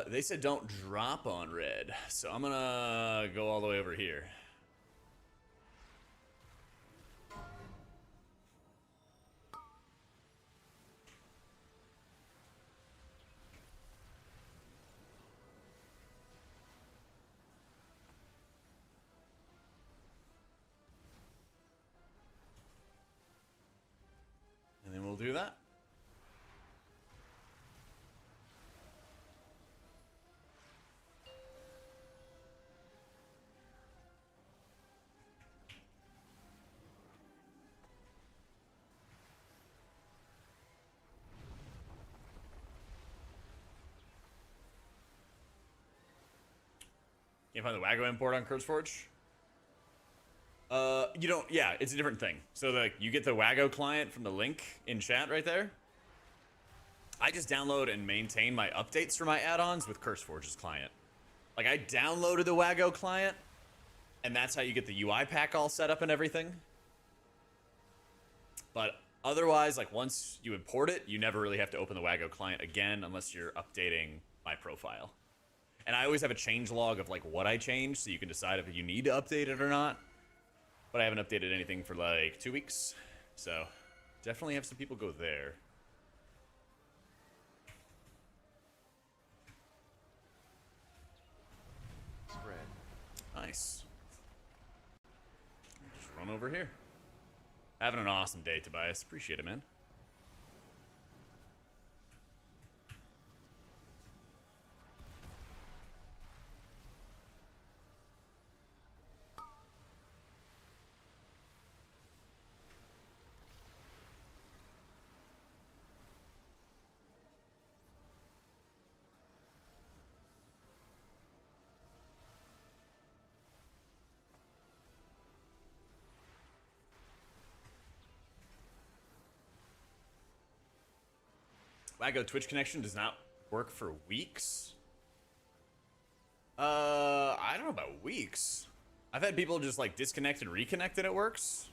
They said don't drop on red, so I'm gonna go all the way over here. And then we'll do that. Can't find the Wago import on CurseForge? You don't, yeah, it's a different thing. So you get the Wago client from the link in chat right there. I just download and maintain my updates for my add-ons with CurseForge's client. Like, I downloaded the Wago client, and that's how you get the UI pack all set up and everything. But otherwise, like, once you import it, you never really have to open the Wago client again unless you're updating my profile. And I always have a change log of, like, what I changed, so you can decide if you need to update it or not. But I haven't updated anything for, like, 2 weeks. So, definitely have some people go there. Spread. Nice. Just run over here. Having an awesome day, Tobias. Appreciate it, man. Wago Twitch connection does not work for weeks. I don't know about weeks. I've had people just like disconnect and reconnect and it works.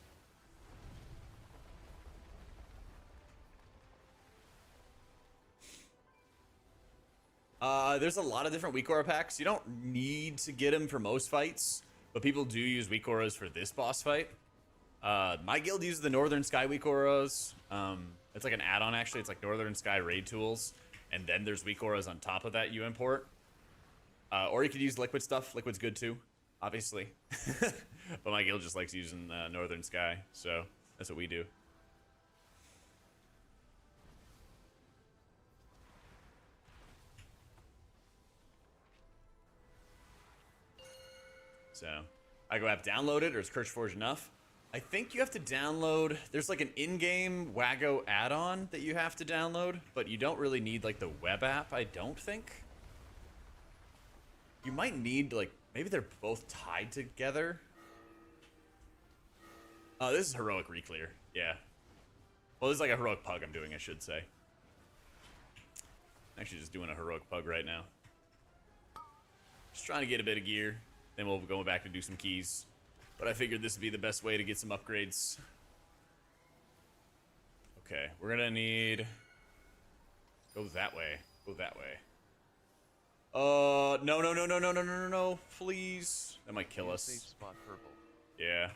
There's a lot of different weak aura packs. You don't need to get them for most fights, but people do use weak auras for this boss fight. My guild uses the Northern Sky weak auras. It's like an add-on, actually. It's like Northern Sky raid tools, and then there's weak auras on top of that you import. Or you could use liquid stuff. Liquid's good too, obviously. But my guild just likes using Northern Sky, so that's what we do. So, I go app downloaded, or is CurseForge enough? I think you have to download, there's like an in-game Wago add-on that you have to download, but you don't really need like the web app, I don't think. You might need like, maybe they're both tied together. Oh, this is heroic reclear, yeah. Well, this is like a heroic pug I'm doing, I should say. I'm actually just doing a heroic pug right now. Just trying to get a bit of gear. Then we'll go back to do some keys. But I figured this would be the best way to get some upgrades. Okay, we're gonna need... Go that way. Go that way. No, please. That might kill us. Safe spot purple. Yeah.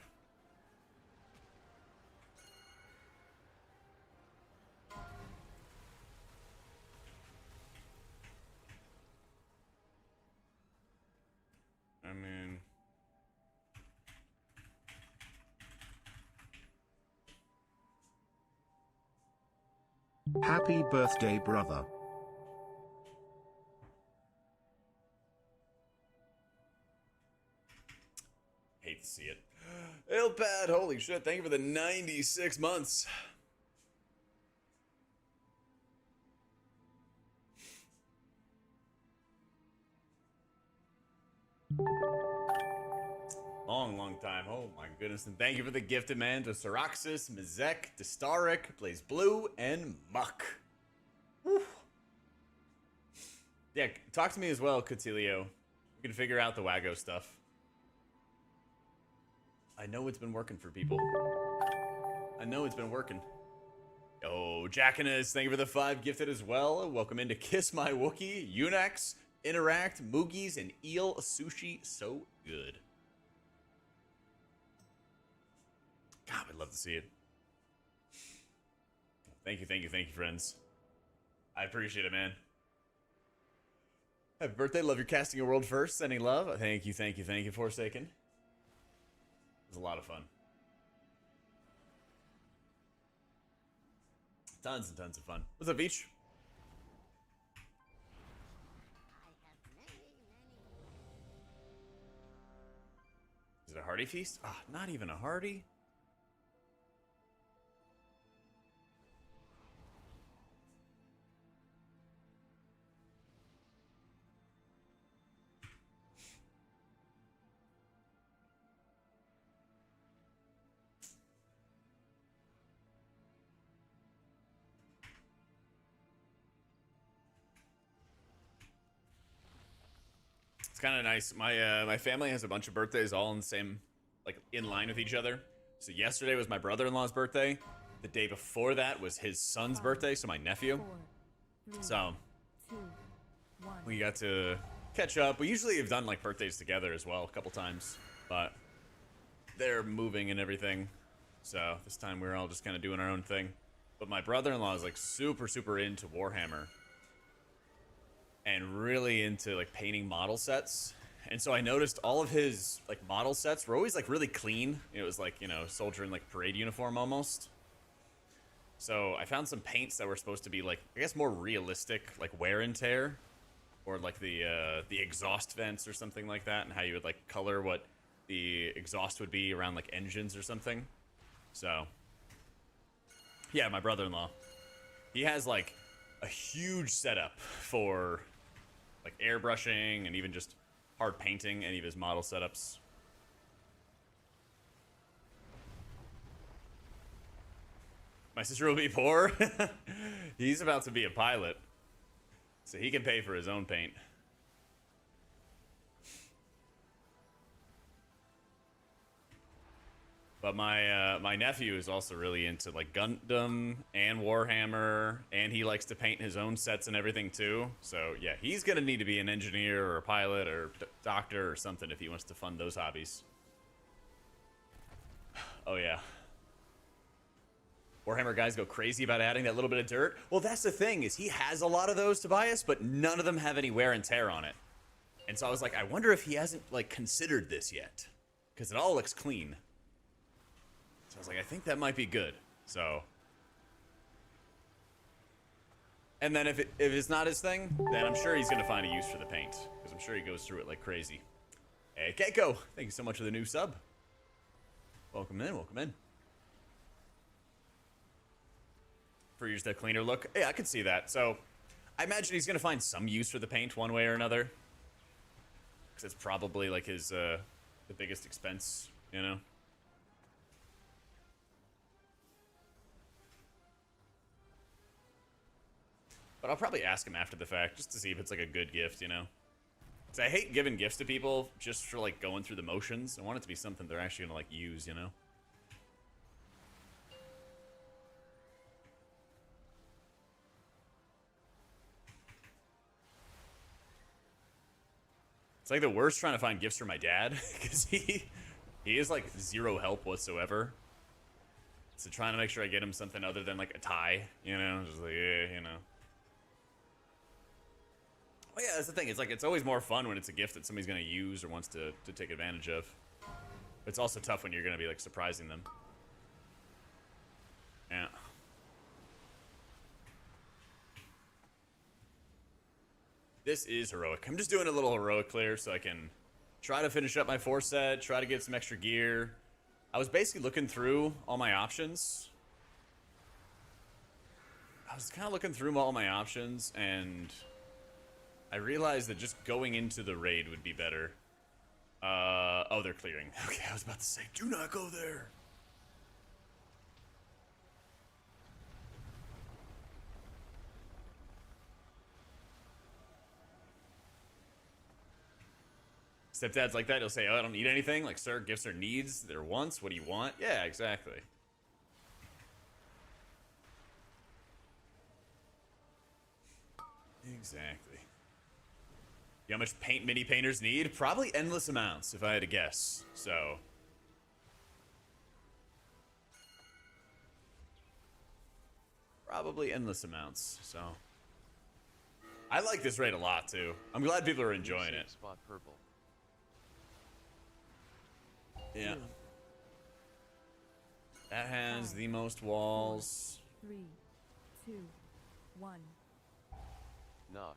I mean... Happy birthday, brother. Hate to see it. Ilpad, holy shit, thank you for the 96 months. Long time. Oh my goodness. And thank you for the gifted man to Saraxis, Mizek, Destarik, Blaze Blue, and Muck. Woo. Yeah, talk to me as well, Cotilio. We can figure out the Wago stuff. I know it's been working for people. I know it's been working. Oh, Jackanis, thank you for the 5 gifted as well. Welcome into Kiss My Wookie, Unax, Interact, Moogies, and Eel Sushi. So good. God, I'd love to see it. Thank you, friends. I appreciate it, man. Happy birthday. Love your casting your world first. Sending love. Thank you, Forsaken. It was a lot of fun. Tons and tons of fun. What's up, Beach? Is it a hearty feast? Ah, not even a hearty. It's kind of nice. My family has a bunch of birthdays all in the same, like, in line with each other. So yesterday was my brother-in-law's birthday. The day before that was his son's birthday, so my nephew. So we got to catch up. We usually have done like birthdays together as well a couple times, but they're moving and everything. So this time we're all just kind of doing our own thing. But my brother-in-law is like super into Warhammer. And really into like painting model sets. And so I noticed all of his like model sets were always like really clean. It was like, you know, soldier in like parade uniform almost. So I found some paints that were supposed to be like, I guess more realistic, like wear and tear. Or like the exhaust vents or something like that. And how you would like color what the exhaust would be around like engines or something. So yeah, my brother-in-law, he has like a huge setup for like airbrushing and even just hard painting any of his model setups. My sister will be poor. He's about to be a pilot, so he can pay for his own paint. But my nephew is also really into like Gundam and Warhammer, and he likes to paint his own sets and everything too. So yeah, he's gonna need to be an engineer or a pilot or doctor or something if he wants to fund those hobbies. Oh yeah. Warhammer guys go crazy about adding that little bit of dirt. Well, that's the thing, is he has a lot of those, Tobias, but none of them have any wear and tear on it. And so I was like, I wonder if he hasn't like considered this yet, because it all looks clean. So I was like, I think that might be good. So, and then if it's not his thing, then I'm sure he's gonna find a use for the paint, because I'm sure he goes through it like crazy. Hey, Keiko, thank you so much for the new sub. Welcome in, welcome in. For just a cleaner look, yeah, I could see that. So, I imagine he's gonna find some use for the paint one way or another, because it's probably like his the biggest expense, you know. But I'll probably ask him after the fact, just to see if it's like a good gift, you know? So I hate giving gifts to people just for like going through the motions. I want it to be something they're actually gonna like use, you know? It's like the worst trying to find gifts for my dad because he is like zero help whatsoever. So trying to make sure I get him something other than like a tie, you know, just like, yeah, you know. Oh yeah, that's the thing. It's like it's always more fun when it's a gift that somebody's gonna use or wants to take advantage of. But it's also tough when you're gonna be like surprising them. Yeah. This is heroic. I'm just doing a little heroic clear so I can try to finish up my 4 set, try to get some extra gear. I was basically looking through all my options. I was kind of looking through all my options, and I realized that just going into the raid would be better. Oh, they're clearing. Okay, I was about to say, do not go there. Stepdad's like that. He'll say, oh, I don't need anything. Like, sir, gifts are needs. They're wants. What do you want? Yeah, exactly. Exactly. You know how much paint mini painters need? Probably endless amounts, if I had to guess. So. Probably endless amounts. So. I like this raid a lot, too. I'm glad people are enjoying it. Spot purple. Yeah. That has the most walls. 3, 2, 1. Knock.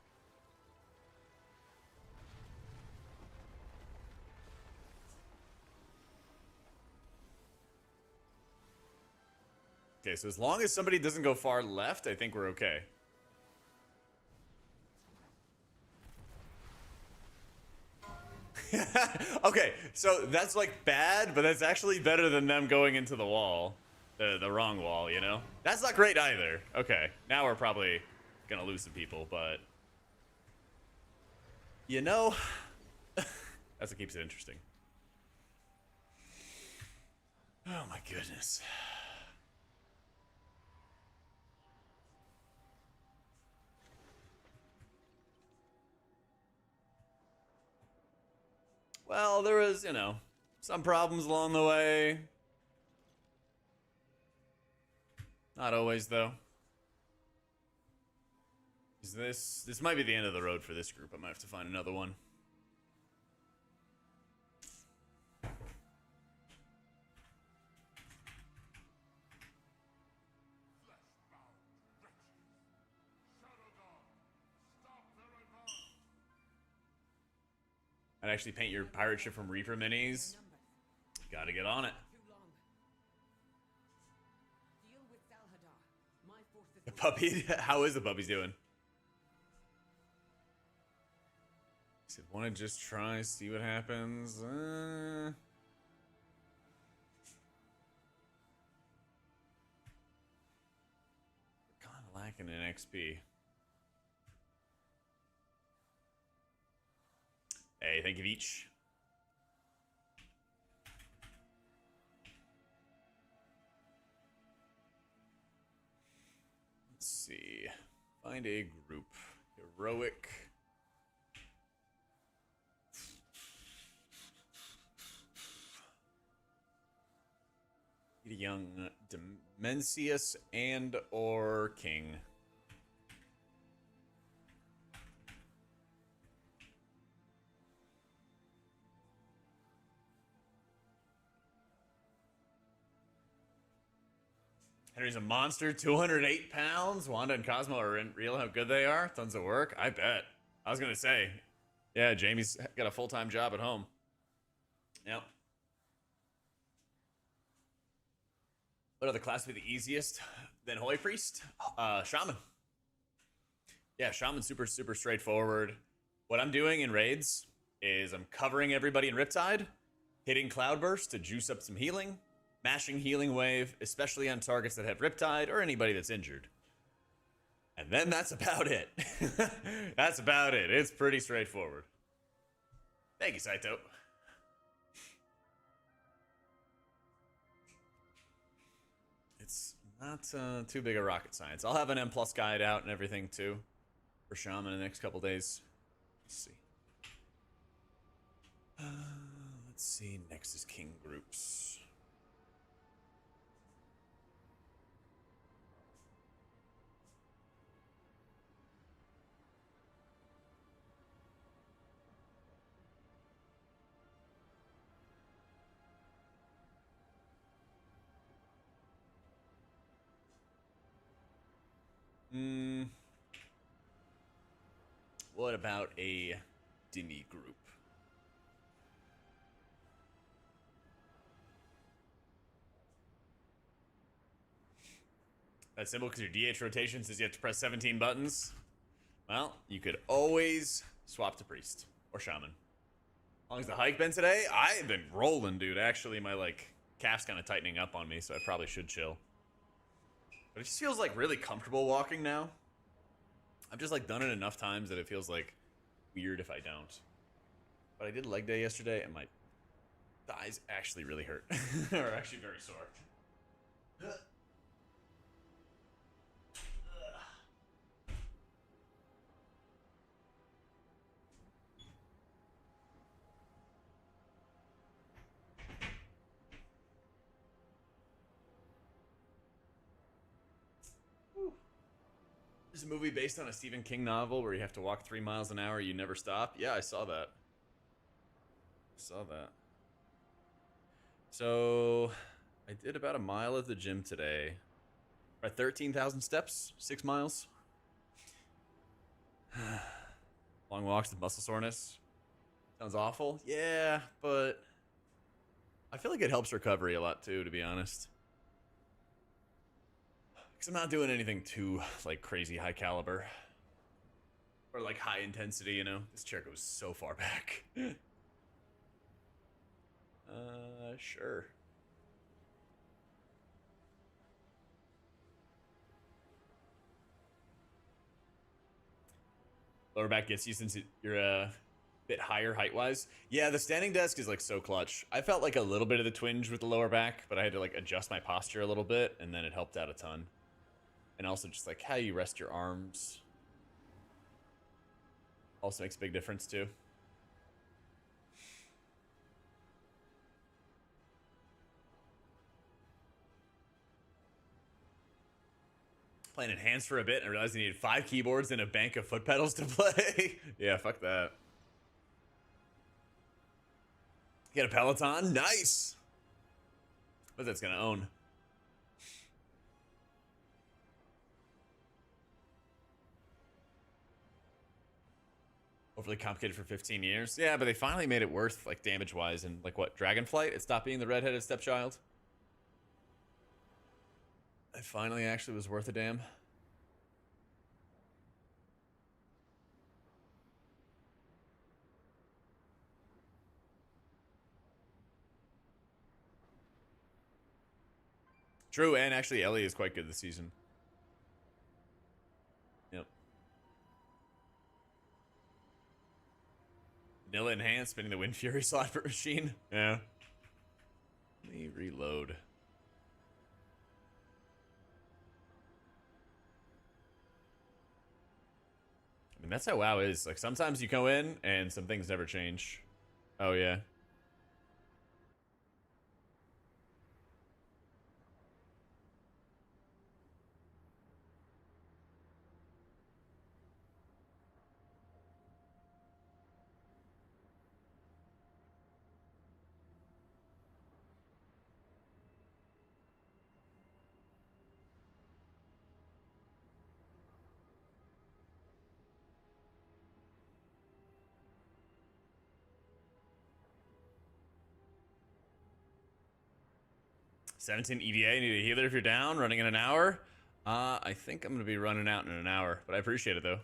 Okay, so as long as somebody doesn't go far left, I think we're okay. Okay, so that's like bad, but that's actually better than them going into the wall. The wrong wall, you know? That's not great either. Okay, now we're probably gonna lose some people, but... You know... That's what keeps it interesting. Oh my goodness. Well, there was, you know, some problems along the way. Not always, though. Is this might be the end of the road for this group. I might have to find another one. I'd actually paint your pirate ship from Reaper minis. Gotta get on it. The puppy? How is the puppies doing? He said, want to just try, see what happens? We're kind of lacking in XP. Hey, thank you each. Let's see. Find a group. Heroic. Young Demencius and or King. Henry's a monster, 208 pounds. Wanda and Cosmo are in real how good they are. Tons of work. I bet. I was going to say, yeah, Jamie's got a full-time job at home. Yep. What other class would be the easiest? Then Holy Priest? Shaman. Yeah, Shaman's super straightforward. What I'm doing in raids is I'm covering everybody in Riptide, hitting Cloudburst to juice up some healing, mashing Healing Wave, especially on targets that have Riptide or anybody that's injured. And then that's about it. That's about it. It's pretty straightforward. Thank you, Saito. It's not too big a rocket science. I'll have an M plus guide out and everything too for Shaman in the next couple days. Let's see. Let's see. Next is King groups. What about a Demi group? That's simple because your DH rotation says you have to press 17 buttons. Well, you could always swap to Priest or Shaman. How long has the hike been today? I've been rolling, dude. Actually, my calf's kind of tightening up on me, so I probably should chill. But it just feels really comfortable walking now. I've just done it enough times that it feels weird if I don't. But I did leg day yesterday, and my thighs actually really hurt. Are actually very sore. There's a movie based on a Stephen King novel where you have to walk 3 miles an hour, you never stop. Yeah, I saw that. So, I did about a mile at the gym today. At 13,000 steps, 6 miles. Long walks with muscle soreness. Sounds awful. Yeah, but I feel like it helps recovery a lot too, to be honest. Because I'm not doing anything too, crazy high caliber. Or, high intensity, you know? This chair goes so far back. Sure. Lower back gets you since you're a bit higher height-wise. Yeah, the standing desk is, so clutch. I felt a little bit of the twinge with the lower back, but I had to, adjust my posture a little bit, and then it helped out a ton. And also just how you rest your arms also makes a big difference too. Playing Enhanced for a bit and I realized I needed 5 keyboards and a bank of foot pedals to play. Yeah, fuck that. Get a Peloton? Nice! What that's gonna own? Overly complicated for 15 years. Yeah, but they finally made it worth, damage-wise. And, what, Dragonflight? It stopped being the redheaded stepchild? It finally actually was worth a damn. True, and actually Ellie is quite good this season. Yep. Vanilla Enhanced, spinning the Wind Fury slot for machine. Yeah. Let me reload. I mean, that's how WoW is. Sometimes you go in and some things never change. Oh, yeah. $17 EDA, need a healer if you're down, running in an hour. I think I'm going to be running out in an hour, but I appreciate it, though.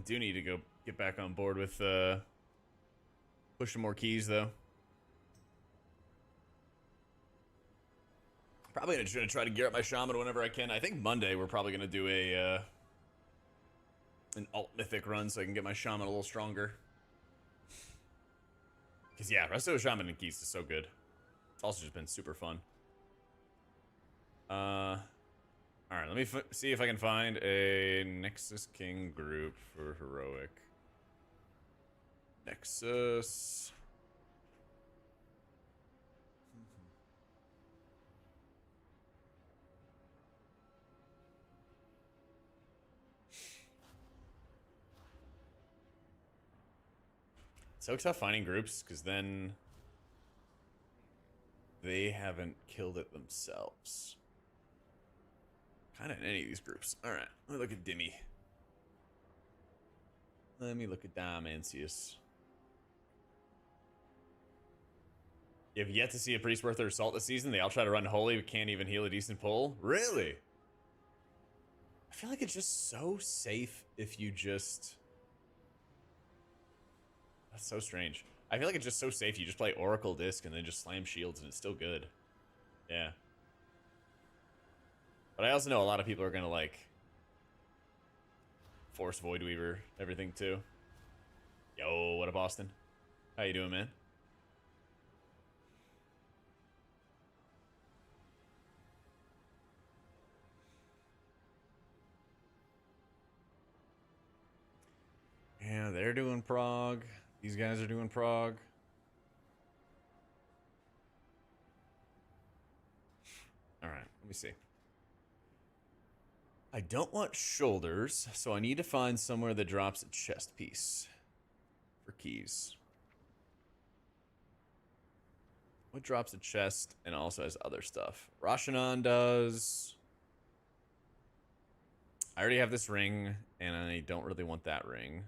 do need to go get back on board with pushing more keys, though. Probably gonna try to gear up my shaman whenever I can. I think Monday we're probably gonna do an alt mythic run so I can get my shaman a little stronger. Because yeah, Resto Shaman and keys is so good. It's also just been super fun. Alright, let me see if I can find a Nexus King group for Heroic. Nexus. So tough finding groups, because then they haven't killed it themselves. Kind of in any of these groups. Alright, let me look at Dimmy. Let me look at Dimensius. You have yet to see a priest worth their salt this season. They all try to run holy, but can't even heal a decent pull. Really? I feel like it's just so safe if you just... That's so strange. I feel like it's just so safe. You just play Oracle Disc and then just slam shields and it's still good. Yeah. But I also know a lot of people are going to, like, force Void Weaver everything, too. Yo, what up, Austin? How you doing, man? Yeah, they're doing Prague. These guys are doing Prague. Alright, let me see. I don't want shoulders, so I need to find somewhere that drops a chest piece for keys. What drops a chest and also has other stuff? Rashanan does. I already have this ring, and I don't really want that ring.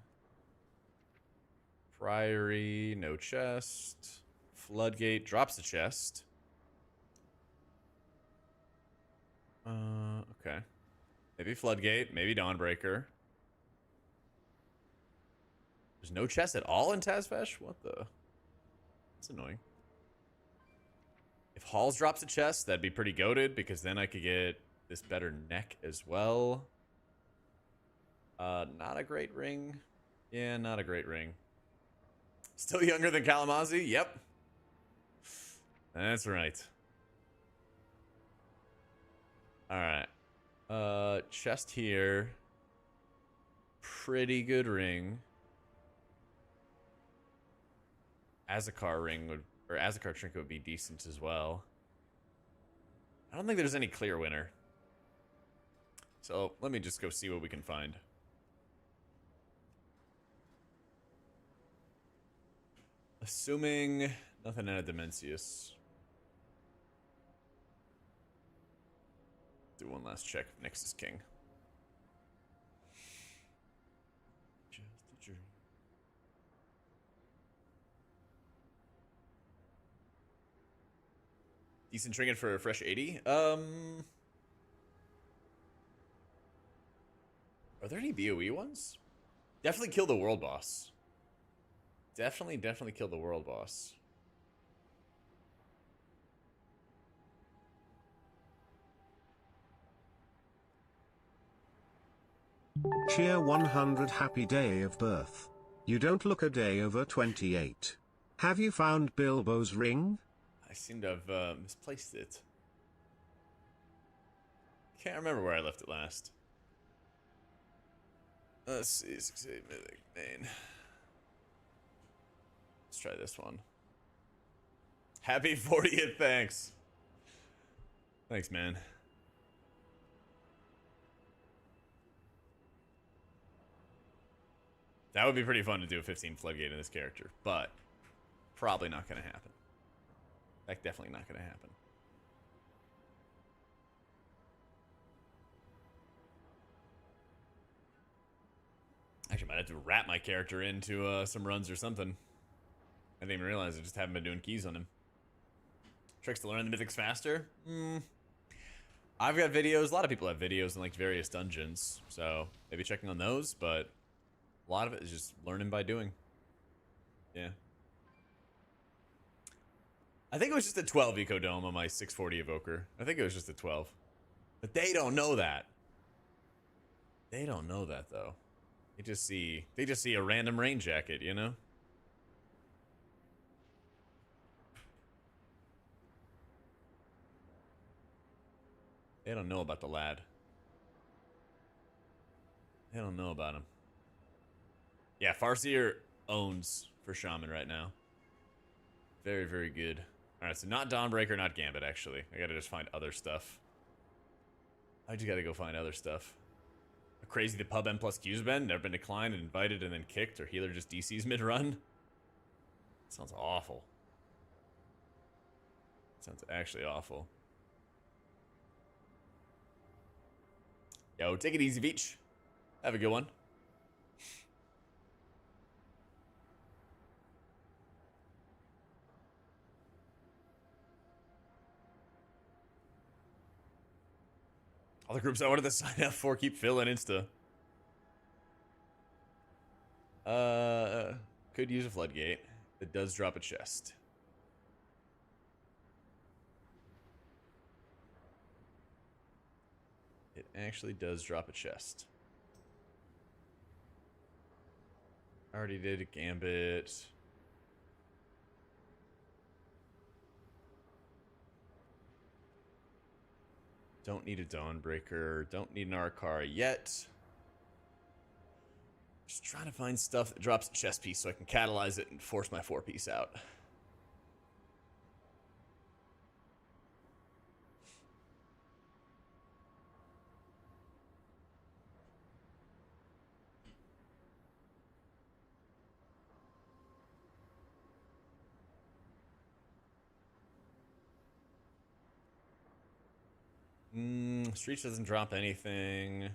Priory, no chest. Floodgate drops a chest. Okay. Maybe Floodgate, maybe Dawnbreaker. There's no chest at all in Tazvesh? What the? That's annoying. If Halls drops a chest, that'd be pretty goated, because then I could get this better neck as well. Not a great ring. Yeah, not a great ring. Still younger than Kalamazoo? Yep. That's right. Alright. Chest here. Pretty good ring. Azakar ring would, or Azakar trinket would be decent as well. I don't think there's any clear winner. So let me just go see what we can find. Assuming nothing out of Dimensius. Do one last check of Nexus King. Just a dream. Decent trinket for a fresh 80. Are there any BOE ones? Definitely kill the world boss. Definitely kill the world boss. Cheer 100 happy day of birth. You don't look a day over 28. Have you found Bilbo's ring? I seem to have misplaced it. Can't remember where I left it last. Let's see, 68 mythic main. Let's try this one. Happy 40th, thanks. Thanks, man. That would be pretty fun to do a 15 floodgate in this character, but probably not going to happen. Like, definitely not going to happen. Actually, might have to wrap my character into some runs or something. I didn't even realize I just haven't been doing keys on him. Tricks to learn the mythics faster? I've got videos. A lot of people have videos in like various dungeons, so maybe checking on those, but A lot of it is just learning by doing. Yeah. I think it was just a 12 Eco Dome on my 640 Evoker. I think it was just a 12. But they don't know that. They don't know that though. They just see a random rain jacket, you know? They don't know about the lad. They don't know about him. Yeah, Farseer owns for Shaman right now. Very, very good. Alright, so not Dawnbreaker, not Gambit, actually. I gotta just find other stuff. I just gotta go find other stuff. Crazy the pub M plus Q's been. Never been declined and invited and then kicked, or healer just DCs mid-run. Sounds awful. Sounds actually awful. Yo, take it easy, Beach. Have a good one. All the groups I wanted to sign up for keep filling Insta. Could use a floodgate. It does drop a chest. It actually does drop a chest. Already did a Gambit. Don't need a Dawnbreaker. Don't need an Arcara yet. Just trying to find stuff that drops a chest piece so I can catalyze it and force my 4-piece out. Streets doesn't drop anything.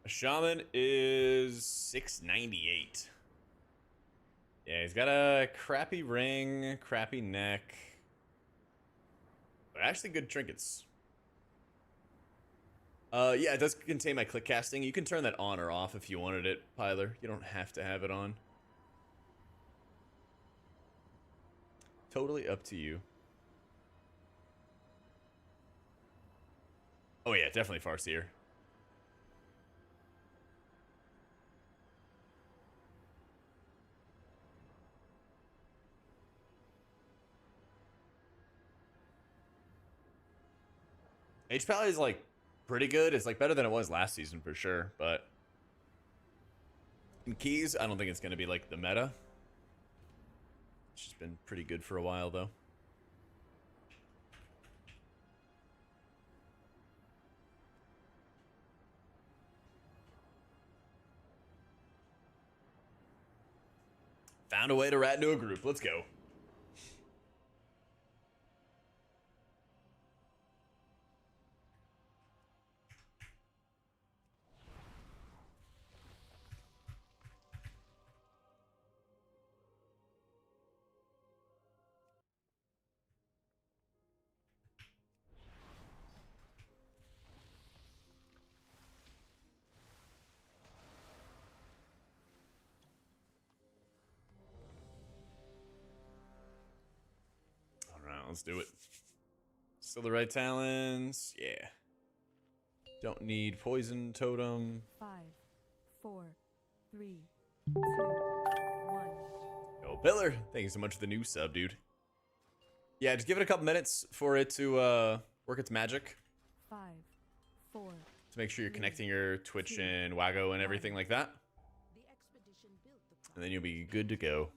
A Shaman is 698. Yeah, he's got a crappy ring, crappy neck. But actually good trinkets. Yeah, it does contain my click casting. You can turn that on or off if you wanted it, Pyler. You don't have to have it on. Totally up to you. Oh yeah, definitely Farseer. H-Pally is like pretty good. It's like better than it was last season for sure, but in keys, I don't think it's going to be like the meta. It's just been pretty good for a while though. Found a way to rat into a group. Let's go. Let's do it. Still the right talents. Yeah. Don't need poison totem. 5, 4, 3, 2, 1. Yo, Pillar. Thank you so much for the new sub, dude. Yeah, just give it a couple minutes for it to work its magic. 5, 4. To make sure you're connecting your Twitch and Wago and everything like that. And then you'll be good to go.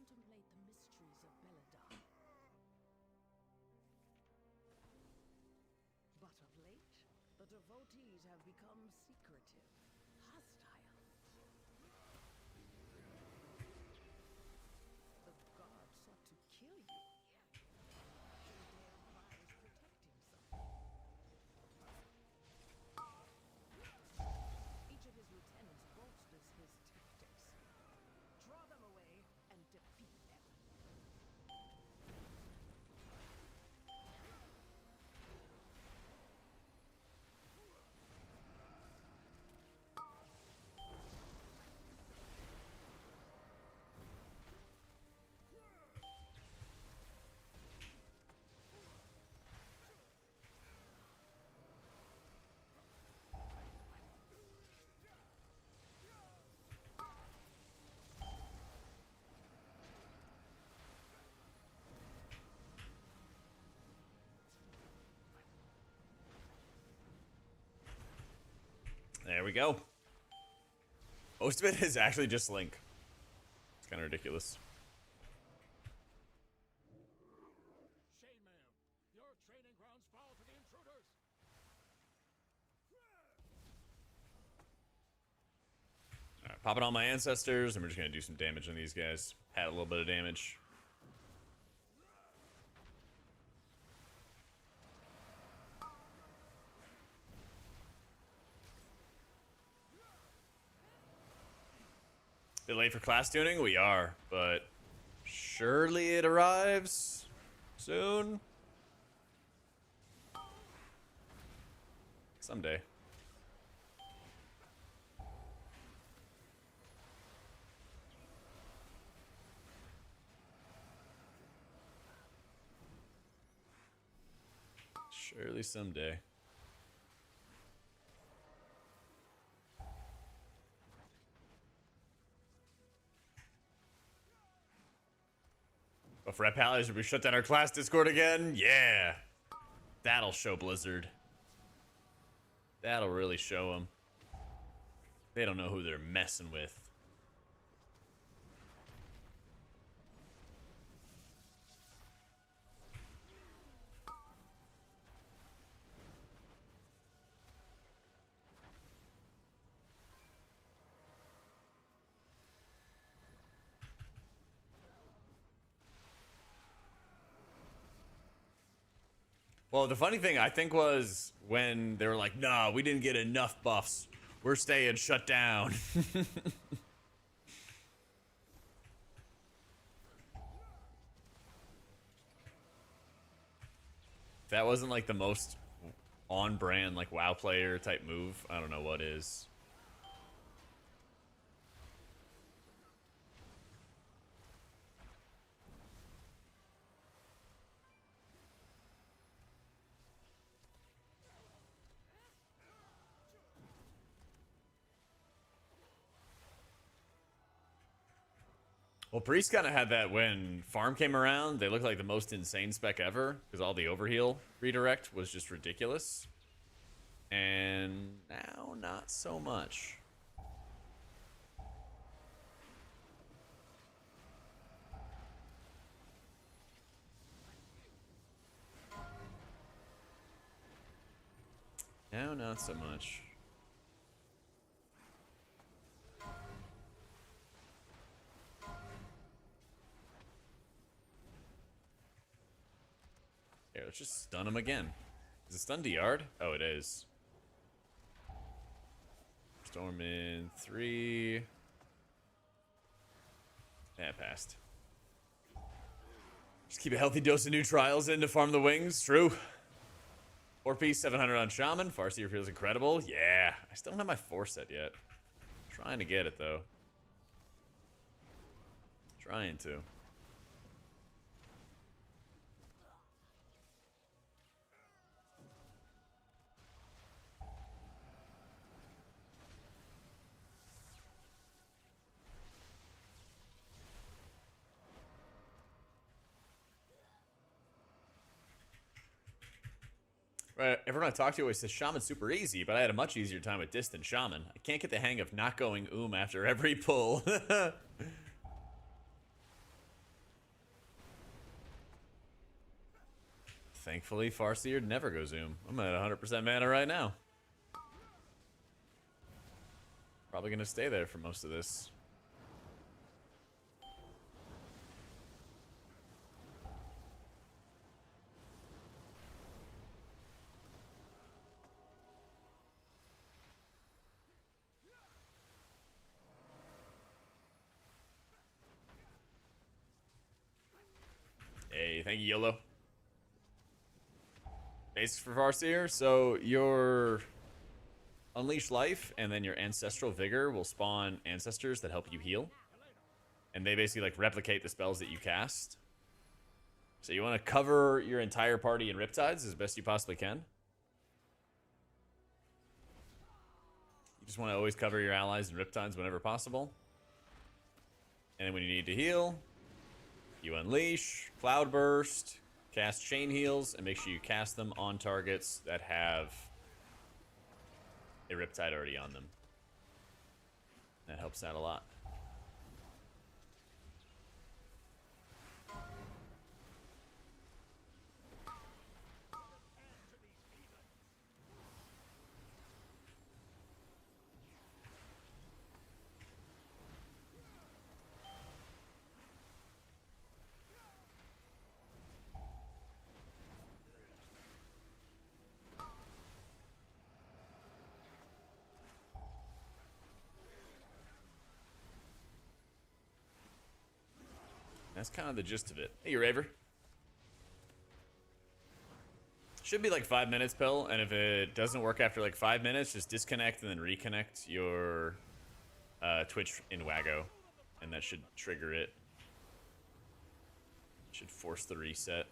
we go. Most of it is actually just Link. It's kind of ridiculous. Shaman, your training grounds fall to the intruders. Alright, popping all my ancestors, and we're just gonna do some damage on these guys. Had a little bit of damage. Bit late for class tuning? We are, but surely it arrives soon. Someday. Surely someday. But for Rep Allies, should we shut down our class Discord again? Yeah. That'll show Blizzard. That'll really show them. They don't know who they're messing with. Well, the funny thing, I think, was when they were like, nah, we didn't get enough buffs. We're staying shut down. That wasn't like the most on-brand, like, WoW player type move. I don't know what is. Well, Priest kind of had that when Farm came around. They looked like the most insane spec ever because all the overheal redirect was just ridiculous. And now, not so much. Now, not so much. Here, let's just stun him again. Is it stun Yard? Oh, it is. Storm in 3. Yeah, passed. Just keep a healthy dose of new trials in to farm the wings. True. 4-piece, 700 on Shaman. Farseer feels incredible. Yeah. I still don't have my 4 set yet. Trying to get it, though. Trying to. Right, everyone I talk to always says Shaman's super easy, but I had a much easier time with Distant Shaman. I can't get the hang of not going after every pull. Thankfully, Farseer never goes I'm at 100% mana right now. Probably gonna stay there for most of this. Hey, thank you, YOLO. Basics for Farseer. So your Unleash Life and then your Ancestral Vigor will spawn ancestors that help you heal. And they basically like replicate the spells that you cast. So you want to cover your entire party in Riptides as best you possibly can. You just want to always cover your allies in Riptides whenever possible. And then when you need to heal, you Unleash, Cloudburst, cast Chain Heals, and make sure you cast them on targets that have a Riptide already on them. That helps out a lot. That's kind of the gist of it. Hey, you Raver. Should be like 5 minutes, Pill, and if it doesn't work after like 5 minutes, just disconnect and then reconnect your Twitch in Waggo, and that should trigger it. Should force the reset.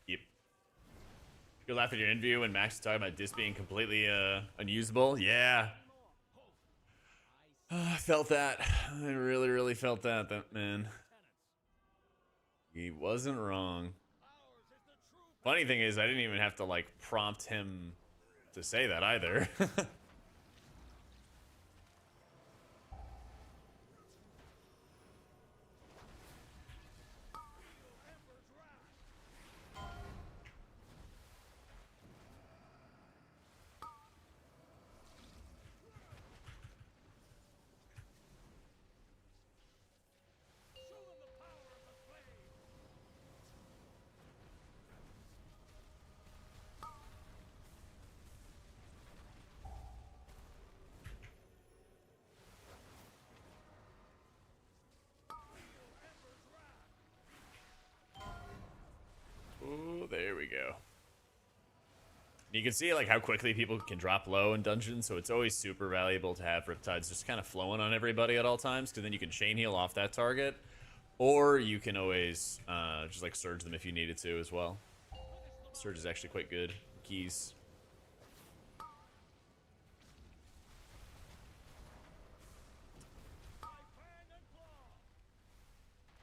Yep. You'll laugh at your interview when Max is talking about this being completely unusable. Yeah. I felt that. I really, really felt that, man. He wasn't wrong. Funny thing is, I didn't even have to, like, prompt him to say that either. Ooh, there we go. You can see like how quickly people can drop low in dungeons, so it's always super valuable to have Riptides just kind of flowing on everybody at all times, because then you can chain heal off that target, or you can always just like surge them if you needed to as well. Surge is actually quite good. Keys.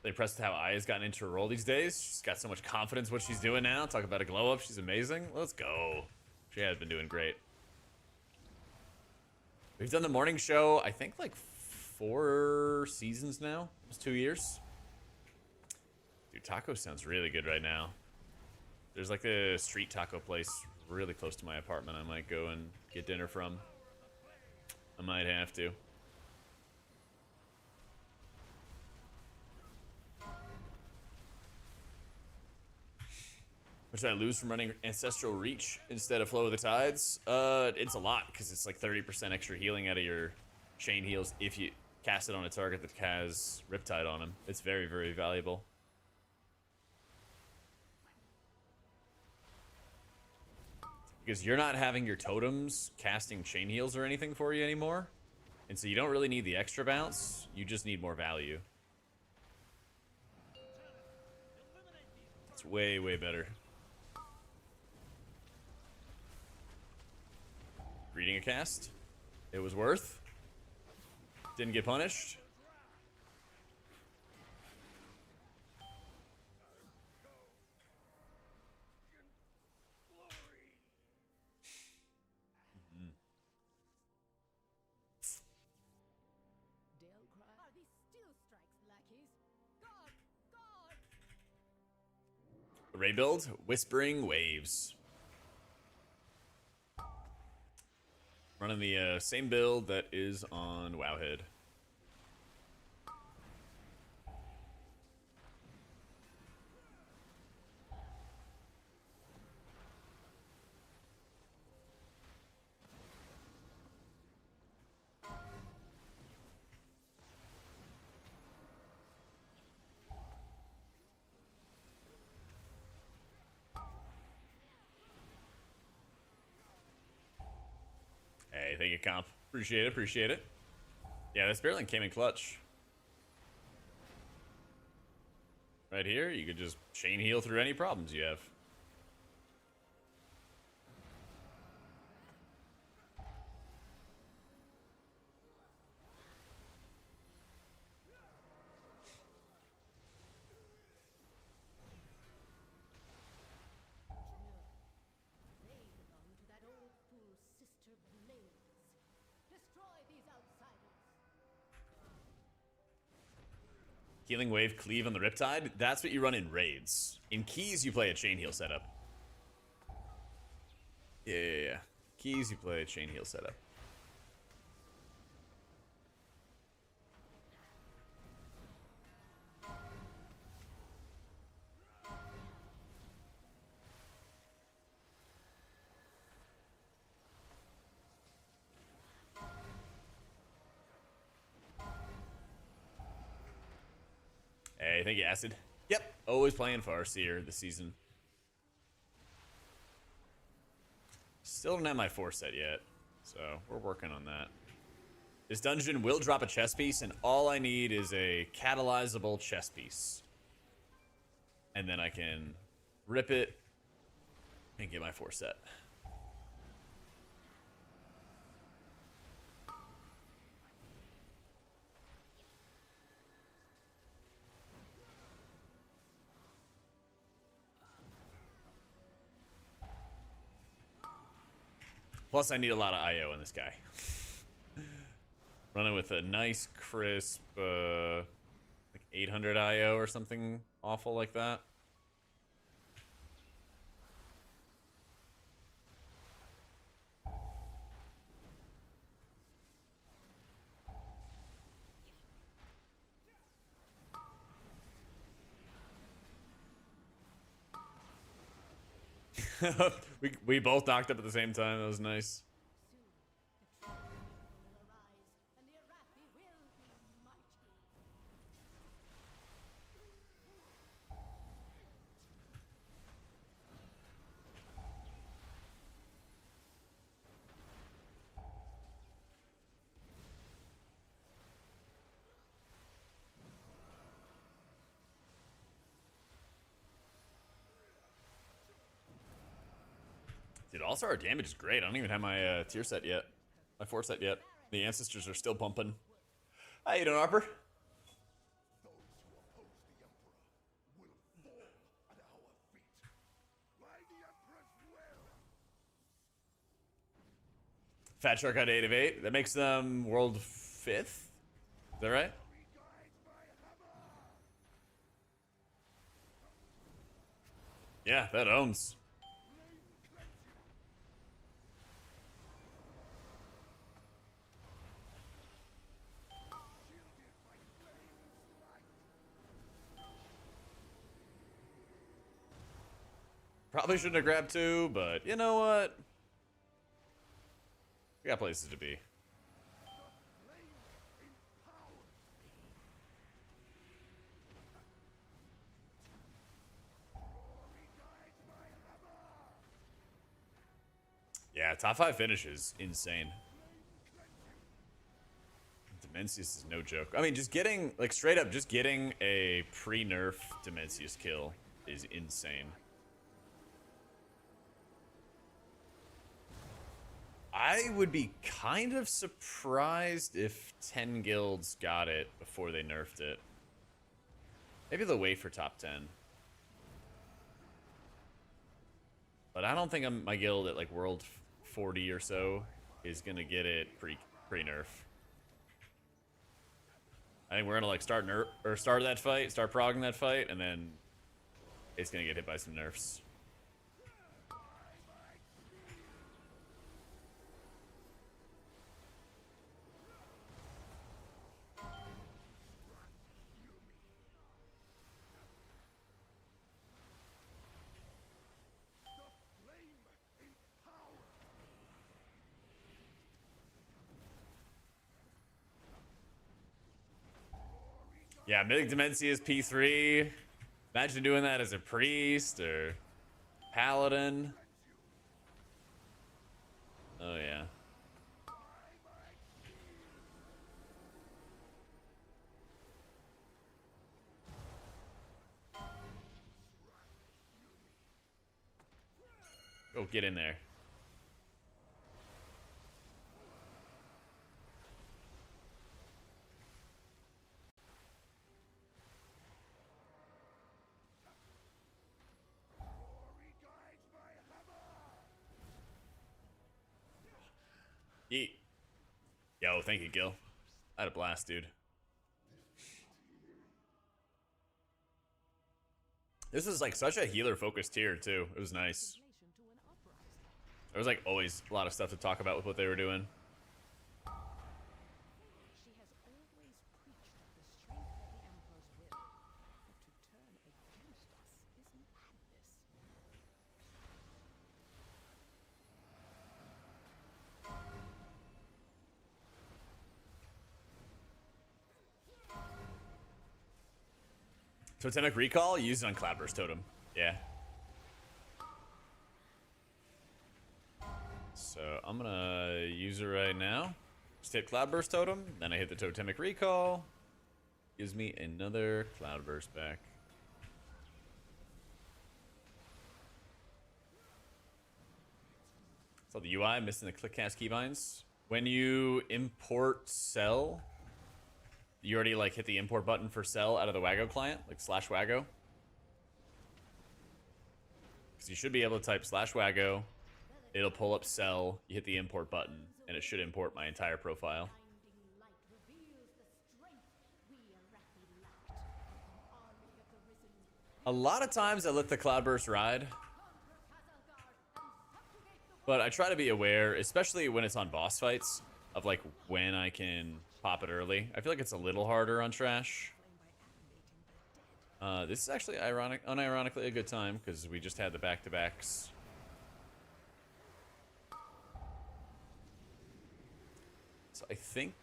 They impressed how Aya's gotten into her role these days. She's got so much confidence what she's doing now. Talk about a glow up. She's amazing. Let's go. She has been doing great. We've done the morning show, I think like 4 seasons now. Almost 2 years. Dude, taco sounds really good right now. There's like a street taco place really close to my apartment I might go and get dinner from. I might have to. What did I lose from running Ancestral Reach instead of Flow of the Tides? It's a lot, because it's like 30% extra healing out of your chain heals if you cast it on a target that has Riptide on him. It's very, very valuable. Because you're not having your totems casting chain heals or anything for you anymore. And so you don't really need the extra bounce, you just need more value. It's way, way better. Reading a cast. It was worth. Didn't get punished. Ray build, Whispering Waves. Running the same build that is on Wowhead. Hey, thank you, comp. Appreciate it, appreciate it. Yeah, this Spearling came in clutch. Right here, you could just chain heal through any problems you have. Healing Wave Cleave on the Riptide, that's what you run in raids. In Keys, you play a Chain Heal setup. Yeah. Keys, you play a Chain Heal setup. Hey, thank you, Acid. Yep, always playing Farseer this season. Still don't have my 4 set yet, so we're working on that. This dungeon will drop a chess piece, and all I need is a catalyzable chess piece. And then I can rip it and get my 4 set. Plus, I need a lot of IO in this guy. Running with a nice, crisp, like 800 IO or something awful like that. we both knocked up at the same time. That was nice. Dude, also our damage is great. I don't even have my tier set yet. My 4 set yet. The ancestors are still pumping. How you doing, Harper? Fat Shark got 8 of 8. That makes them world 5th. Is that right? Yeah, that owns. Probably shouldn't have grabbed 2, but you know what? We got places to be. Yeah, top 5 finish is insane. Dimensius is no joke. I mean, just getting, like, straight up, just getting a pre-nerf Dimensius kill is insane. I would be kind of surprised if 10 guilds got it before they nerfed it. Maybe they'll wait for top 10. But I don't think my guild at like world 40 or so is gonna get it pre-nerf. I think we're gonna like start that fight, start progging that fight, and then it's gonna get hit by some nerfs. Yeah, Mythic Dimensius P3. Imagine doing that as a priest or paladin. Oh yeah. Go get in there. Yeet. Yo, thank you, Gil. I had a blast, dude. This was like such a healer focused tier too. It was nice. There was like always a lot of stuff to talk about with what they were doing. She has always preached of the strength of the Emperor's will, but to turn against us is madness. Totemic Recall, used on Cloudburst Totem. Yeah. So I'm gonna use it right now. Just hit Cloudburst Totem, then I hit the Totemic Recall. Gives me another Cloudburst back. So the UI, missing the click cast keybinds. When you import cell, you already like hit the import button for cell out of the Wago client, like /Wago. Because you should be able to type /Wago. It'll pull up cell, you hit the import button, and it should import my entire profile. A lot of times I let the Cloudburst ride. But I try to be aware, especially when it's on boss fights, of like when I can pop it early. I feel like it's a little harder on Trash. This is actually unironically a good time because we just had the back-to-backs. So I think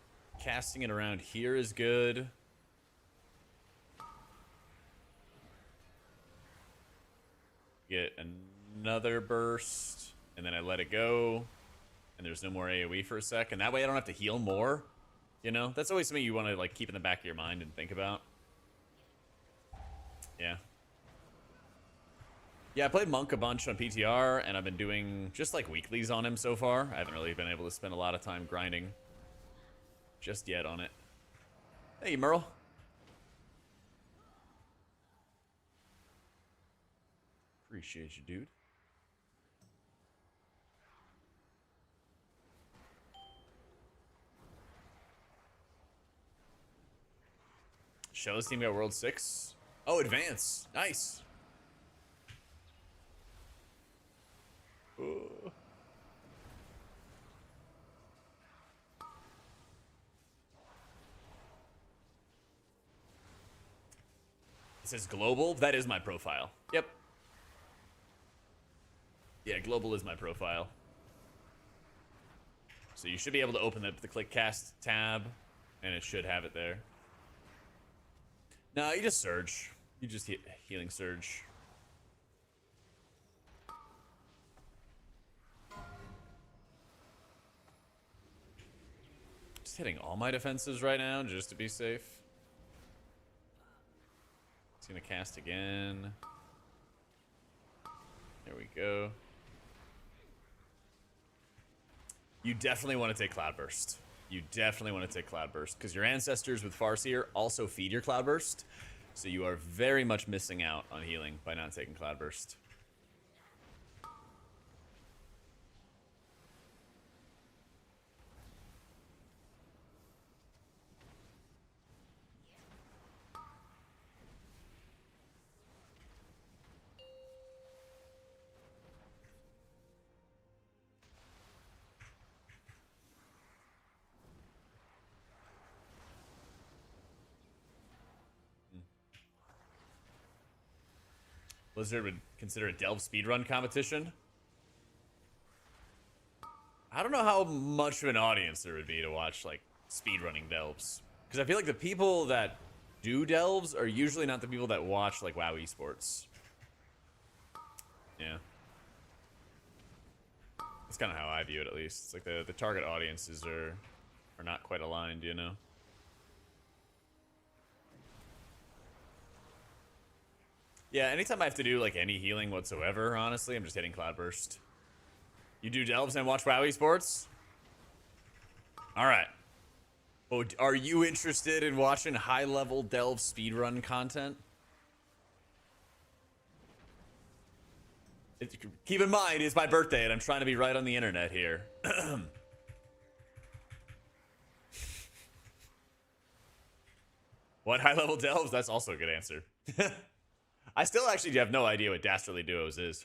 casting it around here is good. Get another burst, and then I let it go, and there's no more AoE for a sec, and that way I don't have to heal more. You know, that's always something you want to like keep in the back of your mind and think about. Yeah. Yeah, I played Monk a bunch on PTR, and I've been doing just like weeklies on him so far. I haven't really been able to spend a lot of time grinding just yet on it. Hey, Merle. Appreciate you, dude. Shell's team got World 6. Oh, advance. Nice. Ooh. It says global. That is my profile. Yep. Yeah, global is my profile. So you should be able to open the click cast tab, and it should have it there. No, you just surge. You just hit healing surge. Just hitting all my defenses right now, just to be safe. It's gonna cast again. There we go. You definitely want to take Cloudburst. You definitely want to take Cloudburst because your ancestors with Farseer also feed your Cloudburst. So you are very much missing out on healing by not taking Cloudburst. Blizzard would consider a Delve speedrun competition. I don't know how much of an audience there would be to watch like speedrunning Delves. Because I feel like the people that do Delves are usually not the people that watch like WoW esports. Yeah. That's kind of how I view it, at least. It's like the target audiences are not quite aligned, you know? Yeah, anytime I have to do like any healing whatsoever, honestly, I'm just hitting Cloudburst. You do Delves and watch WoW esports? Alright. Oh, are you interested in watching high-level Delve speedrun content? Keep in mind, it's my birthday and I'm trying to be right on the internet here. What high-level Delves? That's also a good answer. I still actually have no idea what Dastardly Duos is.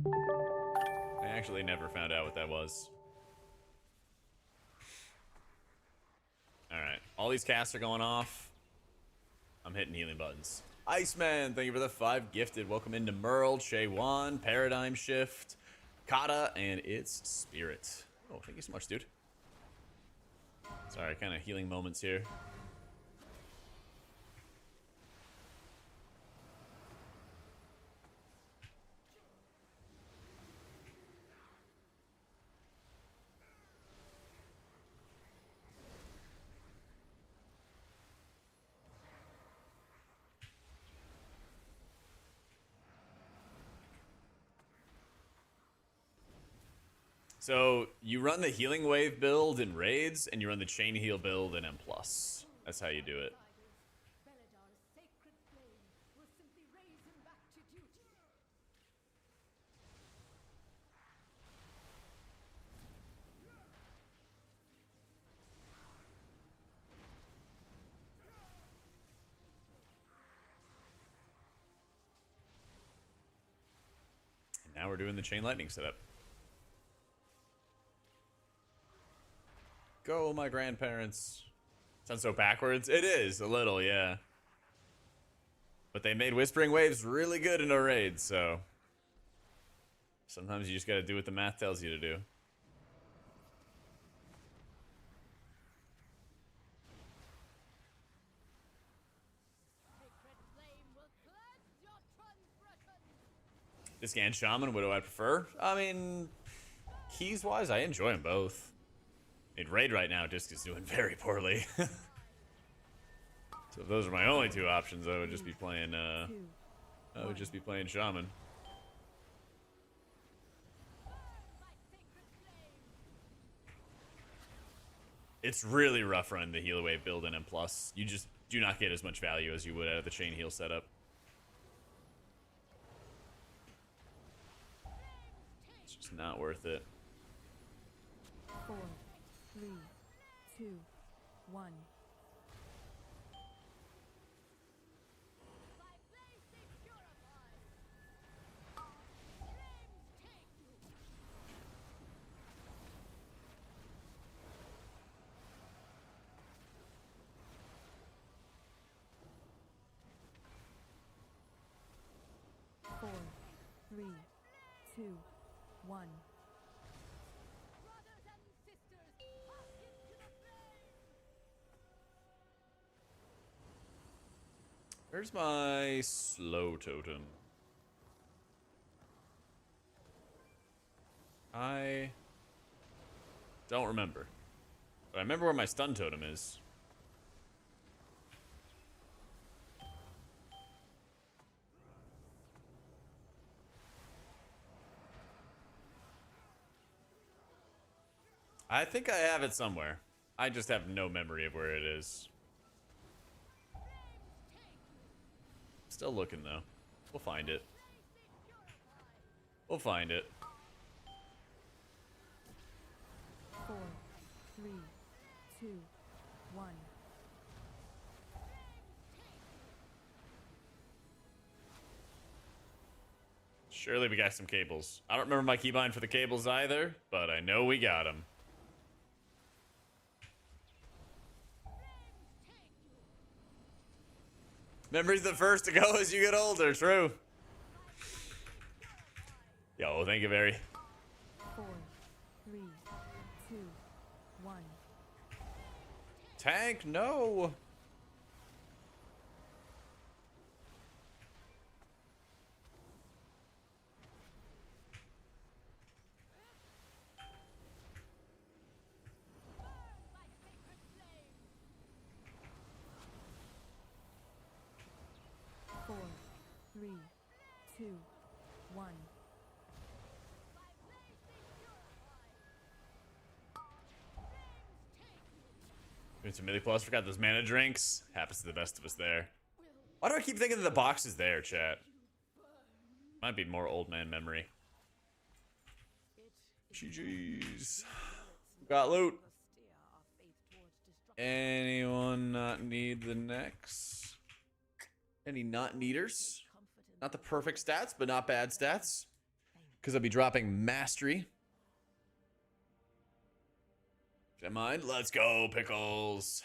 I actually never found out what that was. Alright, all these casts are going off. I'm hitting healing buttons. Iceman, thank you for the 5 gifted. Welcome into Merle, Shay1, Paradigm Shift, Kata, and it's Spirit. Oh, thank you so much, dude. Sorry, kind of healing moments here. So you run the healing wave build in raids, and you run the chain heal build in M+. That's how you do it. Belladar's sacred flame will simply raise him back to duty. And now we're doing the chain lightning setup. Go, my grandparents. Sounds so backwards. It is, a little, yeah. But they made Whispering Waves really good in a raid, so... sometimes you just gotta do what the math tells you to do. Sacred flame will cleanse your transgressions. Disc and Shaman, what do I prefer? I mean, keys-wise, I enjoy them both. In raid right now, Disc is doing very poorly. So if those are my only 2 options, I would just be playing, Shaman. It's really rough running the heal wave build in M+. You just do not get as much value as you would out of the chain heal setup. It's just not worth it. 4, 3, 2, 1. Four, 3, 2, 1. Brothers and sisters, pass into the flame. Where's my slow totem? I don't remember. But I remember where my stun totem is. I think I have it somewhere. I just have no memory of where it is. Still looking though. We'll find it. We'll find it. 4, 3, 2, 1. Surely we got some cables. I don't remember my keybind for the cables either, but I know we got them. Memory's the first to go as you get older, true. Yo, thank you, very. 4, 3, 2, 1. Tank, no. Four, 3, 2, 1. Doing some Millie Plus. Forgot those mana drinks. Happens to the best of us there. Why do I keep thinking that the box is there, chat? Might be more old man memory. GG's. Got loot. Steer our faith towards destruction. Anyone not need the next? Any not needers? Not the perfect stats, but not bad stats. Because I'll be dropping mastery. Don't mind. Let's go, pickles.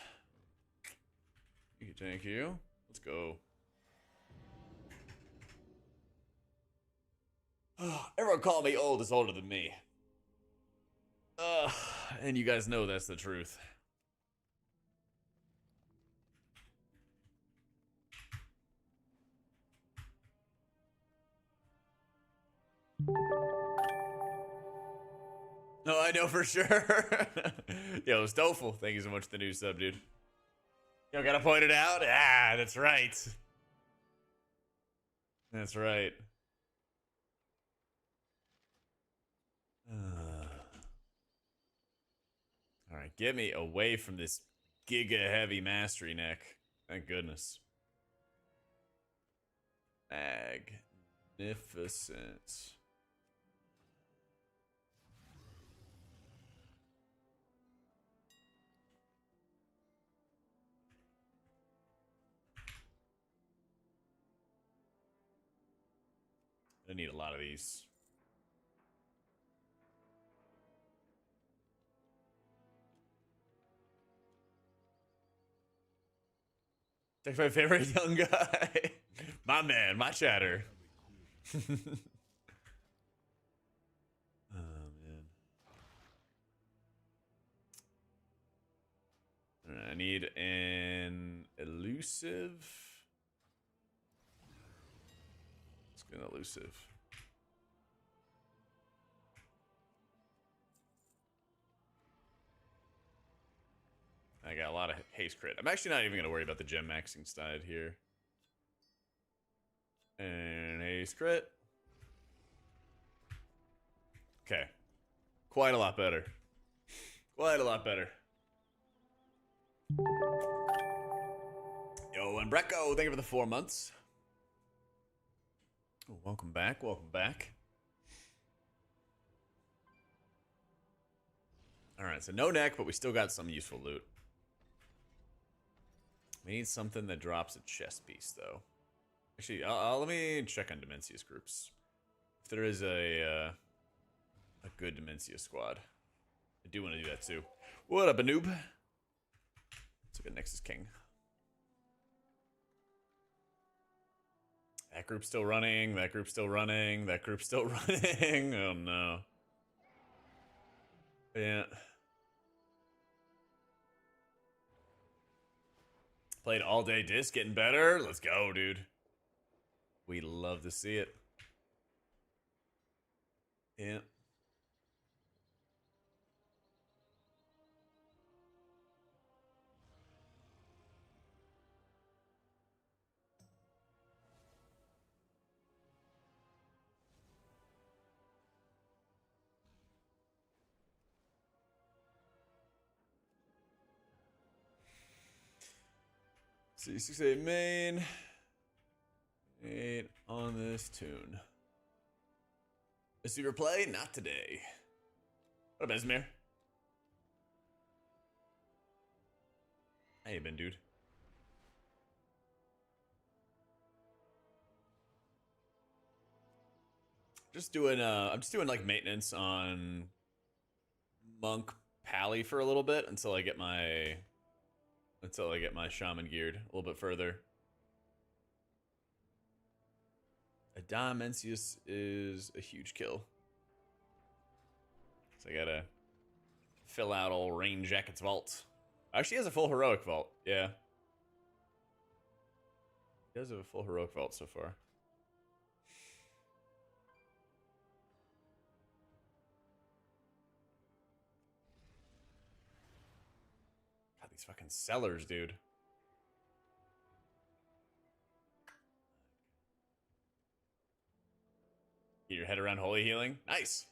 Thank you. Let's go. Everyone call me old is older than me. And you guys know that's the truth. No, I know for sure. Yo, Stofel, thank you so much for the new sub, dude. Yo, gotta point it out? Ah, that's right. That's right. Alright, get me away from this giga heavy mastery neck. Thank goodness. Magnificent. I need a lot of these. That's my favorite young guy. My man, my chatter. Oh, man. Alright, I need an elusive. Let's get an elusive. I got a lot of haste crit. I'm actually not even going to worry about the gem maxing side here. And haste crit. Okay. Quite a lot better. Quite a lot better. Yo, and Brecco, thank you for the 4 months. Oh, welcome back, welcome back. Alright, so no neck, but we still got some useful loot. We need something that drops a chest piece, though. Actually, let me check on Dimensius groups. If there is a good Dimensius squad. I do want to do that, too. What up, a noob? Let's look at Nexus King. That group's still running. That group's still running. That group's still running. Oh, no. Yeah. Played all day disc, getting better. Let's go, dude. We love to see it. Yeah. C68 main. 8 on this tune. A super play? Not today. What up, Esmir? How you been, dude? Just doing I'm just doing like maintenance on Monk Pally for a little bit until I get my Shaman geared a little bit further. A Dimensius is a huge kill. So I gotta fill out old Rain Jacket's vault. Actually, he has a full heroic vault. Yeah. He does have a full heroic vault so far. God, these fucking sellers, dude. Get your head around holy healing. Nice.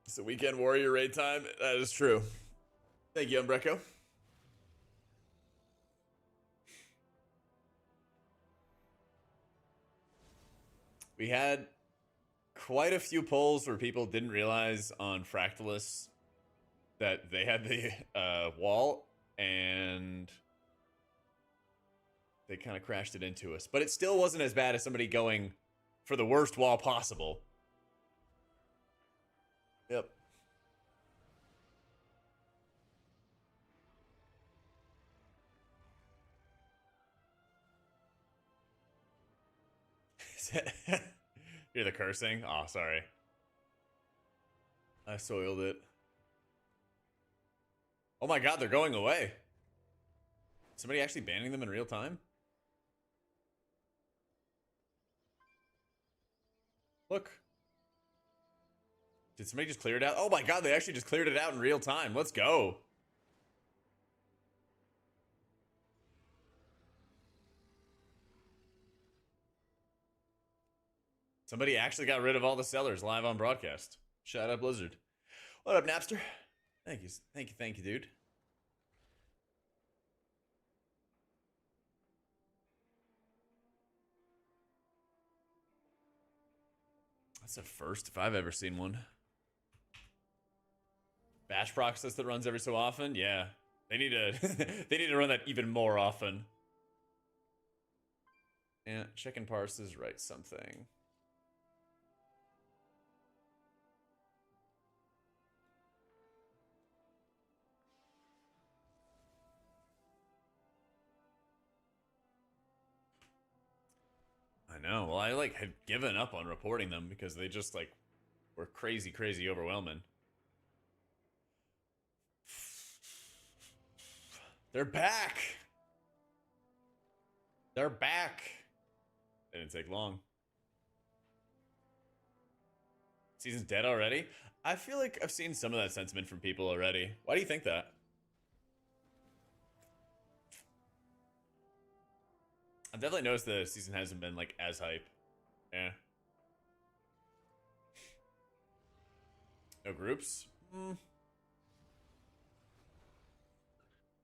It's a weekend warrior raid time. That is true. Thank you, Umbreco. We had quite a few polls where people didn't realize on Fractalus that they had the wall, and they kind of crashed it into us. But it still wasn't as bad as somebody going for the worst wall possible. Yep. Hear the cursing? Oh, sorry. I soiled it. Oh my god, they're going away. Somebody actually banning them in real time? Look. Did somebody just clear it out? Oh my god, they actually just cleared it out in real time. Let's go. Somebody actually got rid of all the sellers live on broadcast. Shout out Blizzard. What up, Napster? Thank you, dude. That's a first if I've ever seen one. Batch process that runs every so often? Yeah. They need to they need to run that even more often. Yeah, check and parses, write something. I know. Well, I like had given up on reporting them because they just like were crazy overwhelming. They're back. They're back. They didn't take long. Season's dead already? I feel like I've seen some of that sentiment from people already. Why do you think that? I've definitely noticed the season hasn't been like as hype. Yeah. No groups?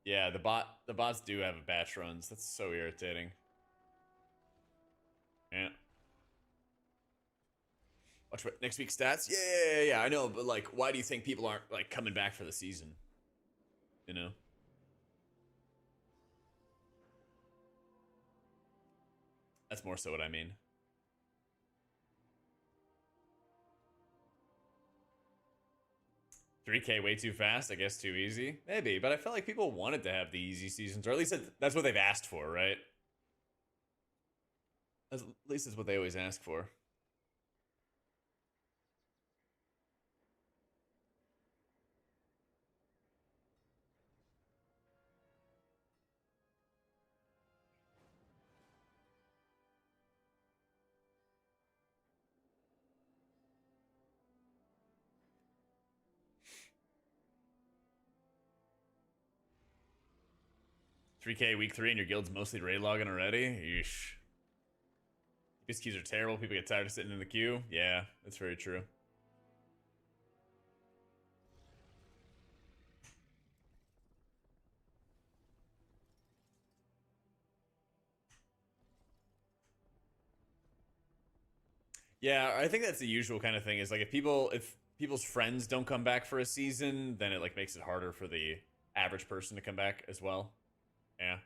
Yeah, the bots do have batch runs. That's so irritating. Yeah. Watch what next week's stats? Yeah, I know, but like, why do you think people aren't like coming back for the season? You know? That's more so what I mean. $3K way too fast, I guess too easy. Maybe, but I felt like people wanted to have the easy seasons, or at least that's what they've asked for, right? At least that's what they always ask for. $3K week 3 and your guild's mostly raid logging already? Yeesh. These queues are terrible. People get tired of sitting in the queue. Yeah, that's very true. Yeah, I think that's the usual kind of thing. Is like if people's friends don't come back for a season, then it like makes it harder for the average person to come back as well. Yeah.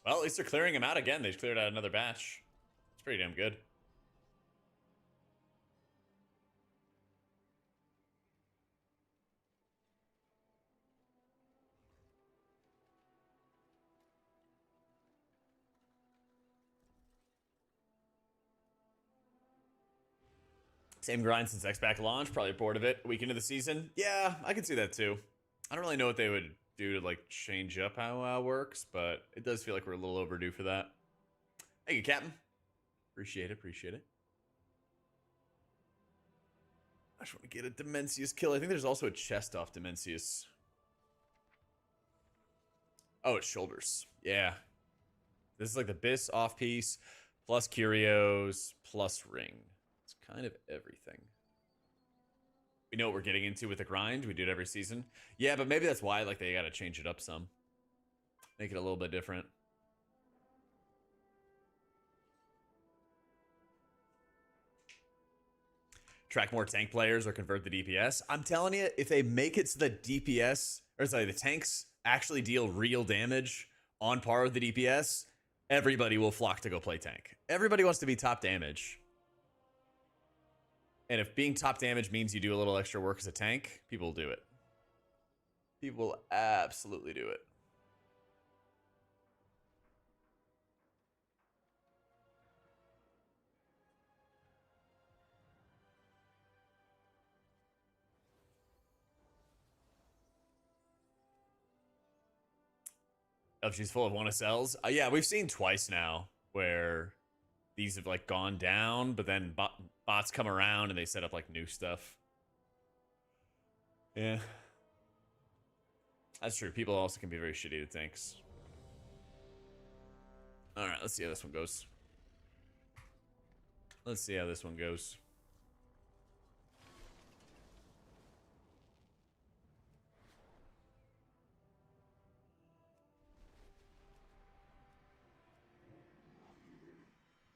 Well, at least they're clearing them out again. They cleared out another batch. It's pretty damn good. Same grind since X-Pack launch. Probably bored of it. Week into the season. Yeah, I can see that too. I don't really know what they would do to like change up how it works, but it does feel like we're a little overdue for that. Thank you, Captain. Appreciate it. I just want to get a Dimensius kill. I think there's also a chest off Dimensius. Oh, it's shoulders. Yeah. This is like the Biss off piece, plus curios, plus ring. It's kind of everything. We know what we're getting into with the grind. We do it every season. Yeah, but maybe that's why like they got to change it up some. Make it a little bit different. track more tank players or convert the DPS. I'm telling you, if they make it so that DPS, or sorry, the tanks actually deal real damage on par with the DPS, everybody will flock to go play tank. Everybody wants to be top damage. And if being top damage means you do a little extra work as a tank, people will do it. People will absolutely do it. Oh, she's full of one SLs. Yeah, we've seen twice now where these have like gone down, but then bots come around and they set up like new stuff. Yeah, that's true. People also can be very shitty at tanks. All right, let's see how this one goes. Let's see how this one goes.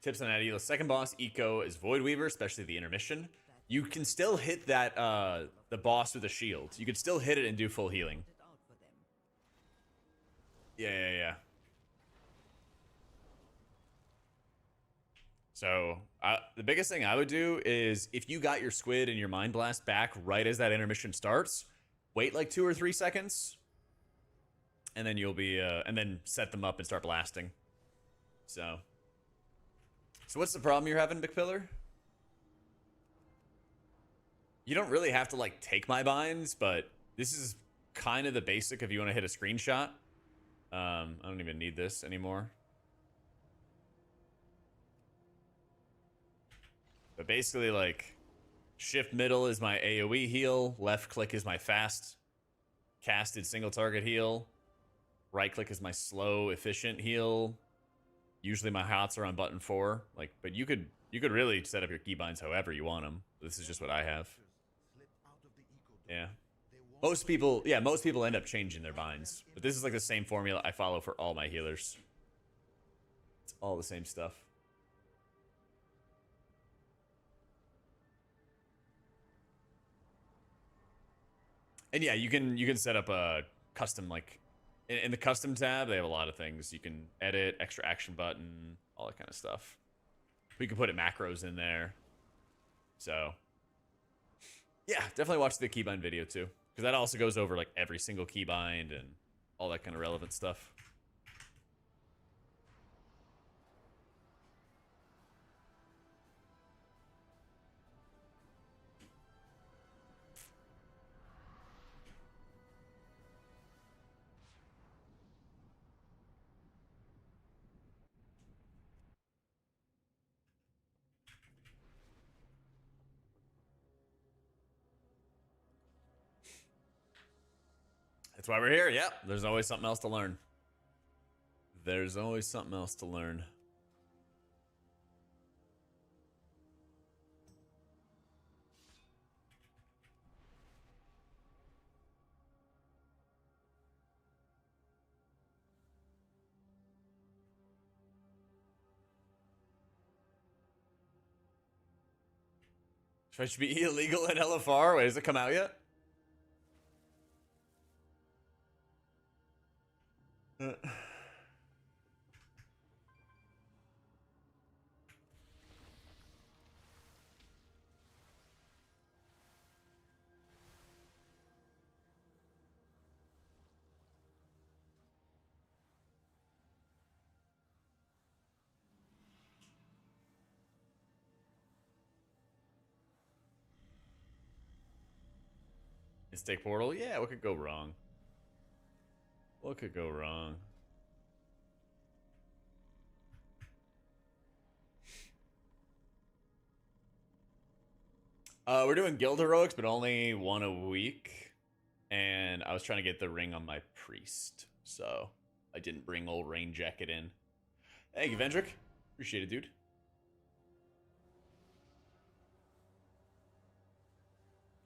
Tips on that. Second boss eco is Void Weaver, especially the intermission. You can still hit that the boss with a shield. You can still hit it and do full healing. Yeah. So the biggest thing I would do is if you got your squid and your mind blast back right as that intermission starts, wait like 2 or 3 seconds, and then you'll be and then set them up and start blasting. So what's the problem you're having, Big Pillar? You don't really have to like take my binds, but this is kind of the basic if you want to hit a screenshot. I don't even need this anymore. But basically, like, shift middle is my AoE heal, left click is my fast casted single target heal, right click is my slow efficient heal. Usually my hots are on button 4, like, but you could really set up your keybinds however you want them. This is just what I have. Yeah. Most people end up changing their binds, but this is like the same formula I follow for all my healers. It's all the same stuff. And yeah, you can set up a custom, like in the custom tab, they have a lot of things. You can edit, extra action button, all that kind of stuff. We can put macros in there. So yeah, definitely watch the keybind video too, because that also goes over like every single keybind and all that kind of relevant stuff. That's why we're here. Yep. There's always something else to learn. There's always something else to learn. Should be illegal in LFR? Wait, has it come out yet? Mistake portal? Yeah, what could go wrong? What could go wrong? We're doing guild heroics, but only one a week. And I was trying to get the ring on my priest, so I didn't bring old rain jacket in. Thank you, Vendrick. Appreciate it, dude.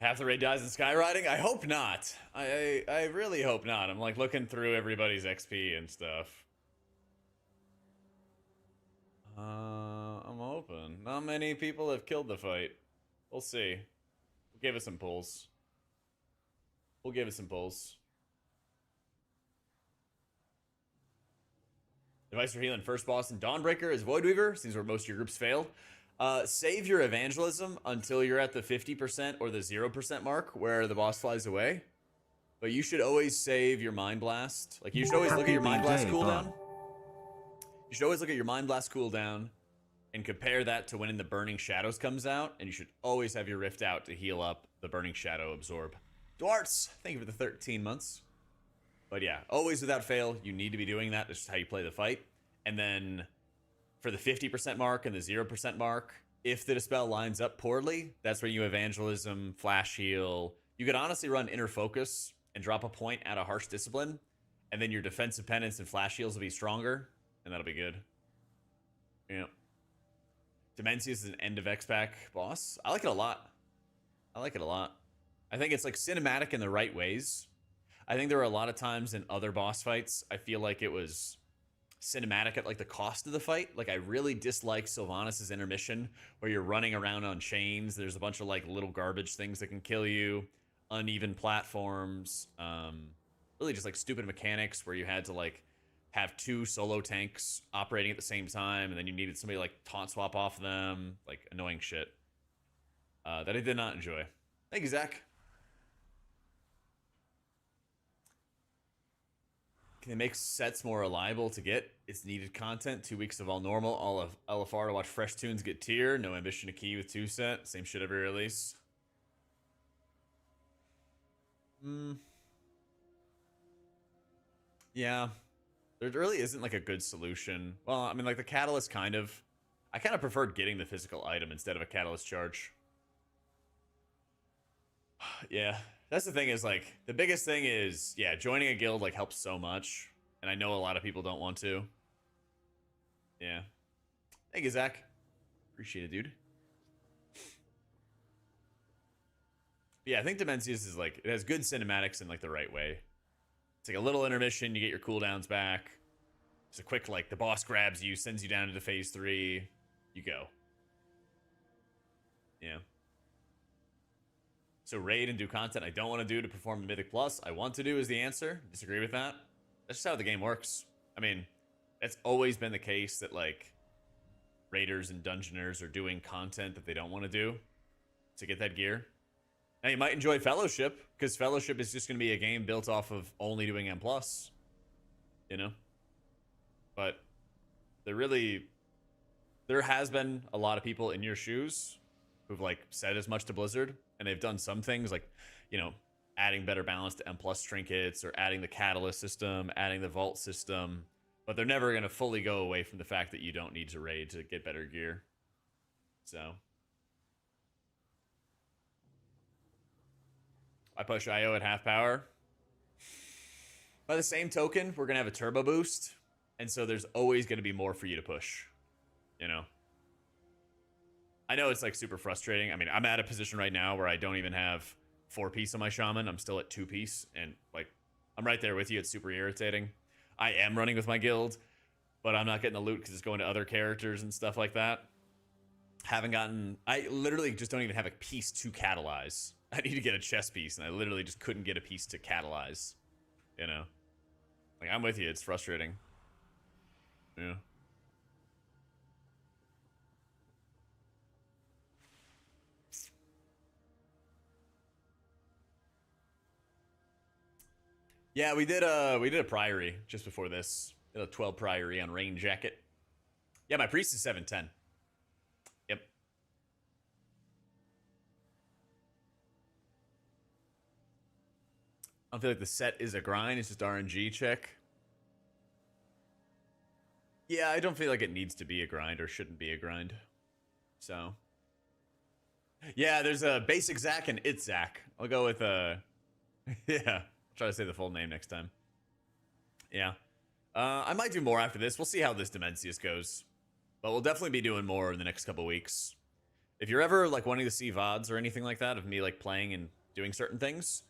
Half the raid dies in skywriting? I hope not. I really hope not. I'm like looking through everybody's XP and stuff. I'm hoping. Not many people have killed the fight. We'll see. We'll give it some pulls. We'll give it some pulls. Advice for healing first boss in Dawnbreaker is Voidweaver. Seems where most of your groups fail. Save your evangelism until you're at the 50% or the 0% mark where the boss flies away. But you should always save your Mind Blast. Like, you should always look at your Mind Blast cooldown. You should always look at your Mind Blast cooldown and compare that to when in the Burning Shadows comes out. And you should always have your Rift out to heal up the Burning Shadow absorb. Dwarts, thank you for the 13 months. But yeah, always without fail, you need to be doing that. This is how you play the fight. And then for the 50% mark and the 0% mark, if the Dispel lines up poorly, that's where you Evangelism, Flash Heal. You could honestly run Inner Focus and drop a point at a Harsh Discipline, and then your Defensive Penance and Flash Heals will be stronger, and that'll be good. Yeah. Demencius is an end of X-Pack boss. I like it a lot. I like it a lot. I think it's like cinematic in the right ways. I think there were a lot of times in other boss fights, I feel like it was cinematic at like the cost of the fight. Like, I really dislike Sylvanas' intermission where you're running around on chains. There's a bunch of like little garbage things that can kill you, uneven platforms, really just like stupid mechanics where you had to like have 2 solo tanks operating at the same time, and then you needed somebody to like taunt swap off them, like annoying shit that I did not enjoy. Thank you, Zach. Can they make sets more reliable to get? It's needed content. 2 weeks of all normal. All of LFR to watch fresh tunes get tier. No ambition to key with 2 set. Same shit every release. Yeah. There really isn't like a good solution. Well, I mean, like the catalyst kind of. I kind of preferred getting the physical item instead of a catalyst charge. Yeah. That's the thing is, like, the biggest thing is, yeah, joining a guild, like, helps so much. And I know a lot of people don't want to. Yeah. Thank you, Zach. Appreciate it, dude. But yeah, I think Demencius is, like, it has good cinematics in, like, the right way. It's like a little intermission, you get your cooldowns back. It's a quick, like, the boss grabs you, sends you down into phase 3. You go. Yeah. So raid and do content I don't want to do to perform the Mythic Plus. I want to do is the answer. Disagree with that? That's just how the game works. I mean, it's always been the case that, like, raiders and dungeoners are doing content that they don't want to do to get that gear. Now, you might enjoy Fellowship, because Fellowship is just going to be a game built off of only doing M+. You know? But there has been a lot of people in your shoes who've, like, said as much to Blizzard. And they've done some things like, you know, adding better balance to M+ trinkets or adding the catalyst system, adding the vault system. But they're never going to fully go away from the fact that you don't need to raid to get better gear. So I push IO at half power. By the same token, we're going to have a turbo boost. And so there's always going to be more for you to push, you know? I know it's like super frustrating. I mean, I'm at a position right now where I don't even have 4-piece on my Shaman. I'm still at 2-piece, and like, I'm right there with you. It's super irritating. I am running with my guild, but I'm not getting the loot because it's going to other characters and stuff like that. I literally just don't even have a piece to catalyze. I need to get a chess piece, and I literally just couldn't get a piece to catalyze. You know? Like, I'm with you. It's frustrating. Yeah. Yeah, we did a Priory just before this. Did a 12 Priory on Rain Jacket. Yeah, my priest is 710. Yep. I don't feel like the set is a grind. It's just RNG check. Yeah, I don't feel like it needs to be a grind or shouldn't be a grind. So. Yeah, there's a basic Zac and it's Zac. I'll go with yeah. Try to say the full name next time. Yeah. I might do more after this. We'll see how this Demencius goes. But we'll definitely be doing more in the next couple weeks. If you're ever like wanting to see VODs or anything like that of me like playing and doing certain things,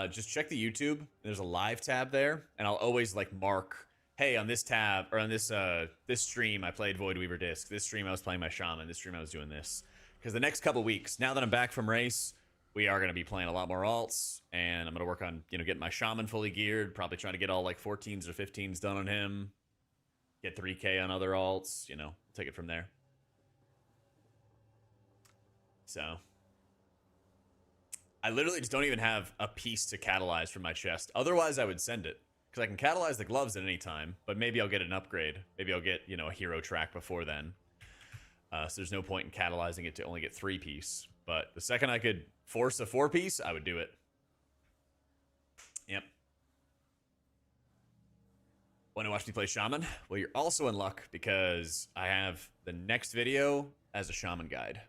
just check the YouTube. There's a live tab there, and I'll always like mark, hey, on this tab or on this this stream I played Voidweaver Disc. This stream I was playing my Shaman. This stream I was doing this. Because the next couple weeks, now that I'm back from race, we are going to be playing a lot more alts, and I'm going to work on, you know, getting my Shaman fully geared, probably trying to get all like 14s or 15s done on him, get 3k on other alts, you know, take it from there. So I literally just don't even have a piece to catalyze from my chest. Otherwise, I would send it. Because I can catalyze the gloves at any time, but maybe I'll get an upgrade. Maybe I'll get, you know, a hero track before then. So there's no point in catalyzing it to only get 3-piece. But the second I could force a 4-piece, I would do it. Yep. Want to watch me play Shaman? Well, you're also in luck because I have the next video as a Shaman guide.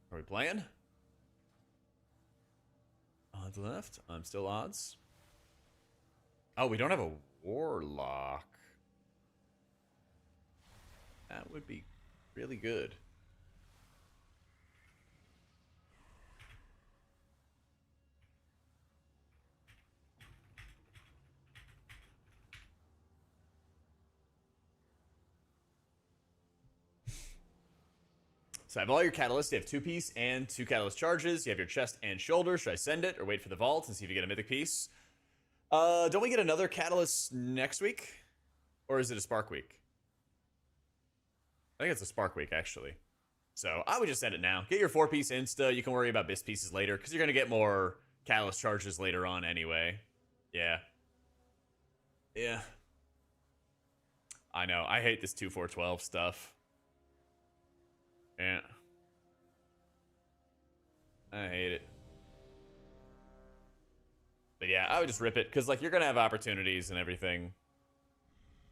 Are we playing? Odds left. I'm still odds. Oh, we don't have a warlock. That would be really good. So I have all your catalysts. You have 2-piece and 2 catalyst charges. You have your chest and shoulder. Should I send it or wait for the vault and see if you get a mythic piece? Don't we get another catalyst next week? Or is it a spark week? I think it's a spark week, actually. So I would just send it now. Get your 4-piece insta. You can worry about BIS pieces later because you're going to get more catalyst charges later on anyway. Yeah. Yeah. I know. I hate this 2-4-12 stuff. Yeah. I hate it. But yeah, I would just rip it because like you're gonna have opportunities and everything.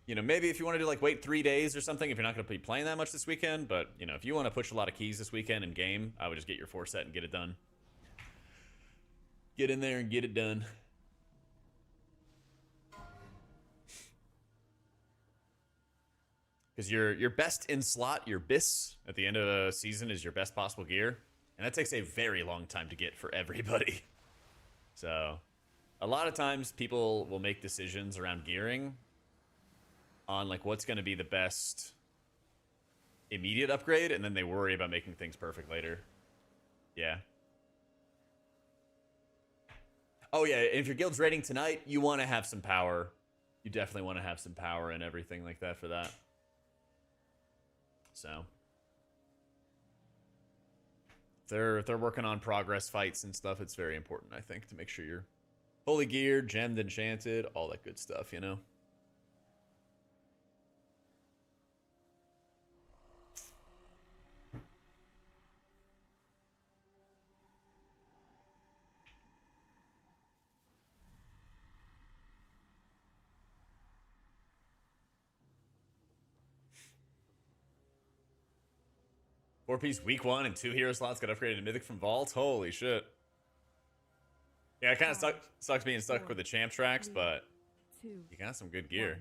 You know, maybe if you want to do like wait 3 days or something, if you're not gonna be playing that much this weekend, but you know, if you want to push a lot of keys this weekend in game, I would just get your 4 set and get it done. Get in there and get it done. Because your best in slot, your BIS at the end of the season is your best possible gear. And that takes a very long time to get for everybody. So a lot of times people will make decisions around gearing on like what's going to be the best immediate upgrade. And then they worry about making things perfect later. Yeah. Oh yeah, if your guild's raiding tonight, you want to have some power. You definitely want to have some power and everything like that for that. So if they're working on progress fights and stuff, it's very important, I think, to make sure you're fully geared, gemmed, enchanted, all that good stuff, you know? Four-piece week 1 and 2 hero slots got upgraded to mythic from vault. Holy shit. Yeah, it kind of sucks being stuck with the champ tracks, but you got some good gear.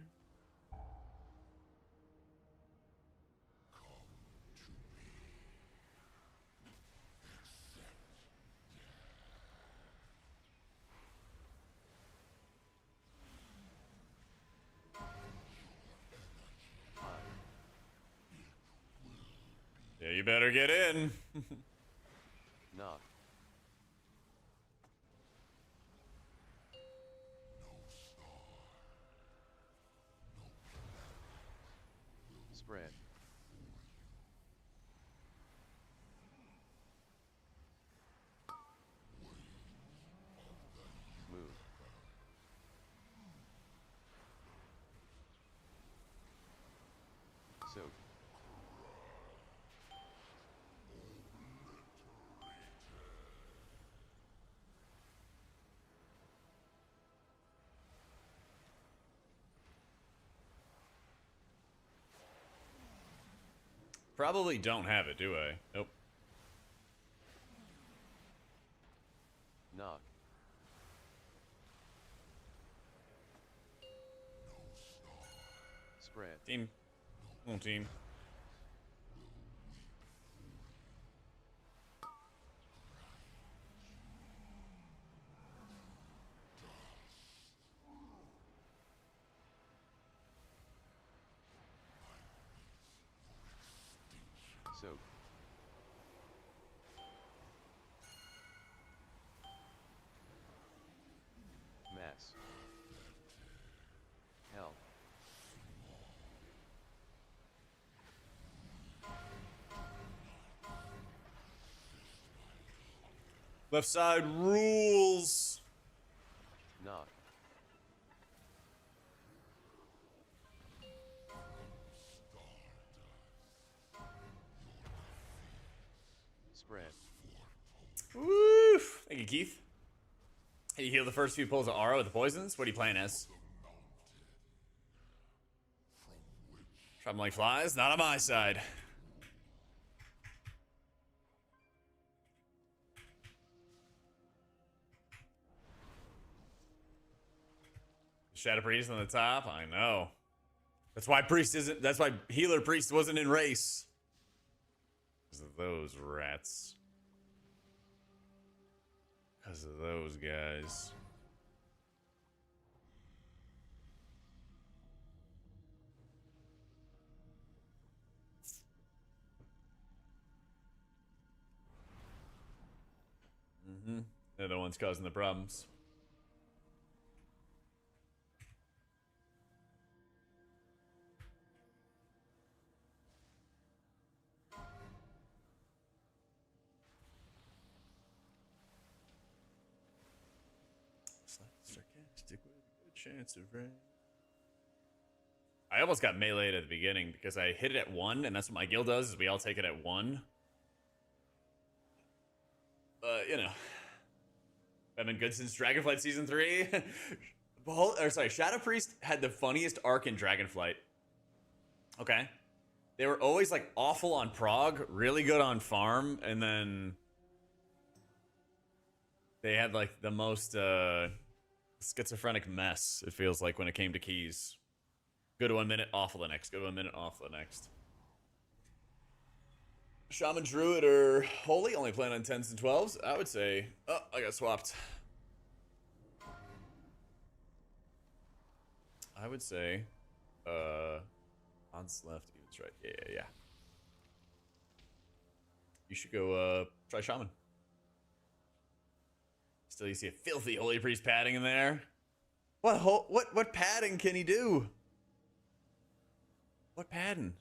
Yeah, you better get in. Knock. Spread. Move. Soak. Probably don't have it, do I? Nope. Knock. Spread. Team. Come on, team. Soak. Mass. Hell. Left side rules. Knock. Spread. Woof. Thank you, Keith. Hey, you heal the first few pulls of Aura with the poisons? What are you playing as? Traveling like flies? Not on my side. Shadow Priest on the top? I know. That's why Priest isn't. That's why Healer Priest wasn't in race. Because of those rats. Because of those guys. They're the ones causing the problems. Sarcastic with a good chance of rain. I almost got meleeed at the beginning because I hit it at 1, and that's what my guild does, is we all take it at 1. But, you know. I've been good since Dragonflight Season 3. Shadow Priest had the funniest arc in Dragonflight. Okay. They were always, like, awful on prog, really good on farm, and then they had, like, the most, schizophrenic mess, it feels like, when it came to keys. Good 1 minute, awful the next. Good 1 minute, awful the next. Shaman, Druid, or Holy? Only playing on 10s and 12s? I would say... Oh, I got swapped. I would say... Odds left, evens right. Yeah. You should go, try Shaman. Still, you see a filthy Holy Priest padding in there. What padding can he do? What padding?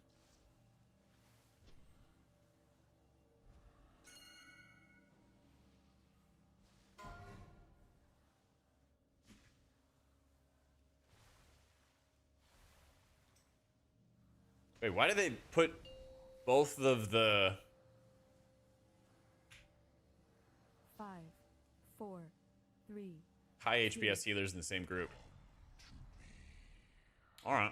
Wait, why did they put both of the... 5, 4, 3. high HPS healers in the same group? Alright.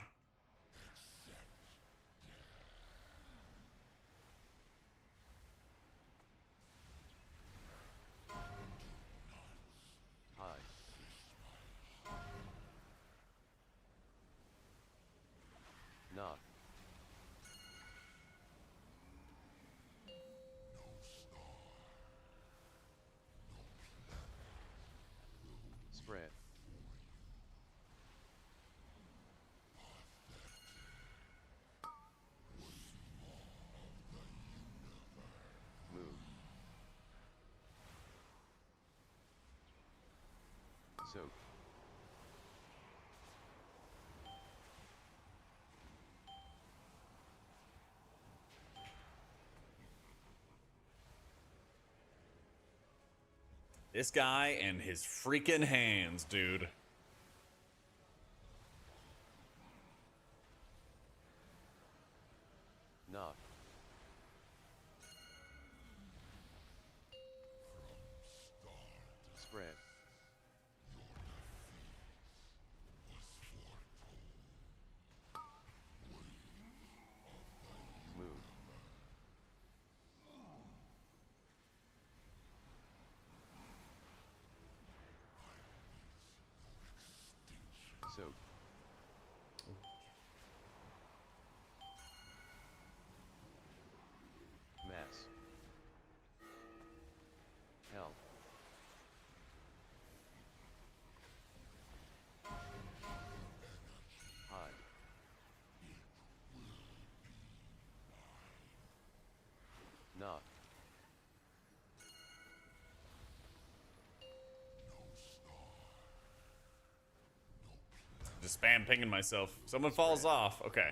High. Knock. Spread. Move. Soak. This guy and his freaking hands, dude. Knock. Spread. Move. Soak. Mass. Hell. Just spam pinging myself. Someone falls off. Okay.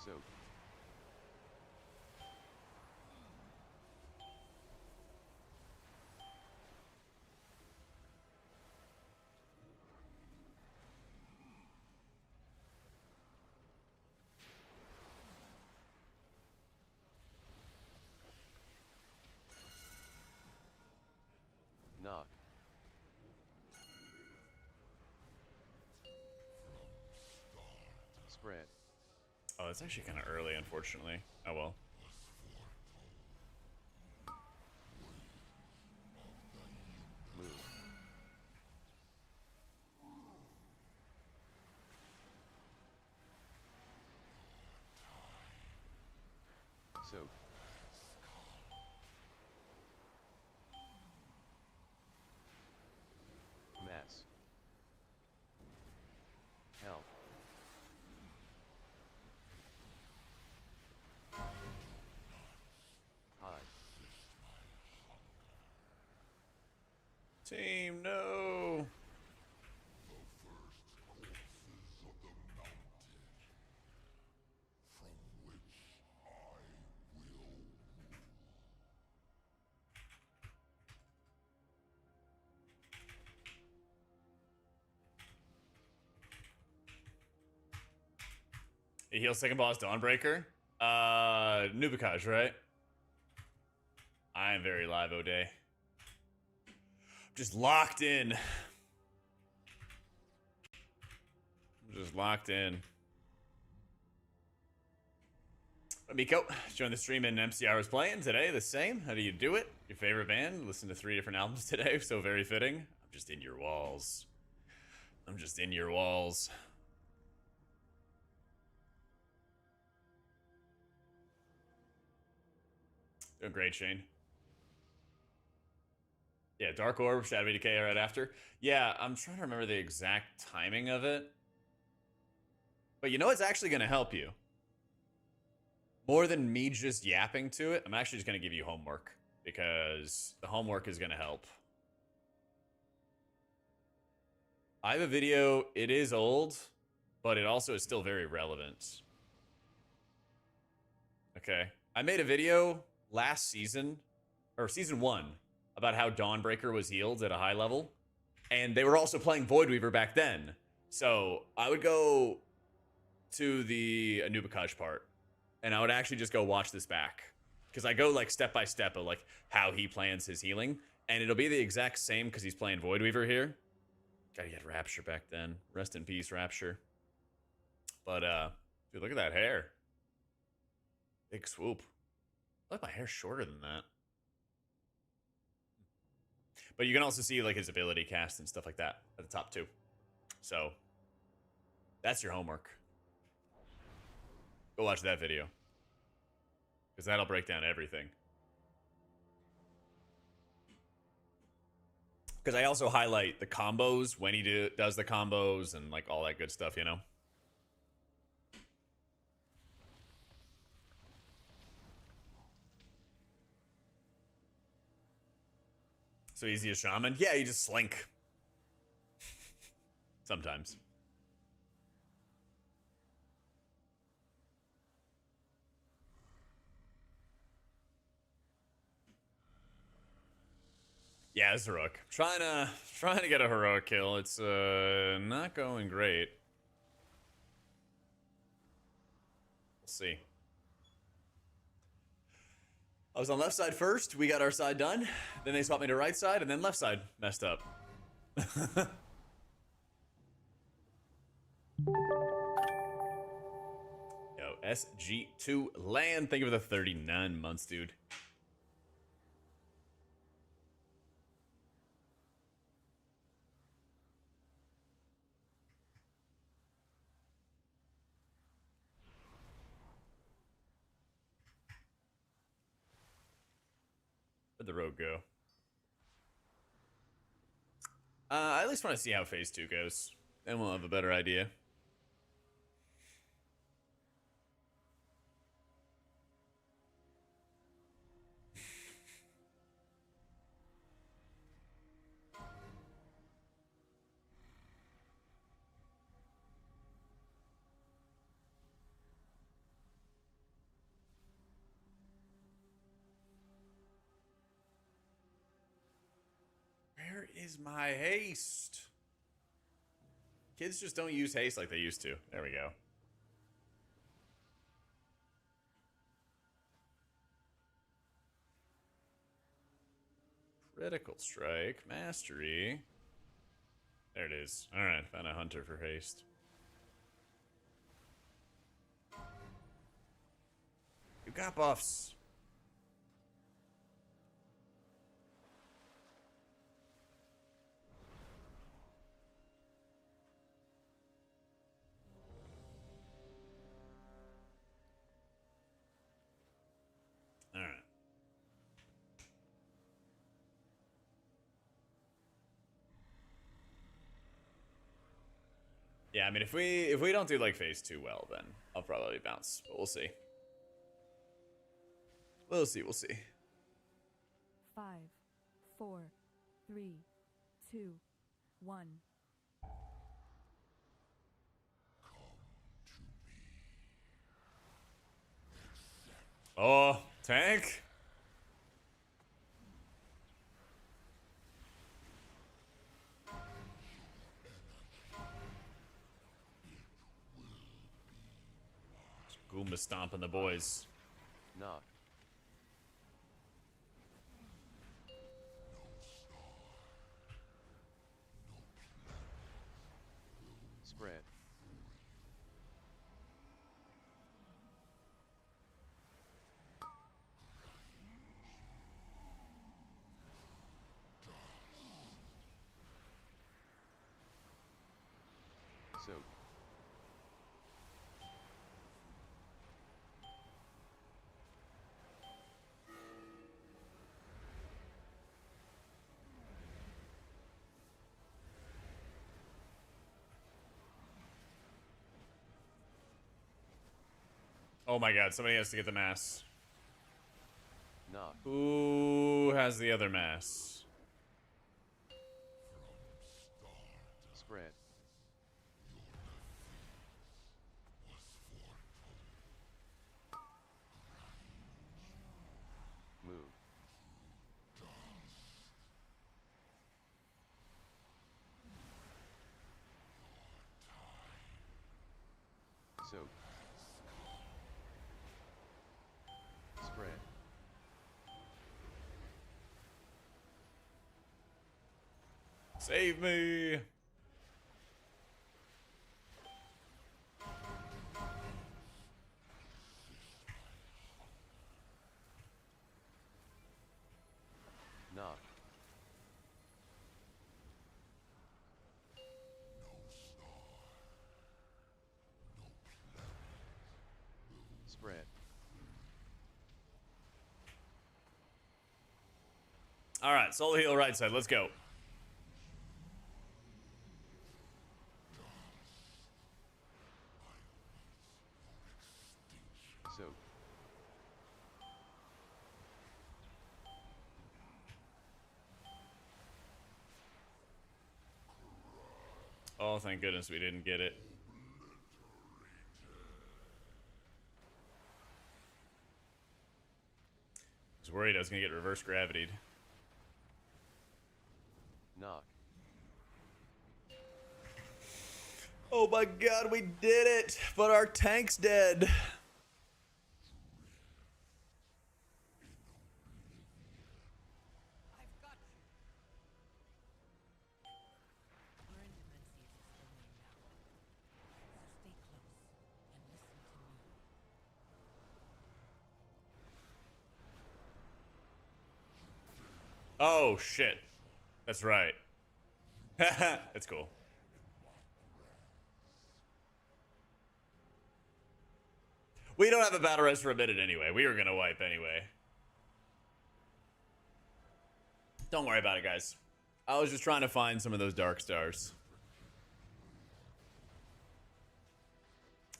Soak. Knock. Spread. Oh, it's actually kind of early, unfortunately. Oh well. Move. Soak. Mass. Help. Hide. Team, no. He heals second boss Dawnbreaker. Nubikaj, right? I am very live, O'Day. Just locked in. Just locked in. Miko, join the stream in MCR was playing today. The same. How do you do it? Your favorite band? Listen to 3 different albums today. So very fitting. I'm just in your walls. I'm just in your walls. Doing great, Shane. Yeah, Dark Orb, Shadow BDK right after. Yeah, I'm trying to remember the exact timing of it. But you know what's actually going to help you? More than me just yapping to it, I'm actually just going to give you homework. Because the homework is going to help. I have a video, it is old, but it also is still very relevant. Okay. I made a video last season, or season 1, about how Dawnbreaker was healed at a high level. And they were also playing Voidweaver back then. So I would go to the Anubikaj part, and I would actually just go watch this back. Because I go like step by step of like how he plans his healing. And it'll be the exact same because he's playing Voidweaver here. Gotta get Rapture back then. Rest in peace, Rapture. But dude, look at that hair. Big swoop. I like my hair shorter than that. But you can also see like his ability cast and stuff like that at the top too. So that's your homework. Go watch that video. Because that'll break down everything. Because I also highlight the combos when he does the combos and like all that good stuff, you know? So easy as Shaman? Yeah, you just slink. Sometimes. Yeah, it's heroic. Trying to get a heroic kill. It's not going great. We'll see. I was on left side first. We got our side done. Then they swapped me to right side, and then left side messed up. Yo, SG2 land. Thank you for the 39 months, dude. Where'd the road go? I at least want to see how phase 2 goes. Then we'll have a better idea. Where is my haste? Kids just don't use haste like they used to. There we go. Critical strike, mastery. There it is. Alright, found a hunter for haste. You got buffs. Alright. Yeah, I mean, if we don't do like phase 2 well, then I'll probably bounce. But we'll see. We'll see. We'll see. 5, 4, 3, 2, 1. Oh, tank. Goomba stomping the boys. Knock. Spread. Soak. Oh my god, somebody has to get the mass. Knock. Who has the other mass? Spread. Move. Soak. Spread. Save me. Knock. Spread. All right, solo heal right side. Let's go. Soak. Oh, thank goodness we didn't get it. I was worried I was gonna get reverse gravitied. Knock. Oh my god, we did it! But our tank's dead. I've got you. We're in Mencius' domain now. So stay close and listen to me. Oh shit. That's right. That's cool. We don't have a battle res for a minute anyway. We were gonna wipe anyway. Don't worry about it, guys. I was just trying to find some of those dark stars.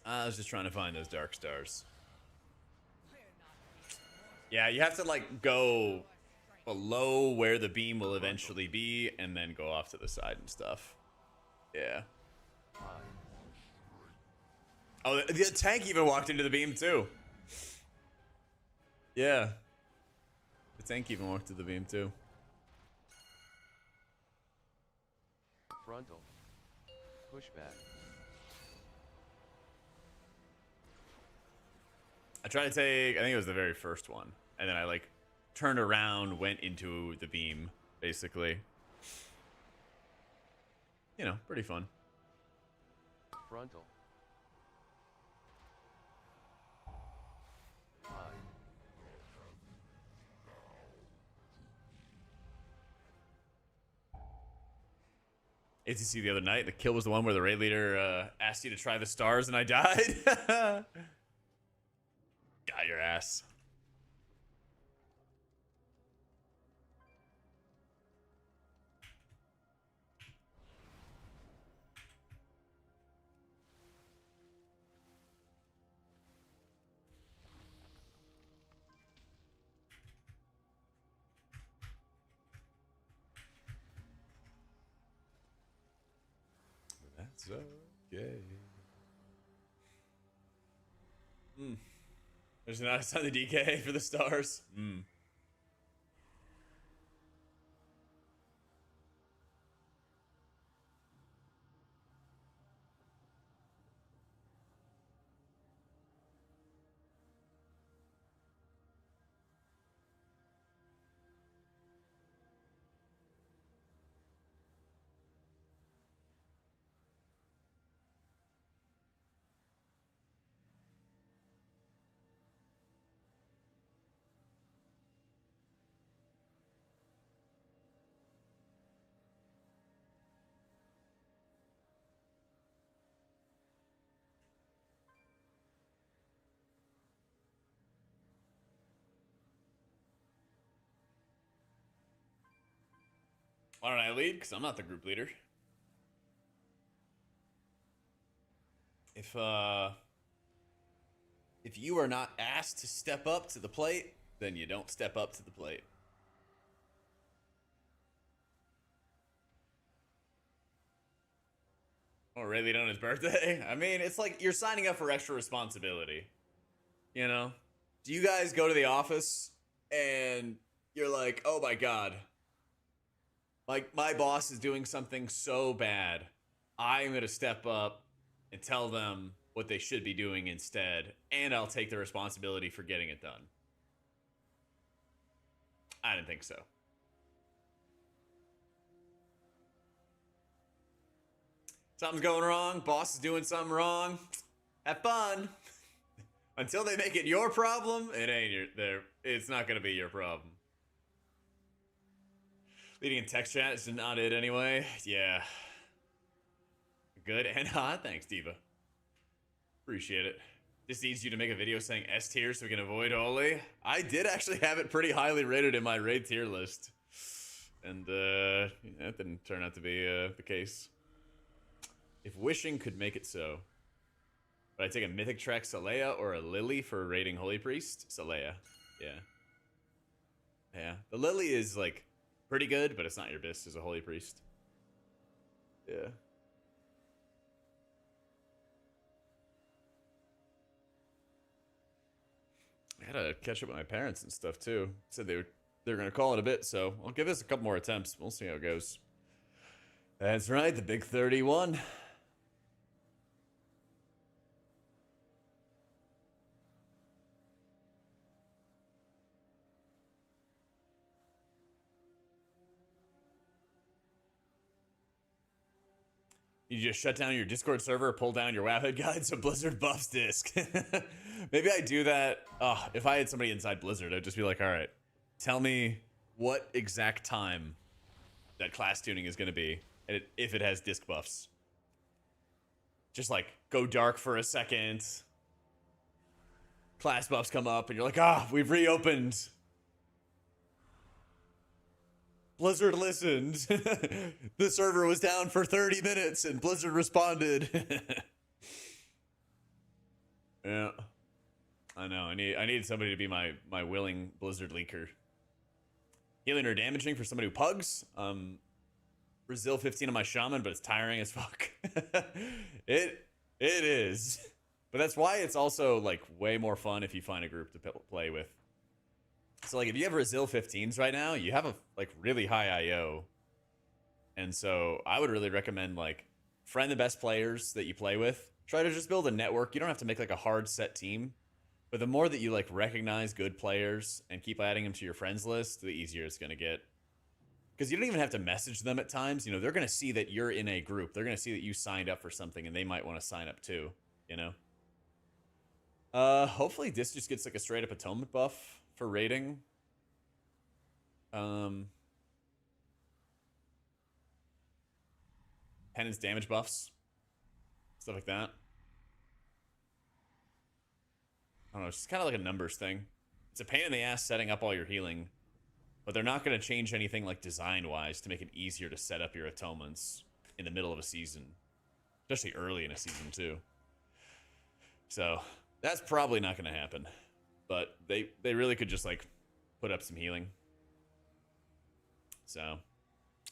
I was just trying to find those dark stars. Yeah, you have to like go below where the beam will eventually be and then go off to the side and stuff. Yeah. Oh, the tank even walked into the beam too. Yeah. The tank even walked to the beam too. Frontal. Pushback. I tried to take, I think it was the very first one, and then I like turned around, went into the beam, basically. You know, pretty fun. Frontal. High. ATC the other night, the kill was the one where the raid leader asked you to try the stars and I died. Got your ass. That's okay. There's not a ton of DK for the stars. Why don't I lead? Because I'm not the group leader. If you are not asked to step up to the plate, then you don't step up to the plate. Oh, really on his birthday? I mean, it's like you're signing up for extra responsibility. You know? Do you guys go to the office and you're like, oh my god, like my boss is doing something so bad, I'm gonna step up and tell them what they should be doing instead, and I'll take the responsibility for getting it done? I didn't think so. Something's going wrong, boss is doing something wrong, have fun. Until they make it your problem, it ain't it's not gonna be your problem. Leading in text chat is not it anyway. Yeah. Good and hot. Thanks, Diva. Appreciate it. This needs you to make a video saying S tier so we can avoid Holy. I did actually have it pretty highly rated in my raid tier list. And that didn't turn out to be the case. If wishing could make it so. Would I take a Mythic Trek Saleya or a Lily for raiding Holy Priest? Saleya. Yeah. Yeah. The Lily is like pretty good, but it's not your best as a Holy Priest. Yeah. I gotta catch up with my parents and stuff too. Said they're gonna call it a bit, so I'll give this a couple more attempts. We'll see how it goes. That's right, the big 31. You just shut down your Discord server, pull down your Wowhead guide so Blizzard buffs disc. Maybe I do that. If I had somebody inside Blizzard, I'd just be like, all right, tell me what exact time that class tuning is going to be, and if it has disc buffs. Just like go dark for a second. Class buffs come up, and you're like, we've reopened. Blizzard listened. The server was down for 30 minutes and Blizzard responded. Yeah. I know. I need somebody to be my willing Blizzard leaker. Healing or damaging for somebody who pugs. Brazil 15 on my Shaman, but it's tiring as fuck. It is. But that's why it's also like way more fun if you find a group to play with. So like if you have Brazil 15s right now, you have a like really high IO. And so I would really recommend like friend the best players that you play with. Try to just build a network. You don't have to make like a hard set team, but the more that you like recognize good players and keep adding them to your friends list, the easier it's going to get. Because you don't even have to message them at times. You know, they're going to see that you're in a group. They're going to see that you signed up for something, and they might want to sign up too, you know? Hopefully this just gets like a straight up atonement buff for raiding. Penance damage buffs. Stuff like that. I don't know, it's just kind of like a numbers thing. It's a pain in the ass setting up all your healing, but they're not going to change anything like design-wise to make it easier to set up your atonements in the middle of a season. Especially early in a season, too. So, that's probably not going to happen. But they really could just, like, put up some healing. So,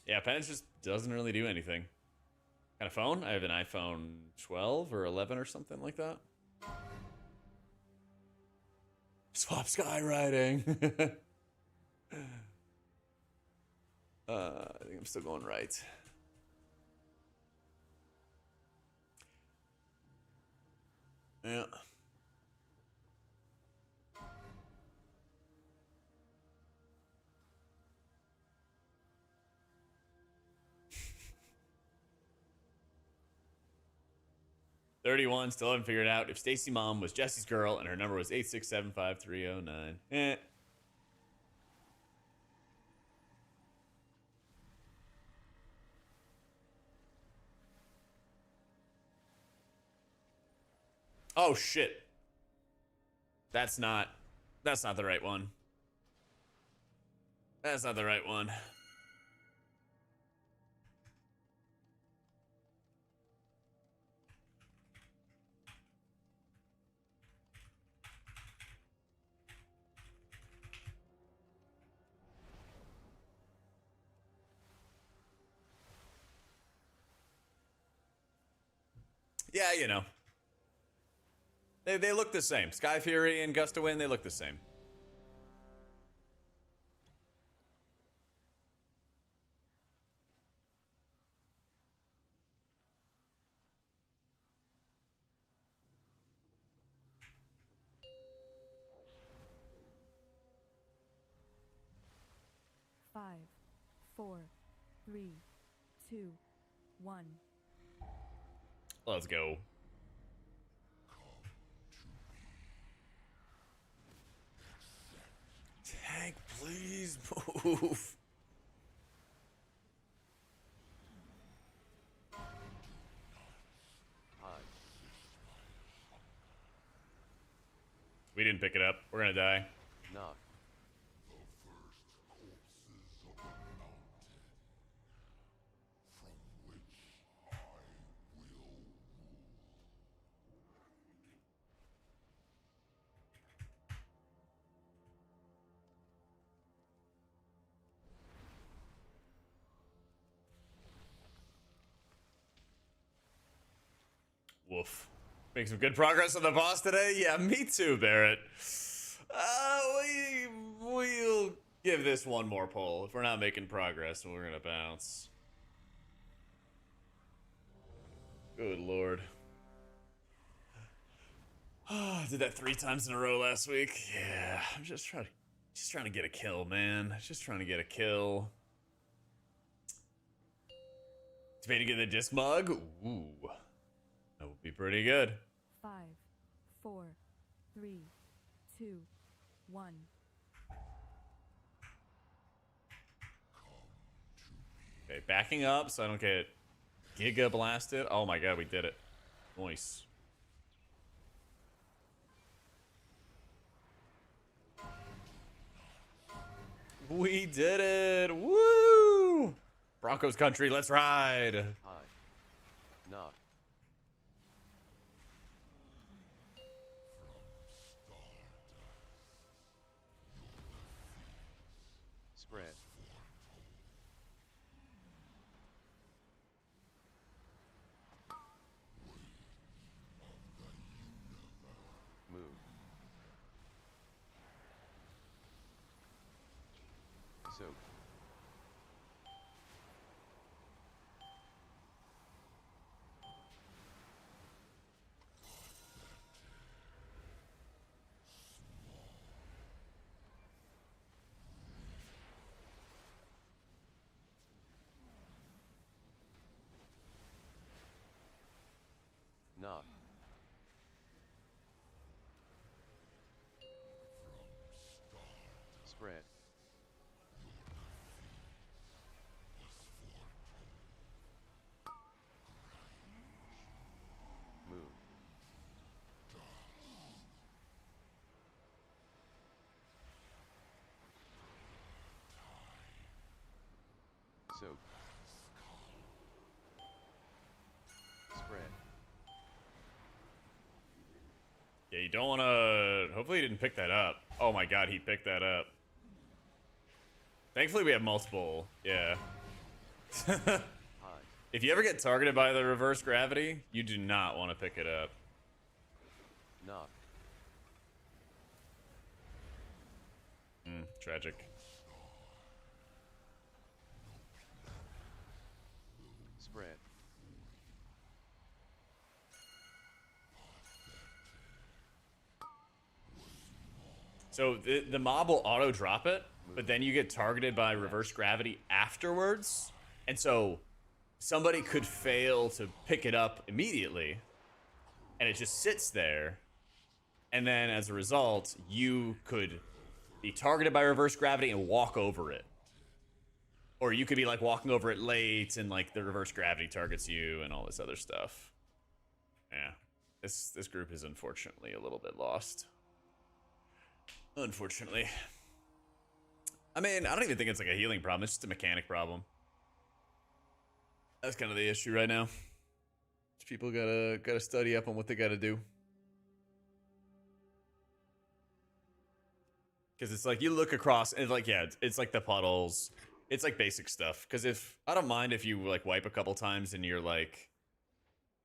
yeah, Penance just doesn't really do anything. Got a phone? I have an iPhone 12 or 11 or something like that. Swap skywriting. I think I'm still going right. Yeah. $31, still haven't figured out if Stacy Mom was Jesse's girl and her number was 8675309. Eh. Oh shit. That's not the right one. That's not the right one. Yeah, you know. They look the same. Sky Fury and Gust of Wind, they look the same. Five, four, three, two, one. Let's go. Tank, please move. Hi. We didn't pick it up. We're gonna die. Knock. Woof. Make some good progress on the boss today? Yeah, me too, Barrett. We'll give this one more pull. If we're not making progress, we're gonna bounce. Good lord. I did that 3 times in a row last week. Yeah, I'm just trying to get a kill, man. Just trying to get a kill. Debating to get the disc mug? Ooh. That would be pretty good. 5, 4, 3, 2, 1. Okay, backing up so I don't get giga blasted. Oh my god, we did it. Nice. We did it! Woo! Broncos country, let's ride! Hi. Knock. Spread. Move. Soak. Knock. Spread. Move. Soak. Spread. Yeah, you don't want to... Hopefully he didn't pick that up. Oh my god, he picked that up. Thankfully we have multiple. Yeah. Hide. If you ever get targeted by the reverse gravity, you do not want to pick it up. Knock. Tragic. Spread. So the mob will auto drop it, but then you get targeted by reverse gravity afterwards. And so somebody could fail to pick it up immediately, and it just sits there. And then as a result, you could be targeted by reverse gravity and walk over it. Or you could be like walking over it late and like the reverse gravity targets you and all this other stuff. Yeah. This group is unfortunately a little bit lost. Unfortunately. I mean, I don't even think it's like a healing problem. It's just a mechanic problem. That's kind of the issue right now. People gotta study up on what they gotta do. Because it's like you look across and like, yeah, it's like the puddles. It's like basic stuff. Because if I don't mind if you like wipe a couple times and you're like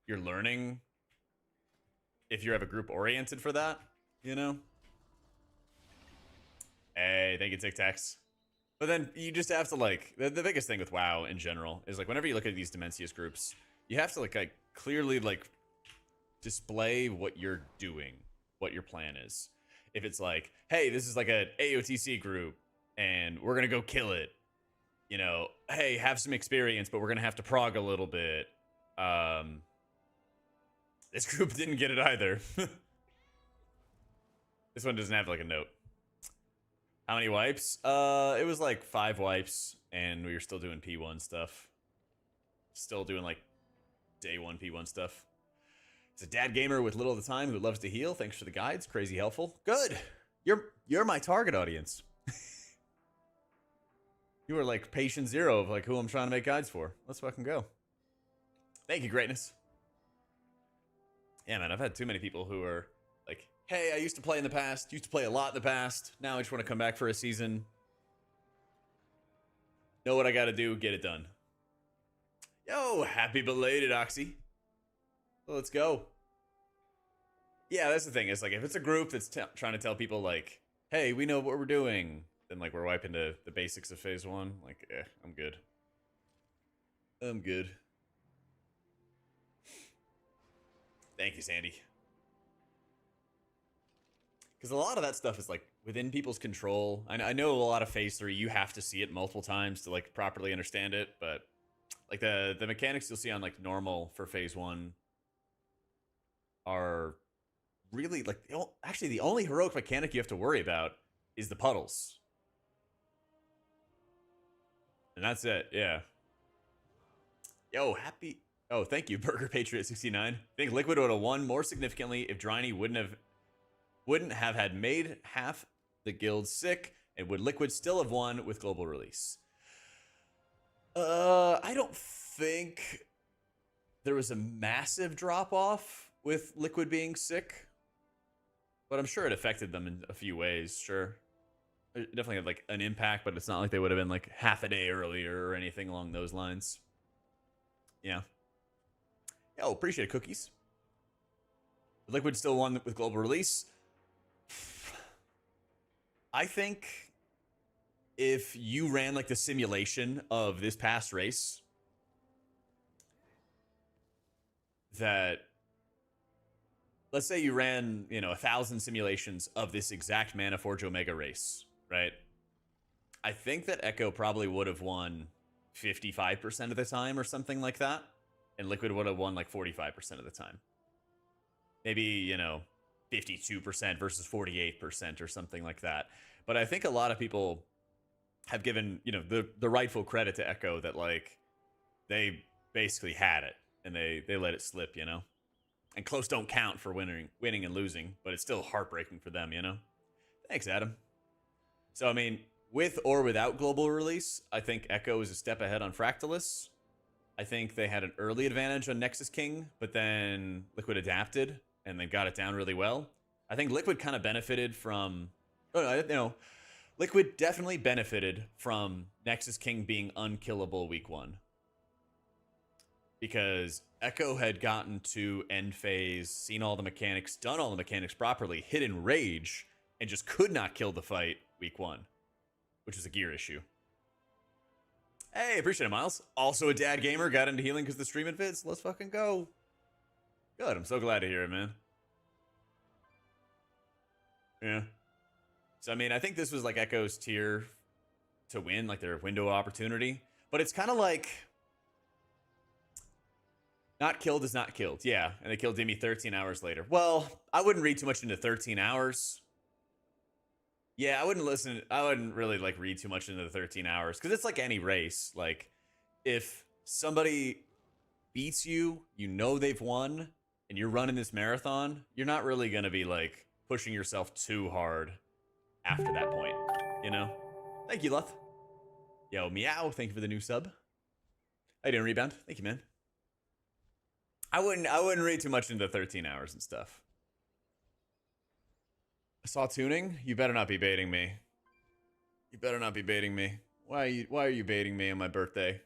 you're learning. If you have a group oriented for that, you know. Hey, thank you, Tic Tacs. But then you just have to like the biggest thing with WoW in general is like whenever you look at these Dimensius groups, you have to like clearly like display what you're doing, what your plan is. If it's like, hey, this is like an AOTC group and we're gonna go kill it, you know, hey, have some experience, but we're gonna have to prog a little bit. This group didn't get it either. This one doesn't have like a note. How many wipes? It was like 5 wipes, and we were still doing P1 stuff. Still doing like day 1 P1 stuff. It's a dad gamer with little of the time who loves to heal. Thanks for the guides. Crazy helpful. Good. You're my target audience. You are like patient zero of like who I'm trying to make guides for. Let's fucking go. Thank you, greatness. Yeah, man, I've had too many people who are like, hey, I used to play in the past, used to play a lot in the past. Now I just want to come back for a season. Know what I got to do, get it done. Yo, happy belated, Oxy. Well, let's go. Yeah, that's the thing. It's like if it's a group that's trying to tell people like, hey, we know what we're doing, then like we're wiping the basics of phase 1. Like, I'm good. I'm good. Thank you, Sandy. Because a lot of that stuff is like within people's control. I know a lot of phase 3, you have to see it multiple times to like properly understand it, but like the mechanics you'll see on like normal for phase 1 are really like actually the only heroic mechanic you have to worry about is the puddles. And that's it, yeah. Yo, happy. Oh, thank you, Burger Patriot 69. I think Liquid would have won more significantly if Dryny wouldn't have had made half the guild sick, and would Liquid still have won with global release? I don't think there was a massive drop-off with Liquid being sick, but I'm sure it affected them in a few ways, sure. It definitely had like an impact, but it's not like they would have been like half a day earlier or anything along those lines. Yeah. Yo, appreciate it, cookies. Liquid still won with global release. I think if you ran like the simulation of this past race, that let's say you ran, you know, 1,000 simulations of this exact Mana Forge Omega race, right? I think that Echo probably would have won 55% of the time or something like that, and Liquid would have won like 45% of the time. maybe, you know, 52% versus 48% or something like that. But I think a lot of people have given, you know, the rightful credit to Echo that, like, they basically had it and they let it slip, you know? And close don't count for winning and losing, but it's still heartbreaking for them, you know? Thanks, Adam. So, I mean, with or without global release, I think Echo is a step ahead on Fractalus. I think they had an early advantage on Nexus King, but then Liquid adapted and they got it down really well. I think Liquid kind of benefited from... Oh, no. Liquid definitely benefited from Nexus King being unkillable week 1. Because Echo had gotten to end phase, seen all the mechanics, done all the mechanics properly, hit in rage, and just could not kill the fight week 1, which was a gear issue. Hey, appreciate it, Miles. Also a dad gamer, got into healing because the stream and vids. Let's fucking go. Good, I'm so glad to hear it, man. Yeah. So, I mean, I think this was like Echo's tier to win, like their window of opportunity. But it's kind of like... Not killed is not killed. Yeah, and they killed Demi 13 hours later. Well, I wouldn't read too much into 13 hours. Yeah, I wouldn't really like read too much into the 13 hours because it's like any race. Like, if somebody beats you, you know they've won, and you're running this marathon, you're not really going to be like pushing yourself too hard after that point, you know? Thank you, Luth. Yo, meow, thank you for the new sub. How you doing, Rebound? Thank you, man. I wouldn't read too much into 13 hours and stuff. I saw tuning. You better not be baiting me. You better not be baiting me. Why are you baiting me on my birthday?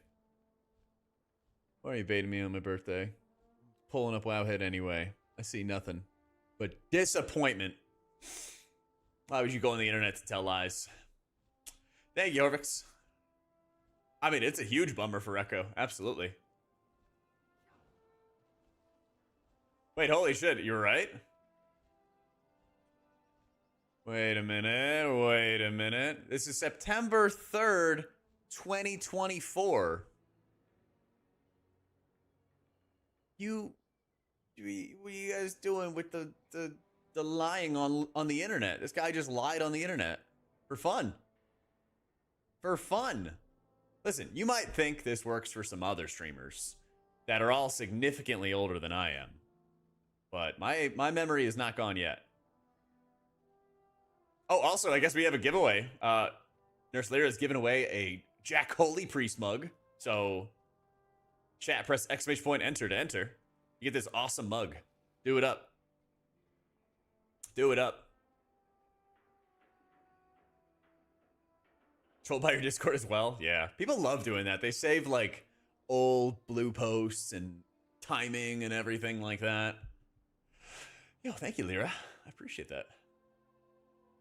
Why are you baiting me on my birthday? Pulling up Wowhead anyway. I see nothing but disappointment. Why would you go on the internet to tell lies? Thank you, Orvix. I mean, it's a huge bummer for Echo. Absolutely. Wait, holy shit, you're right? Wait a minute. This is September 3rd, 2024. What are you guys doing with the lying on the internet? This guy just lied on the internet. For fun. For fun. Listen, you might think this works for some other streamers that are all significantly older than I am. But my memory is not gone yet. Oh, also, I guess we have a giveaway. Nurse Lyra has given away a Jack Holy Priest mug. So, chat, press exclamation point, enter to enter. You get this awesome mug. Do it up. Do it up. Trolled by your Discord as well? Yeah. People love doing that. They save, like, old blue posts and timing and everything like that. Yo, thank you, Lyra. I appreciate that.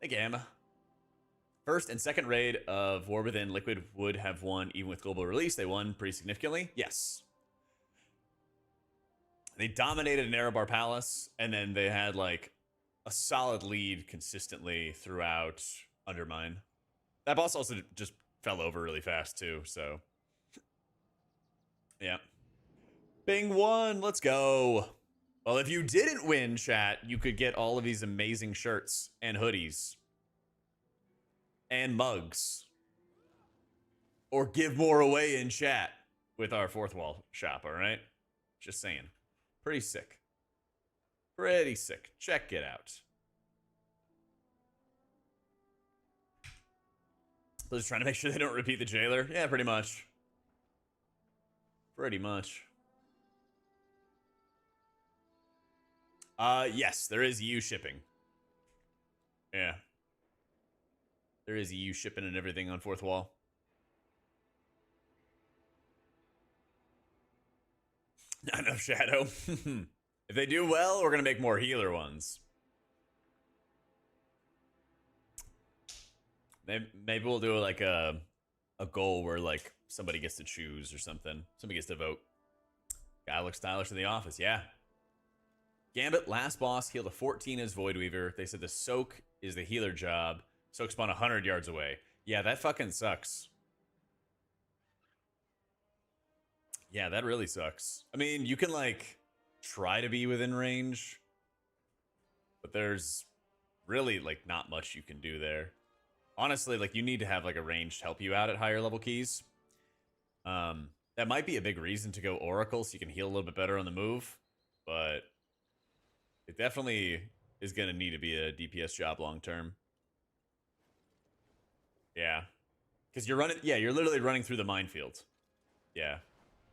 Thank you, Emma. First and second raid of War Within, Liquid would have won even with global release. They won pretty significantly. Yes. They dominated Erebar Palace, and then they had, like, a solid lead consistently throughout Undermine. That boss also just fell over really fast, too, so. Yeah. Bing won. Let's go. Well, if you didn't win, chat, you could get all of these amazing shirts and hoodies and mugs, or give more away in chat with our fourth wall shop. All right, just saying, pretty sick, pretty sick. Check it out. So just trying to make sure they don't repeat the jailer. Yeah, pretty much. Pretty much. Yes, there is EU shipping. Yeah. There is EU shipping and everything on fourth wall. Not enough shadow. If they do well, we're gonna make more healer ones. Maybe we'll do like a goal where like somebody gets to choose or something. Somebody gets to vote. Guy looks stylish in the office, yeah. Gambit, last boss, healed a 14 as Void Weaver. They said the soak is the healer job. Soak spawn 100 yards away. Yeah, that fucking sucks. Yeah, that really sucks. I mean, you can like try to be within range, But there's really like not much you can do there. Honestly, like you need to have like a range to help you out at higher level keys. That might be a big reason to go Oracle so you can heal a little bit better on the move, but it definitely is going to need to be a DPS job long term. Yeah. Because you're running, yeah, you're literally running through the minefield. Yeah.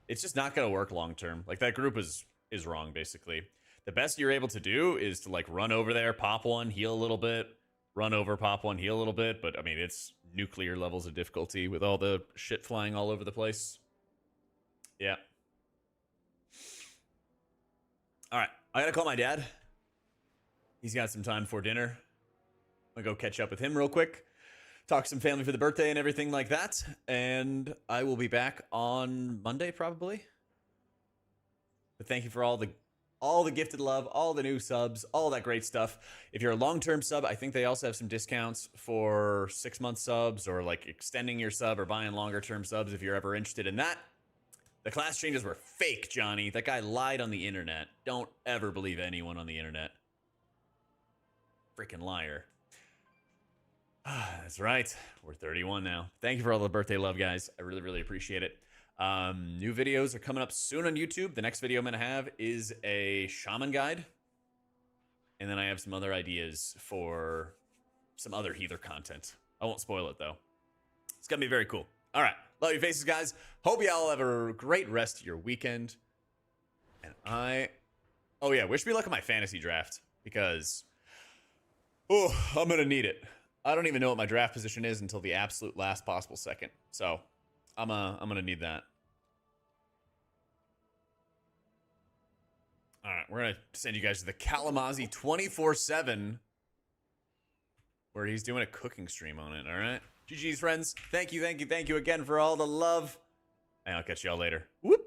It's just not going to work long term. Like that group is wrong, basically. The best you're able to do is to like run over there, pop one, heal a little bit, run over, pop one, heal a little bit. But I mean, it's nuclear levels of difficulty with all the shit flying all over the place. Yeah. All right. I got to call my dad. He's got some time for dinner. I'm going to go catch up with him real quick. Talk some family for the birthday and everything like that. And I will be back on Monday, probably. But thank you for all the gifted love, all the new subs, all that great stuff. If you're a long-term sub, I think they also have some discounts for 6-month subs or like extending your sub or buying longer-term subs if you're ever interested in that. The class changes were fake, Johnny. That guy lied on the internet. Don't ever believe anyone on the internet. Freaking liar. That's right. We're 31 now. Thank you for all the birthday love, guys. I really, really appreciate it. New videos are coming up soon on YouTube. The next video I'm going to have is a Shaman guide. And then I have some other ideas for some other healer content. I won't spoil it, though. It's going to be very cool. All right. Love your faces, guys. Hope y'all have a great rest of your weekend. And oh, yeah. Wish me luck on my fantasy draft. Because, oh, I'm going to need it. I don't even know what my draft position is until the absolute last possible second. So, I'm gonna need that. All right, we're gonna send you guys to the Kalamazoo 24/7, where he's doing a cooking stream on it. All right, GG's friends. Thank you again for all the love, and I'll catch y'all later. Whoop.